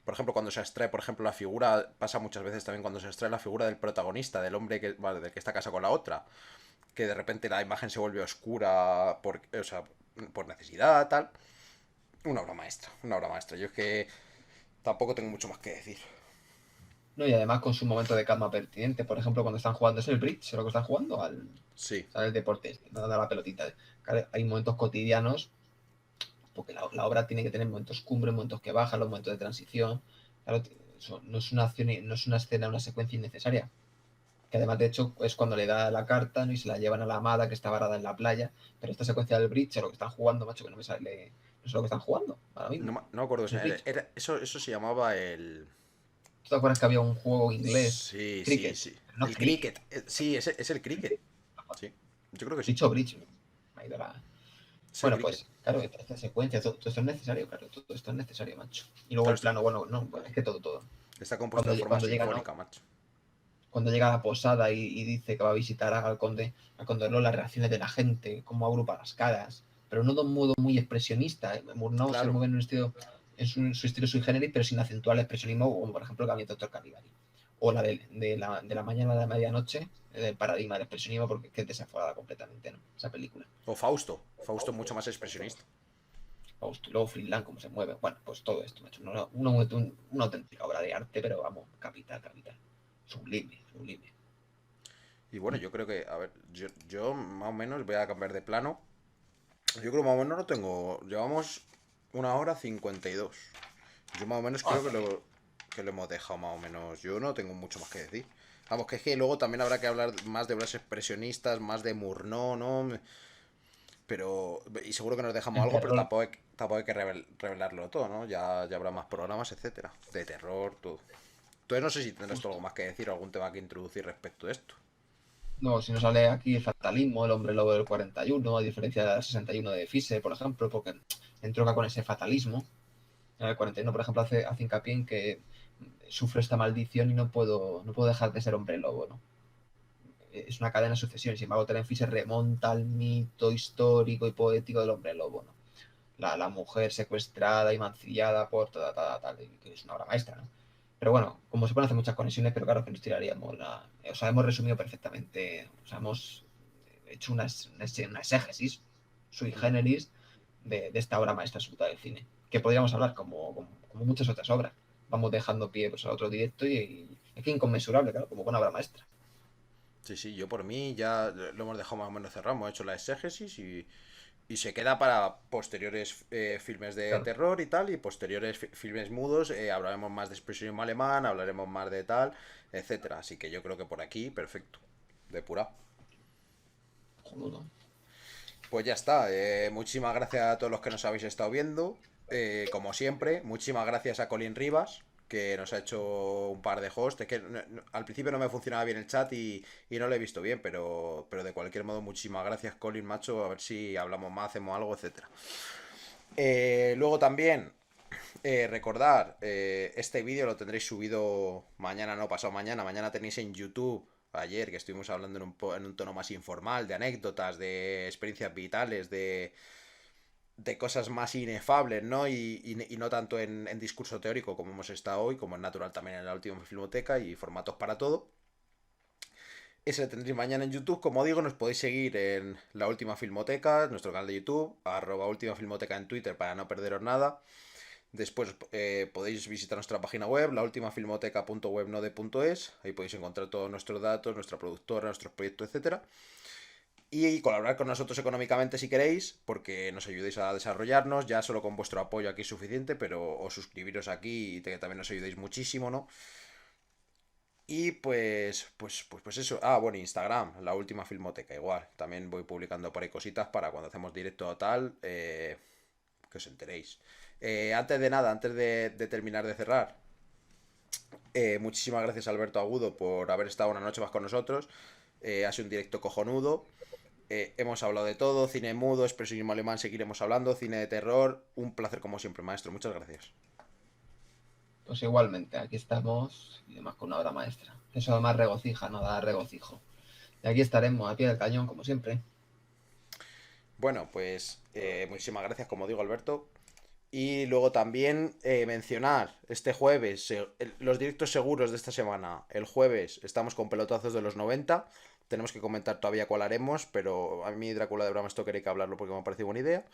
por ejemplo, cuando se extrae, por ejemplo, la figura, pasa muchas veces también cuando se extrae la figura del protagonista, del hombre que, vale, del que está casado con la otra, que de repente la imagen se vuelve oscura o sea, por necesidad, tal. Una obra maestra, una obra maestra. Yo es que tampoco tengo mucho más que decir. No, y además con su momento de calma pertinente. Por ejemplo, cuando están jugando, es el bridge, lo que están jugando, Sí. ¿sabes? El deporte, dando la pelotita. Claro, hay momentos cotidianos, porque la obra tiene que tener momentos cumbre, momentos que bajan, los momentos de transición. Claro, eso no es una acción, no es una escena, una secuencia innecesaria. Que además, de hecho, es cuando le da la carta, ¿no? Y se la llevan a la amada que está varada en la playa. Pero esta secuencia del bridge, lo que están jugando, macho, que no me sale. No sé lo que están jugando ahora No, mismo. no me acuerdo. El bridge. Eso se llamaba el. ¿Tú te acuerdas que había un juego inglés? Sí, sí, Cricket. sí. No El cricket. cricket. Sí, es el cricket. Sí. Yo creo que sí. Dicho bridge. Me ha ido la... Es el Bueno, cricket. pues, claro, esta secuencia, todo esto es necesario, claro, todo esto es necesario, macho. Y luego Claro, el plano, bueno, no, es que todo. está compuesto de forma Cuando llega, ¿no? sinfónica, macho. cuando llega a la posada y dice que va a visitar al conde Lola, las reacciones de la gente, cómo agrupa las caras, pero no de un modo muy expresionista. Murnau se Claro. mueve en un estilo, su estilo sui generis, pero sin acentuar el expresionismo, como por ejemplo el gabinete Dr. Caligari. O la de la mañana a la medianoche, el paradigma del expresionismo, porque es que es desenfadada completamente, ¿no? Esa película. O Fausto. Fausto mucho más expresionista. Y luego Freeland, cómo se mueve. Bueno, pues todo esto, macho. Una auténtica obra de arte, pero vamos, capital, capital. Sublime, sublime. Y bueno, yo creo que, a ver, yo más o menos voy a cambiar de plano. Yo creo más o menos lo tengo. Llevamos 1 hora 52. Yo más o menos Ah, creo que lo hemos dejado más o menos. Yo no tengo mucho más que decir. Vamos, que es que luego también habrá que hablar más de obras expresionistas, más de Murnau, ¿no? Pero. Y seguro que nos dejamos el algo, pero terror. tampoco hay que revelarlo todo, ¿no? Ya habrá más programas, etcétera. De terror, todo. Entonces no sé si tendrás tú Justo. algo más que decir, algún tema que introducir respecto a esto. No, si nos sale aquí el fatalismo, el hombre lobo del 41, a diferencia del 61 de Fischer, por ejemplo, porque entronca con ese fatalismo. En el 41, por ejemplo, hace hincapié en que sufro esta maldición y no puedo dejar de ser hombre lobo, ¿no? Es una cadena de sucesiones. Sin embargo, Terence Fisher remonta al mito histórico y poético del hombre lobo, ¿no? La mujer secuestrada y mancillada por tal, que es una obra maestra, ¿no? Pero bueno, como se pueden hacer muchas conexiones, pero claro que nos tiraríamos o sea, hemos resumido perfectamente, o sea, hemos hecho una exégesis sui generis de esta obra maestra absoluta del cine, que podríamos hablar como muchas otras obras. Vamos dejando pie pues, a otro directo y es que inconmensurable, claro, como buena obra maestra. Sí, sí, yo por mí ya lo hemos dejado más o menos cerrado. Hemos hecho la exégesis y se queda para posteriores filmes de Claro, terror y tal, y posteriores filmes mudos. Hablaremos más de expresionismo alemán, hablaremos más de tal, etcétera. Así que yo creo que por aquí, perfecto. Depurado. joder. Pues ya está. Muchísimas gracias a todos los que nos habéis estado viendo. Como siempre, muchísimas gracias a Colin Rivas, que nos ha hecho un par de hosts. Es que al principio no me funcionaba bien el chat y no lo he visto bien, pero de cualquier modo, muchísimas gracias, Colin, macho. A ver si hablamos más, hacemos algo, etcétera. Luego también, recordar, este vídeo lo tendréis subido mañana, no pasado mañana. Mañana tenéis en YouTube, ayer que estuvimos hablando en un tono más informal, de anécdotas, de experiencias vitales, de cosas más inefables, ¿no? Y no tanto en discurso teórico como hemos estado hoy, como es natural también en la última filmoteca y formatos para todo. Ese lo tendréis mañana en YouTube. Como digo, nos podéis seguir en la última filmoteca, nuestro canal de YouTube, @última filmoteca en Twitter para no perderos nada. Después podéis visitar nuestra página web, laultimafilmoteca.webnode.es. Ahí podéis encontrar todos nuestros datos, nuestra productora, nuestros proyectos, etcétera. Y colaborar con nosotros económicamente si queréis, porque nos ayudéis a desarrollarnos. Ya solo con vuestro apoyo aquí es suficiente, pero os suscribiros aquí y que también nos ayudéis muchísimo, ¿no? Y pues eso. Ah, bueno, Instagram, la última filmoteca, igual. También voy publicando por ahí cositas para cuando hacemos directo o tal, que os enteréis. Antes de nada, antes de terminar de cerrar, muchísimas gracias Alberto Agudo por haber estado una noche más con nosotros. Ha sido un directo cojonudo. Hemos hablado de todo, cine mudo, expresionismo alemán, seguiremos hablando, cine de terror. Un placer como siempre, maestro. Muchas gracias. Pues igualmente, aquí estamos y además con una obra maestra. Eso además regocija, no da regocijo. Y aquí estaremos, a pie del cañón, como siempre. Bueno, pues muchísimas gracias, como digo, Alberto. Y luego también mencionar este jueves, los directos seguros de esta semana. El jueves estamos con pelotazos de los 90. Tenemos que comentar todavía cuál haremos, pero a mí Drácula de Bram Stoker hay que hablarlo porque me parece buena idea.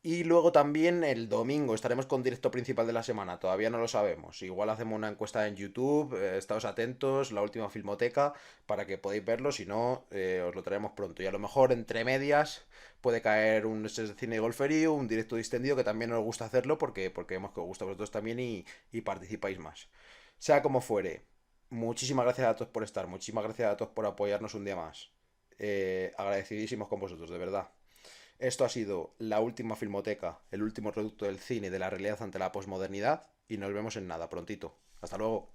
Y luego también el domingo estaremos con directo principal de la semana, todavía no lo sabemos. Igual hacemos una encuesta en YouTube, estaos atentos, la última filmoteca, para que podáis verlo, si no, os lo traemos pronto. Y a lo mejor entre medias puede caer un cine de golferío, un directo distendido, que también nos gusta hacerlo porque vemos que os gusta a vosotros también y participáis más. Sea como fuere, muchísimas gracias a todos por estar, muchísimas gracias a todos por apoyarnos un día más. Agradecidísimos con vosotros, de verdad. Esto ha sido la última filmoteca, el último producto del cine de la realidad ante la posmodernidad y nos vemos en nada, prontito. Hasta luego.